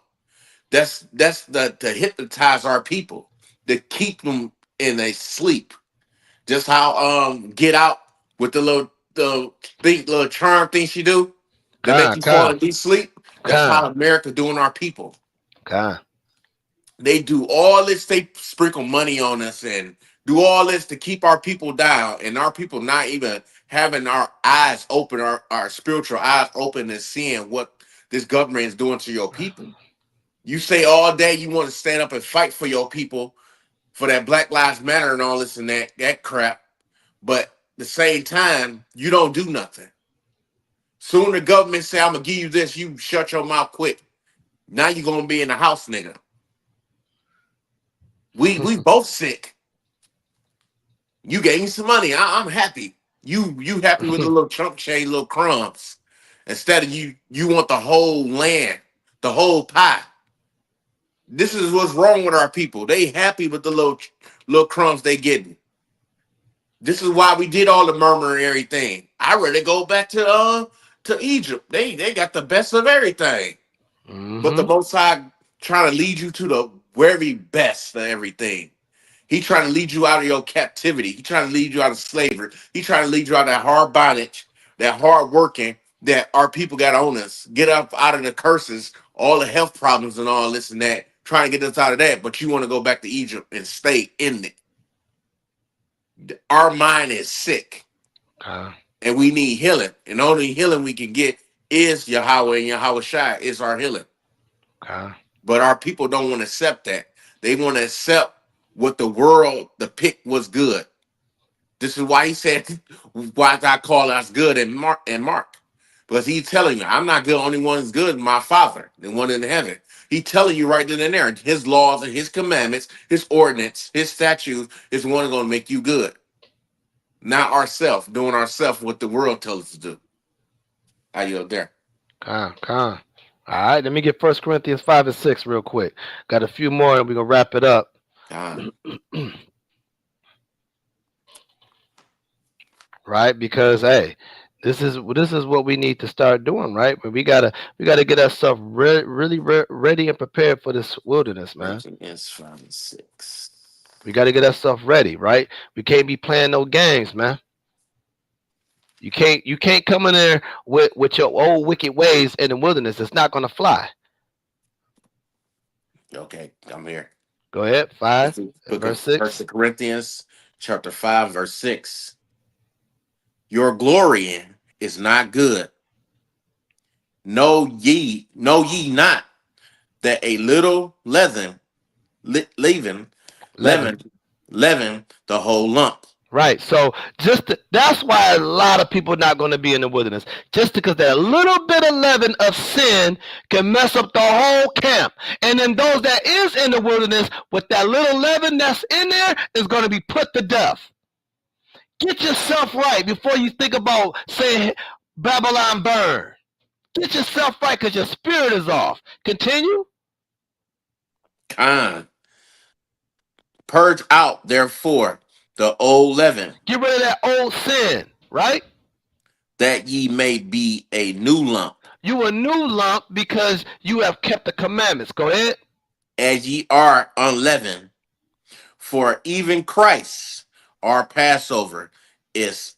That's the to hypnotize our people, to keep them in a sleep. Just how Get Out with the little charm thing she do that make Con, you fall con, and deep sleep. That's con, how America doing our people. con. They do all this, they sprinkle money on us and do all this to keep our people down, and our people not even having our eyes open, our spiritual eyes open and seeing what this government is doing to your people. You say all day you want to stand up and fight for your people, for that Black Lives Matter and all this and that crap, but at the same time, you don't do nothing. Soon the government say, I'm gonna give you this, you shut your mouth quick. Now you're gonna be in the house, nigga. We both sick. You gave me some money. I'm happy. You happy with the little chump change, little crumbs. Instead of you want the whole land, the whole pie. This is what's wrong with our people. They happy with the little crumbs they getting. This is why we did all the murmur and everything. I rather go back to Egypt. They got the best of everything. But the Mm-hmm. Most High trying to lead you to the very best of everything. He trying to lead you out of your captivity. He trying to lead you out of slavery. He trying to lead you out of that hard bondage, that hard working that our people got on us. Get up out of the curses, all the health problems and all this and that. Trying to get us out of that, but you want to go back to Egypt and stay in it. Our mind is sick, Con, and we need healing. And the only healing we can get is Yahweh, and Yahweh Shai is our healing. con, But our people don't want to accept that. They want to accept what the world, the pick was good. This is why he said, why I call us good and Mark. Because he's telling you, I'm not good, only one is good, my Father, the one in heaven. He's telling you right then and there, his laws and his commandments, his ordinance, his statutes is one going to make you good. Not ourselves, doing ourselves what the world tells us to do. I yield there. con, con. All right, let me get 1 Corinthians 5 and 6 real quick. Got a few more and we're going to wrap it up. God. Right? Because hey, this is what we need to start doing, right? But we gotta get ourselves ready and prepared for this wilderness, man. Corinthians 5 and 6. We gotta get ourselves ready, right? We can't be playing no games, man. You can't come in there with your old wicked ways in the wilderness. It's not gonna fly. Okay, I'm here. Go ahead, This 5 is and book verse of 6. First Corinthians, chapter 5, verse 6. Your glorying is not good. Know ye not that a little leaven, 11. leaven the whole lump. Right. So that's why a lot of people not going to be in the wilderness. Just because that little bit of leaven of sin can mess up the whole camp. And then those that is in the wilderness with that little leaven that's in there is going to be put to death. Get yourself right before you think about saying Babylon burn. Get yourself right because your spirit is off. Continue. Con. Purge out, therefore, the old leaven, Get rid of that old sin, right? that ye may be a new lump, You a new lump because you have kept the commandments. Go ahead. as ye are unleavened. For even Christ, our Passover, is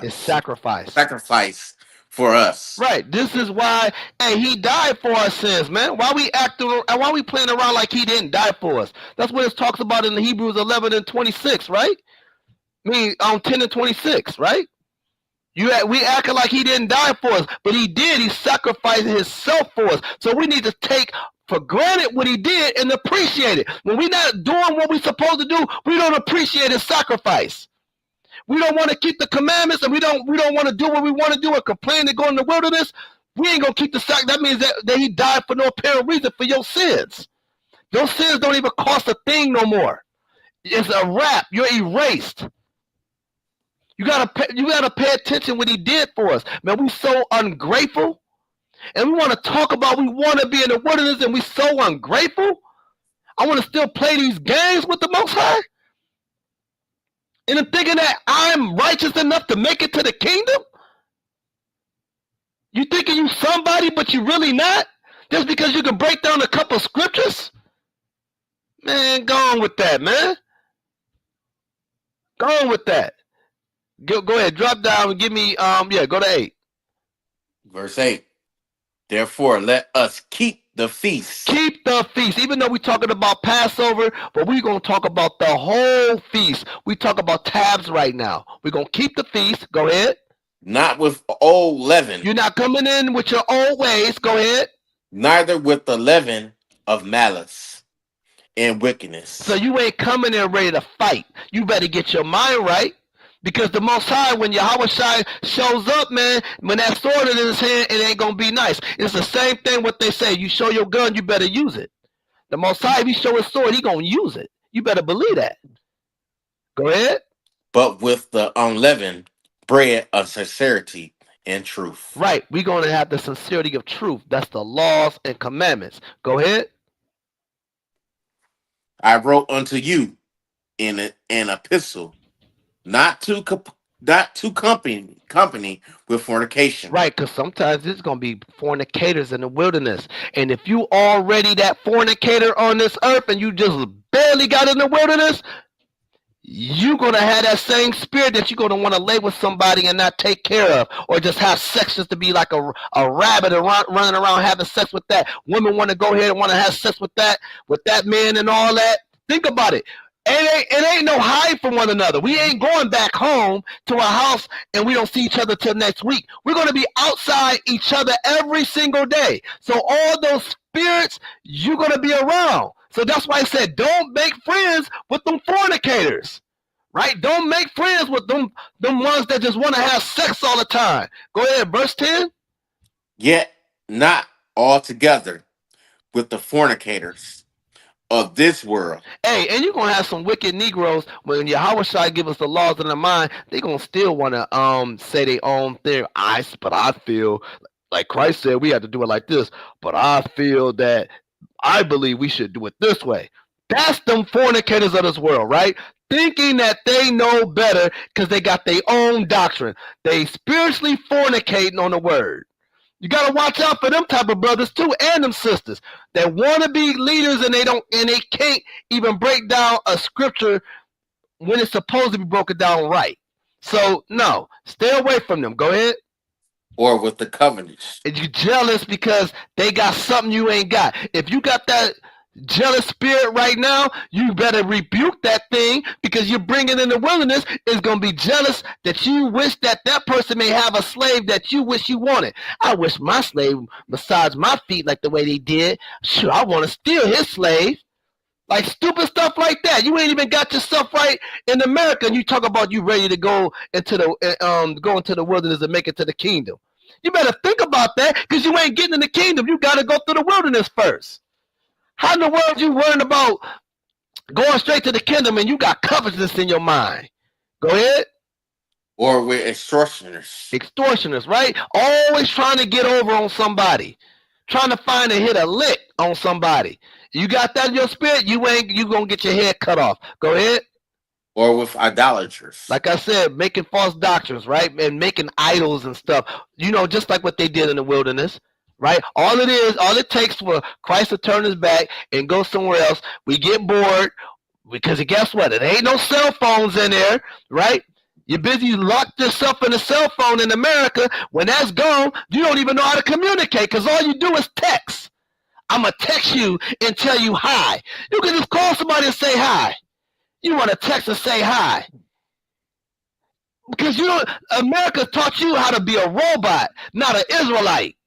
It's sacrifice. sacrifice for us. Right. This is why, hey, he died for our sins, man. Why we acting? Why we playing around like he didn't die for us? That's what it talks about in the Hebrews 11 and 26, right? I mean, on 10 and 26, right? We acting like he didn't die for us, but he did. He sacrificed himself for us. So we need to take for granted what he did and appreciate it. When we're not doing what we're supposed to do, we don't appreciate his sacrifice. We don't want to keep the commandments, and we don't want to do what we want to do and complain and go in the wilderness. We ain't gonna keep the sacrifice. That means that he died for no apparent reason for your sins. Those sins don't even cost a thing no more. It's a wrap. You're erased. You gotta pay attention what he did for us. Man, we so ungrateful. And we want to talk about we want to be in the wilderness and we so ungrateful. I want to still play these games with the Most High? And I'm thinking that I'm righteous enough to make it to the kingdom? You thinking you somebody, but you really not? Just because you can break down a couple scriptures? Man, go on with that, man. Go on with that. Go ahead, drop down and give me, go to 8. Verse 8. Therefore, let us keep the feast. Keep the feast. Even though we're talking about Passover, but we're going to talk about the whole feast. We talk about tabs right now. We're going to keep the feast. Go ahead. Not with old leaven. You're not coming in with your old ways. Go ahead. Neither with the leaven of malice and wickedness. So you ain't coming in ready to fight. You better get your mind right. Because the Most High, when Yahweh Shai shows up, man, when that sword in his hand, it ain't going to be nice. It's the same thing what they say. You show your gun, you better use it. The Most High, if he show his sword, he going to use it. You better believe that. Go ahead. But with the unleavened bread of sincerity and truth. Right. We're going to have the sincerity of truth. That's the laws and commandments. Go ahead. I wrote unto you in an epistle, not to company with fornication. Right, because sometimes there's going to be fornicators in the wilderness. And if you already that fornicator on this earth and you just barely got in the wilderness, you're going to have that same spirit that you're going to want to lay with somebody and not take care of, or just have sex just to be like a rabbit and running around having sex with that. Women want to go ahead and want to have sex with that man and all that. Think about it. It ain't no hide from one another. We ain't going back home to our house and we don't see each other till next week. We're going to be outside each other every single day. So all those spirits, you're going to be around. So that's why I said, don't make friends with them fornicators, right? Don't make friends with them ones that just want to have sex all the time. Go ahead, verse 10. Yet not altogether with the fornicators of this world. Hey, and you're going to have some wicked Negroes when Yahweh Shai give us the laws in their mind, they're going to still want to say their own thing. But I feel, like Christ said, we have to do it like this, but I feel that I believe we should do it this way. That's them fornicators of this world, right? Thinking that they know better because they got their own doctrine. They spiritually fornicating on the word. You gotta watch out for them type of brothers too, and them sisters that want to be leaders and they can't even break down a scripture when it's supposed to be broken down right. So no, stay away from them. Go ahead. Or with the covenants. And you jealous because they got something you ain't got. If you got that jealous spirit right now, you better rebuke that thing, because you're bringing in the wilderness is going to be jealous that you wish that person may have a slave that you wish you wanted. I wish my slave massaged my feet like the way they did. Sure, I want to steal his slave. Like stupid stuff like that. You ain't even got yourself right in America, and you talk about you ready to go into the wilderness and make it to the kingdom. You better think about that, because you ain't getting in the kingdom. You got to go through the wilderness first. How in the world you worrying about going straight to the kingdom and you got covetousness in your mind? Go ahead. Or with extortioners. Extortioners, right? Always trying to get over on somebody. Trying to find and hit a lick on somebody. You got that in your spirit, you gonna get your head cut off. Go ahead. Or with idolaters. Like I said, making false doctrines, right? And making idols and stuff. You know, just like what they did in the wilderness, right? All it takes for Christ to turn his back and go somewhere else. We get bored, because guess what? It ain't no cell phones in there, right? You're busy locked yourself in a cell phone in America. When that's gone, you don't even know how to communicate, because all you do is text. I'm going to text you and tell you hi. You can just call somebody and say hi. You want to text and say hi. Because America taught you how to be a robot, not an Israelite.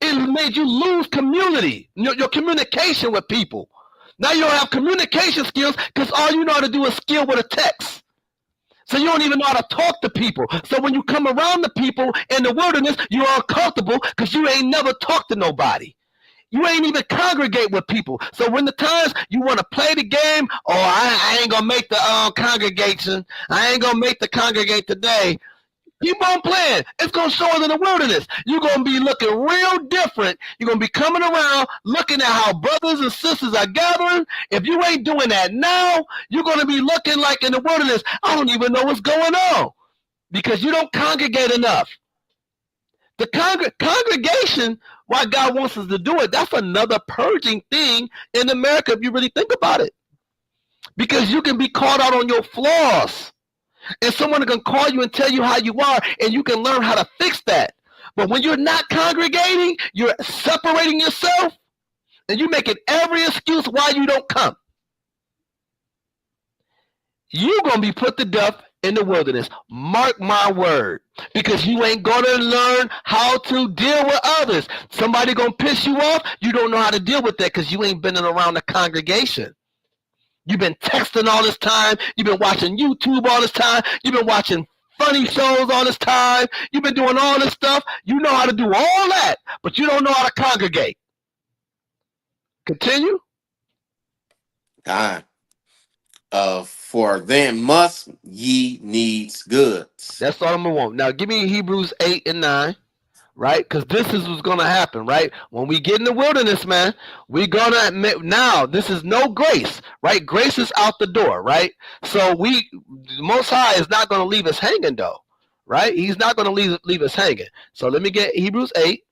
It made you lose community, your communication with people. Now you don't have communication skills because all you know how to do is skill with a text. So you don't even know how to talk to people. So when you come around the people in the wilderness, you're uncomfortable because you ain't never talked to nobody. You ain't even congregate with people. So when the times you want to play the game, I ain't going to make the congregation. I ain't going to make the congregate today. Keep on playing. It's going to show us in the wilderness. You're going to be looking real different. You're going to be coming around looking at how brothers and sisters are gathering. If you ain't doing that now, you're going to be looking like in the wilderness, I don't even know what's going on because you don't congregate enough. The congregation, why God wants us to do it, that's another purging thing in America if you really think about it. Because you can be caught out on your flaws. And someone can call you and tell you how you are, and you can learn how to fix that. But when you're not congregating, you're separating yourself, and you're making every excuse why you don't come. You're going to be put to death in the wilderness. Mark my word. Because you ain't going to learn how to deal with others. Somebody going to piss you off. You don't know how to deal with that because you ain't been around the congregation. You've been texting all this time. You've been watching YouTube all this time. You've been watching funny shows all this time. You've been doing all this stuff. You know how to do all that, but you don't know how to congregate. Continue. God. For then must ye needs goods. That's all I'm going to want. Now, give me Hebrews 8 and 9. Right? Because this is what's going to happen, right? When we get in the wilderness, man, we're going to admit now this is no grace, right? Grace is out the door, right? So the Most High is not going to leave us hanging, though, right? He's not going to leave us hanging. So let me get Hebrews 8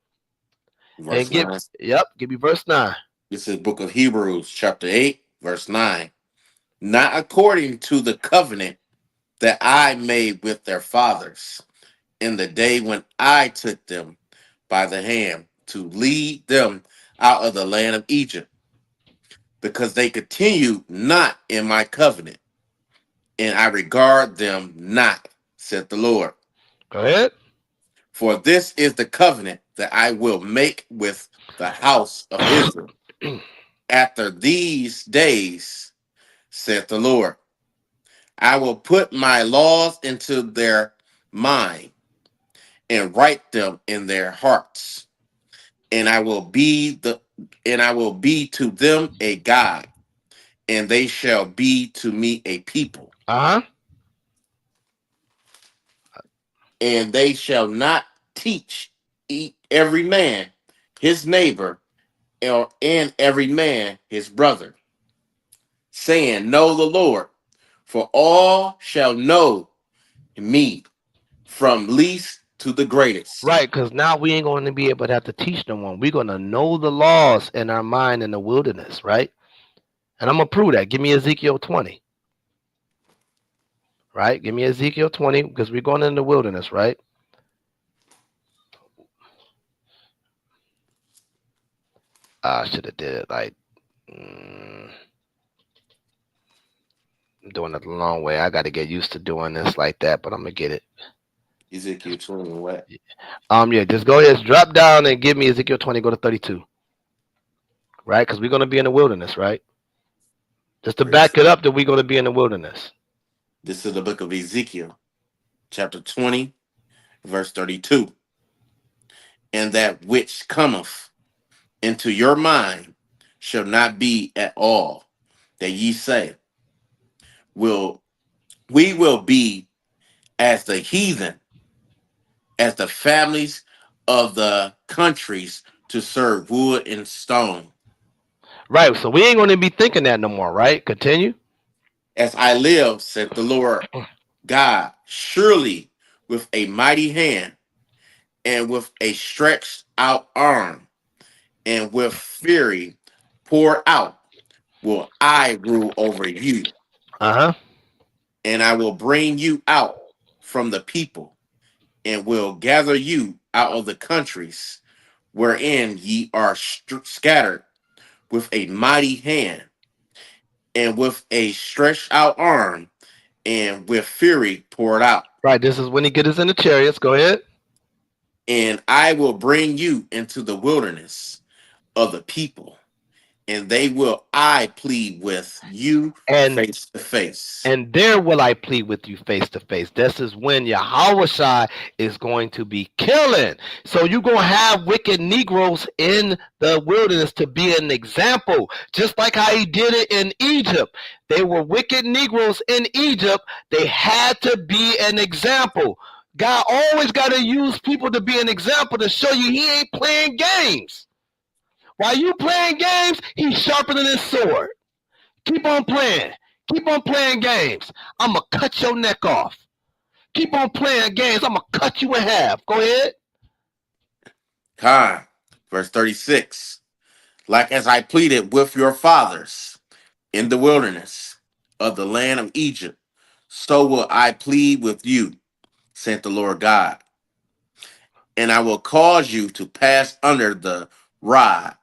Verse and 9. give me verse 9. This is book of Hebrews, chapter 8, verse 9. Not according to the covenant that I made with their fathers in the day when I took them by the hand to lead them out of the land of Egypt, because they continued not in my covenant, and I regard them not, said the Lord. Go ahead. For this is the covenant that I will make with the house of Israel after these days, said the Lord. I will put my laws into their mind and write them in their hearts, and I will be to them a God, and they shall be to me a people. And they shall not teach every man his neighbor and every man his brother, saying, know the Lord, for all shall know me, from least to the greatest. Right, because now we ain't going to be able to have to teach no one. We're going to know the laws in our mind in the wilderness, right? And I'm going to prove that. Give me Ezekiel 20. Right? Give me Ezekiel 20 because we're going in the wilderness, right? I should have did it like I'm doing it the long way. I got to get used to doing this like that, but I'm gonna get it. Ezekiel 20 what? Yeah, just go ahead, drop down and give me Ezekiel 20. Go to 32. Right, because we're gonna be in the wilderness, right? Just to back it up that we're gonna be in the wilderness. This is the book of Ezekiel, chapter 20, verse 32. And that which cometh into your mind shall not be at all, that ye say, we will be as the heathen, as the families of the countries to serve wood and stone. Right, so we ain't gonna be thinking that no more, right? Continue. As I live, said the Lord God, surely with a mighty hand and with a stretched out arm and with fury poured out will I rule over you. And I will bring you out from the people and will gather you out of the countries wherein ye are scattered with a mighty hand and with a stretched out arm and with fury poured out. Right, this is when he gets us in the chariots. Go ahead. And I will bring you into the wilderness of the people, and they will I plead with you face to face. And there will I plead with you face to face. This is when Yahushua is going to be killing. So you're going to have wicked Negroes in the wilderness to be an example. Just like how he did it in Egypt. They were wicked Negroes in Egypt. They had to be an example. God always got to use people to be an example to show you he ain't playing games. While you playing games, he's sharpening his sword. Keep on playing. Keep on playing games. I'm going to cut your neck off. Keep on playing games. I'm going to cut you in half. Go ahead. Verse 36. Like as I pleaded with your fathers in the wilderness of the land of Egypt, so will I plead with you, saith the Lord God. And I will cause you to pass under the rod,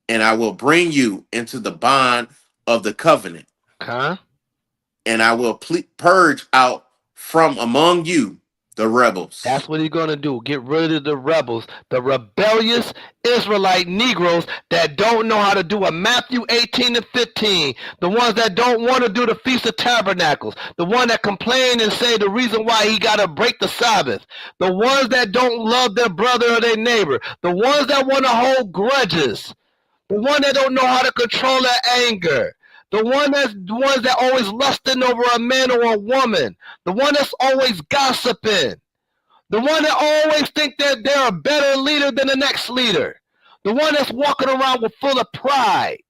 and I will bring you into the bond of the covenant, Huh? and I will purge out from among you the rebels. That's what he's going to do. Get rid of the rebels, the rebellious Israelite Negroes that don't know how to do a Matthew 18 and 15, the ones that don't want to do the Feast of Tabernacles, the one that complain and say the reason why he got to break the Sabbath, the ones that don't love their brother or their neighbor, the ones that want to hold grudges, the one that don't know how to control their anger, the ones that always lusting over a man or a woman, the one that's always gossiping, the one that always think that they're a better leader than the next leader, the one that's walking around with full of pride,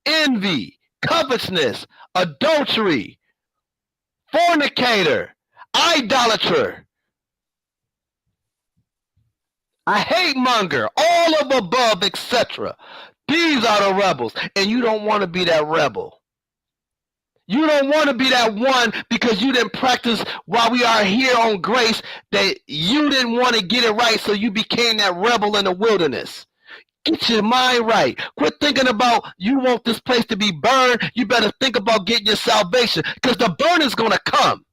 envy, covetousness, adultery, fornicator, idolater, a hate monger, all of above, etc. These are the rebels, and you don't want to be that rebel. You don't want to be that one because you didn't practice while we are here on grace, that you didn't want to get it right, so you became that rebel in the wilderness. Get your mind right. Quit thinking about you want this place to be burned. You better think about getting your salvation, because the burn is going to come.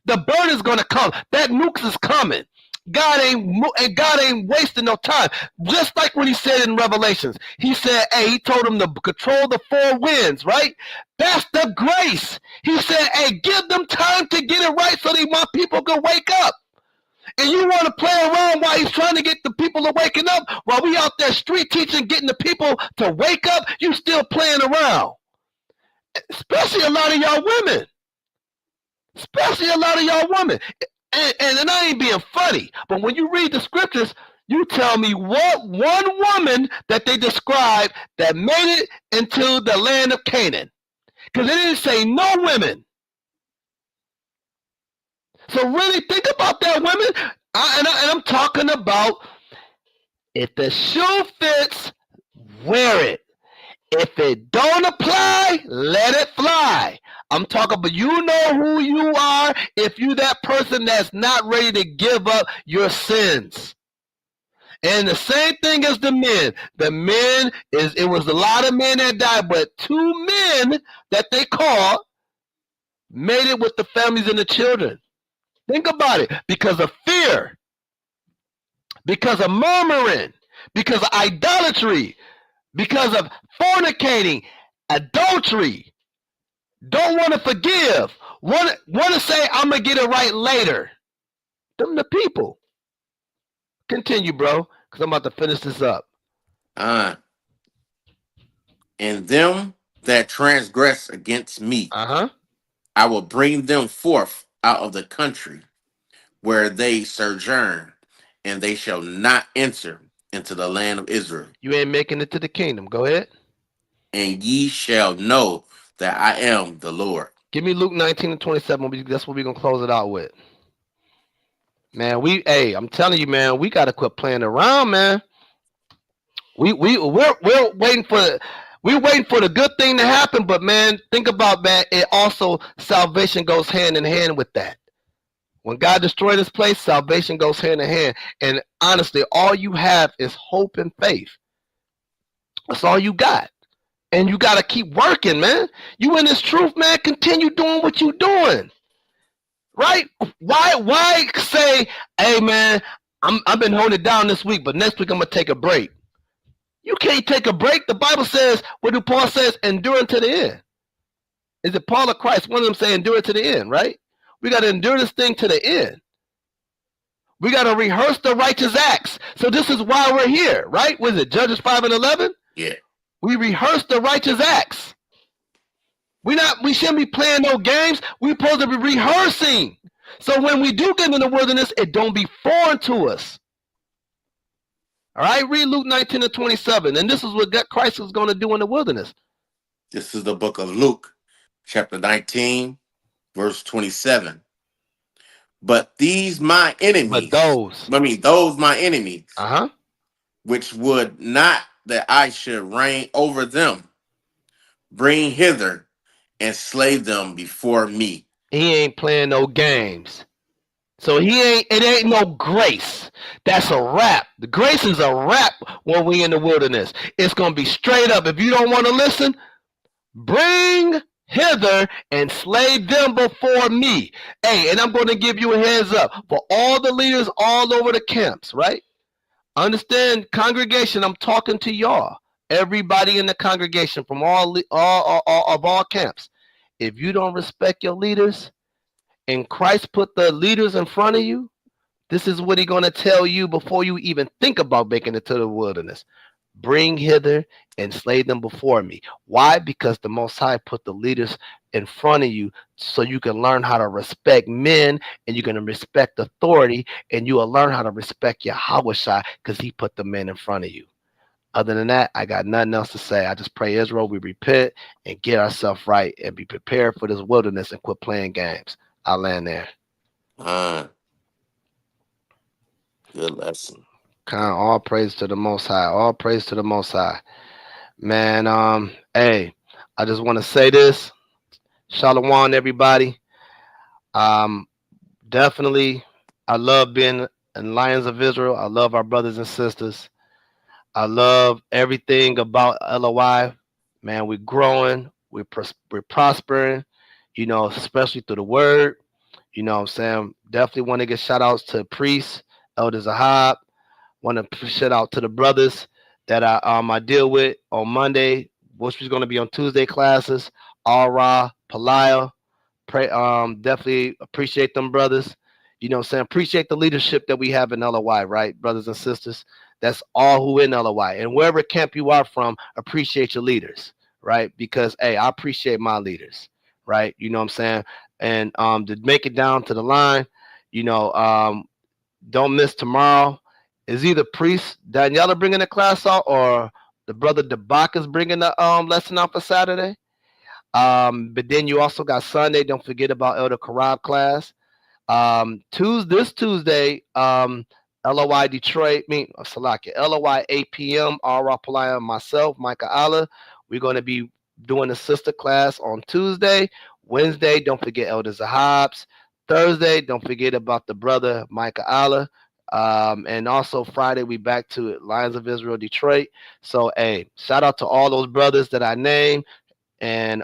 The burn is going to come. That nukes is coming. God ain't wasting no time. Just like when he said in Revelations, he said, hey, he told him to control the four winds, right? That's the grace. He said, hey, give them time to get it right so that my people can wake up. And you want to play around while he's trying to get the people to waking up, while we out there street teaching, getting the people to wake up, you still playing around. Especially a lot of y'all women. And I ain't being funny, but when you read the scriptures, you tell me what one woman that they described that made it into the land of Canaan. Because it didn't say no women. So really think about that, women. And I'm talking about, if the shoe fits, wear it. If it don't apply, let it fly. I'm talking about, you know who you are if you that person that's not ready to give up your sins. And the same thing as the men. The men, it was a lot of men that died, but 2 men that they called made it with the families and the children. Think about it. Because of fear, because of murmuring, because of idolatry, because of fornicating, adultery, don't want to forgive, want to say, I'm going to get it right later. Them the people. Continue, bro, because I'm about to finish this up. And them that transgress against me, I will bring them forth out of the country where they sojourn, and they shall not enter into the land of Israel. You ain't making it to the kingdom. Go ahead. And ye shall know that I am the Lord. Give me Luke 19 and 27. That's what we're going to close it out with. Man, I'm telling you, man, we got to quit playing around, man. We're waiting for the good thing to happen, but man, think about that. It also, salvation goes hand in hand with that. When God destroyed this place, salvation goes hand in hand. And honestly, all you have is hope and faith. That's all you got. And you got to keep working, man. You in this truth, man, continue doing what you're doing. Right? Why say, hey, man, I've been holding it down this week, but next week I'm going to take a break. You can't take a break. The Bible says, what do Paul says? Endure unto the end. Is it Paul or Christ? One of them say endure to the end, right? We got to endure this thing to the end. We got to rehearse the righteous acts. So this is why we're here, right? Was it Judges 5 and 11? Yeah. We rehearse the righteous acts. We shouldn't be playing no games. We're supposed to be rehearsing. So when we do get in the wilderness, it don't be foreign to us. All right, read Luke 19 and 27. And this is what Christ was going to do in the wilderness. This is the book of Luke, chapter 19, verse 27. But these my But enemies, those, those my enemies, uh-huh. which would not that I should reign over them, bring hither and slay them before me. He ain't playing no games. So it ain't no grace. That's a rap. The grace is a rap when we in the wilderness. It's gonna be straight up. If you don't want to listen, bring hither and slay them before me. Hey, and I'm going to give you a heads up for all the leaders all over the camps, right? Understand, congregation, I'm talking to y'all. Everybody in the congregation from all camps. If you don't respect your leaders and Christ put the leaders in front of you, this is what he's going to tell you before you even think about making it to the wilderness. Bring hither and slay them before me. Why? Because the Most High put the leaders in front of you so you can learn how to respect men and you're going to respect authority and you will learn how to respect Yahweh because he put the men in front of you. Other than that, I got nothing else to say. I just pray Israel, we repent and get ourselves right and be prepared for this wilderness and quit playing games. I'll land there. Ah, good lesson. All praise to the Most High. All praise to the Most High. Man, hey, I just want to say this. Shalom, everybody. Um, Definitely, I love being in Lions of Israel. I love our brothers and sisters. I love everything about LOI. Man, we're growing. We're prospering. Especially through the word. You know what I'm saying? Definitely want to give shout outs to priests, Elder Zahab. Want to shout out to the brothers that I deal with on Monday, which was going to be on Tuesday classes. Ara, Palaya. Pray definitely appreciate them brothers. You know what I'm saying? Appreciate the leadership that we have in LOI, right? Brothers and sisters. That's all who in LOI. And wherever camp you are from, appreciate your leaders, right? Because hey, I appreciate my leaders, right? You know what I'm saying? And to make it down to the line, you know, don't miss tomorrow. Is either priest Daniela bringing the class out or the brother Debak is bringing the lesson out for Saturday. But then you also got Sunday. Don't forget about Elder Karab class. This Tuesday, LOI Detroit, Salaki, LOI 8 p.m. Ara Palaya, myself, Micah Allah. We're going to be doing a sister class on Tuesday. Wednesday, don't forget Elder Zahabs. Thursday, don't forget about the brother Micah Allah. And also Friday, we back to Lions of Israel Detroit. So, hey, shout out to all those brothers that I named. And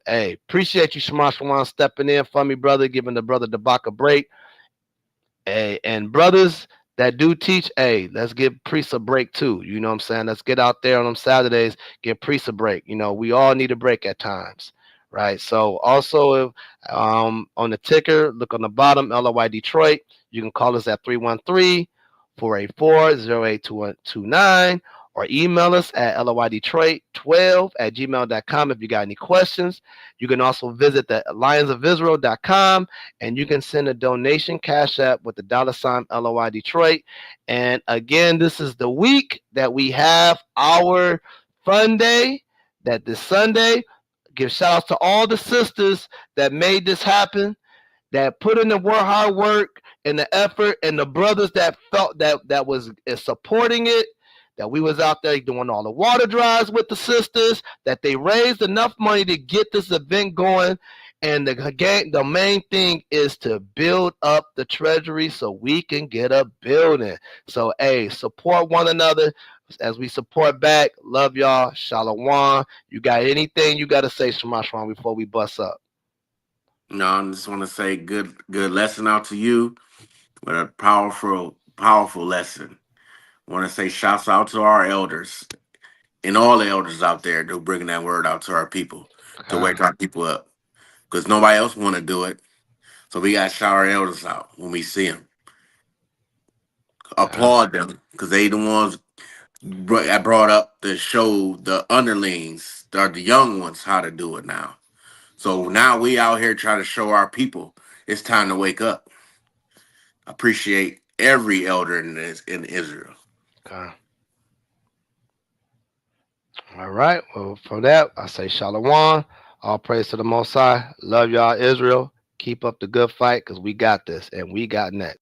hey, appreciate you, Shamash Shawan, stepping in for me, brother, giving the brother Debak a break. Hey, and brothers that do teach, hey, let's give priests a break too. You know what I'm saying? Let's get out there on them Saturdays, give priests a break. We all need a break at times, right? So also on the ticker, look on the bottom, LOI Detroit. You can call us at 313-484-0829 or email us at loidetroit12@gmail.com if you got any questions. You can also visit the lionsofisrael.com and you can send a donation cash app with the $ LOI Detroit. And again, this is the week that we have our fun day. That this Sunday, give shout outs to all the sisters that made this happen, that put in the hard work and the effort, and the brothers that felt that was supporting it. That we was out there doing all the water drives with the sisters. That they raised enough money to get this event going. And the main thing is to build up the treasury so we can get a building. So, hey, support one another as we support back. Love y'all. Shalom. You got anything you got to say, Shamash, before we bust up? No, I just want to say good lesson out to you. What a powerful lesson. I want to say shouts out to our elders and all the elders out there that are bringing that word out to our people to wake our people up because nobody else want to do it. So we got to shout our elders out when we see them. Applaud them because they the ones I brought up to show the underlings, the young ones, how to do it now. So now we out here trying to show our people it's time to wake up. I appreciate every elder in Israel. Okay. All right. Well, for that, I say Shalom. All praise to the Most High. Love y'all, Israel. Keep up the good fight because we got this and we got next.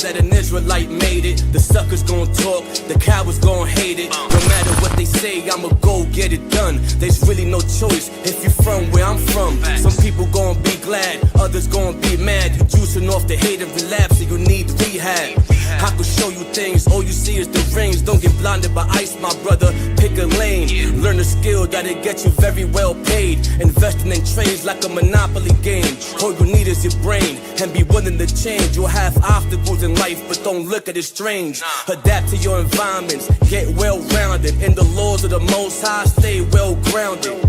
That an Israelite made it. The suckers gon' talk, the cowards gon' hate it. No matter what they say, I'ma go get it done. There's really no choice if you're from where I'm from. Some people gon' be glad, others gon' be mad. You juicing off the hate and relapse, and you need rehab. I could show you things, all you see is the rings. Don't get blinded by ice, my brother. Pick a lane, learn a skill that'll get you very well paid. Investing in trades like a monopoly game. All you need is your brain and be willing to change. You'll have obstacles in life, but don't look at it strange. Adapt to your environments, get well-rounded. In the laws of the Most High, stay well-grounded.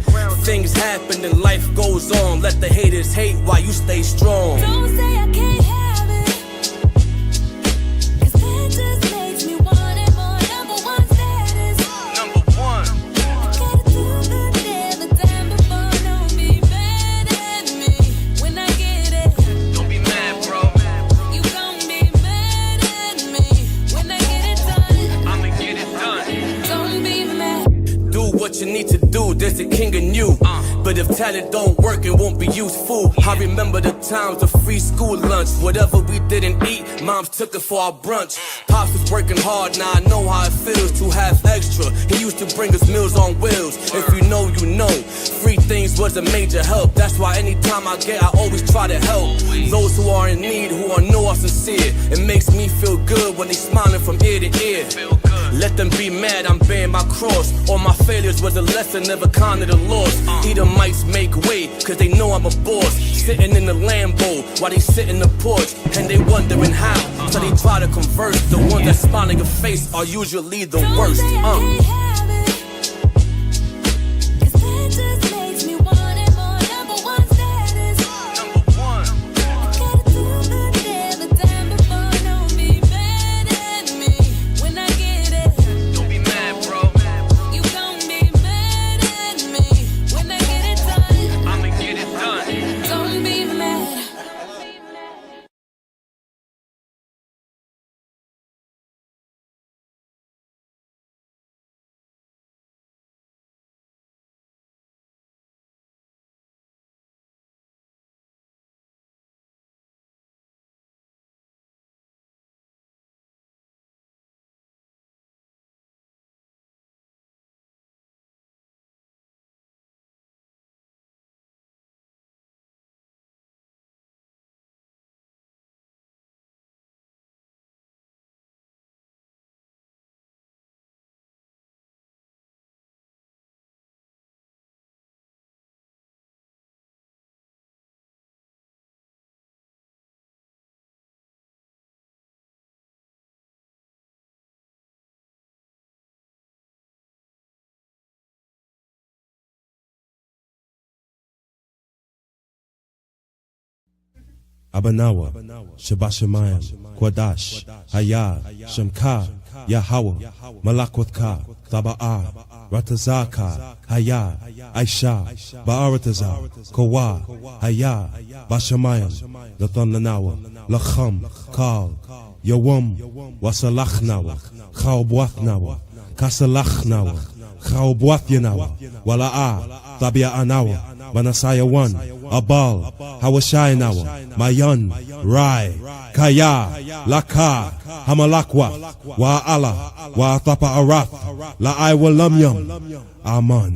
Things happen and life goes on. Let the haters hate while you stay strong. Don't say I can't have it, 'cause that just makes me want it more. Number one status. Number one. I gotta do the day, the time before. Don't be mad at me when I get it. Don't be mad, bro. You gon' be mad at me when I get it done. I'ma get it done. Don't be mad. Do what you need to do, there's a king in you. But if talent don't work, it won't be useful. I remember the times of free school lunch. Whatever we didn't eat, moms took it for our brunch. Pops was working hard, now I know how it feels to have extra. He used to bring us meals on wheels. If you know, you know. Free things was a major help. That's why anytime I get, I always try to help. Those who are in need, who are know are sincere. It makes me feel good when they smiling from ear to ear. Let them be mad, I'm bearing my cross. All my failures was a lesson, never counted a loss. Edomites make way, cause they know I'm a boss. Sitting in the Lambo, while they sit in the porch. And they wondering how, so they try to converse. The ones that smile in your face are usually the worst. Don't say I can't have it, 'cause that just makes me want it more. Number one status. Number one. I gotta do the day, the time before. Don't be mad at me when I get it. Don't be mad, bro. You gon' be mad at me when I get it done. I'ma get it done. Don't be mad. Abanawa, Shabashamayim, Kwadash, Hayah, Shemka, Yahweh, Malakotka, Taba'a, Ratazaka, Hayah, Aisha, Ba'aratazar, Kawa, Hayah, Bashamayim, Lathananawa, Lacham, Kal, Yawam, Wasalachnawa, Chaubwathnawa, Kasalachnawa, Chaubwathinawa, Wala'a, Tabia Anawa, Manasaya 1, Abal, Hawashainawa, Mayan, Rai, Kaya, Laka, Hamalakwa, Wa'ala, Wa'atapa Arath, La'ai Walamyam, Aman.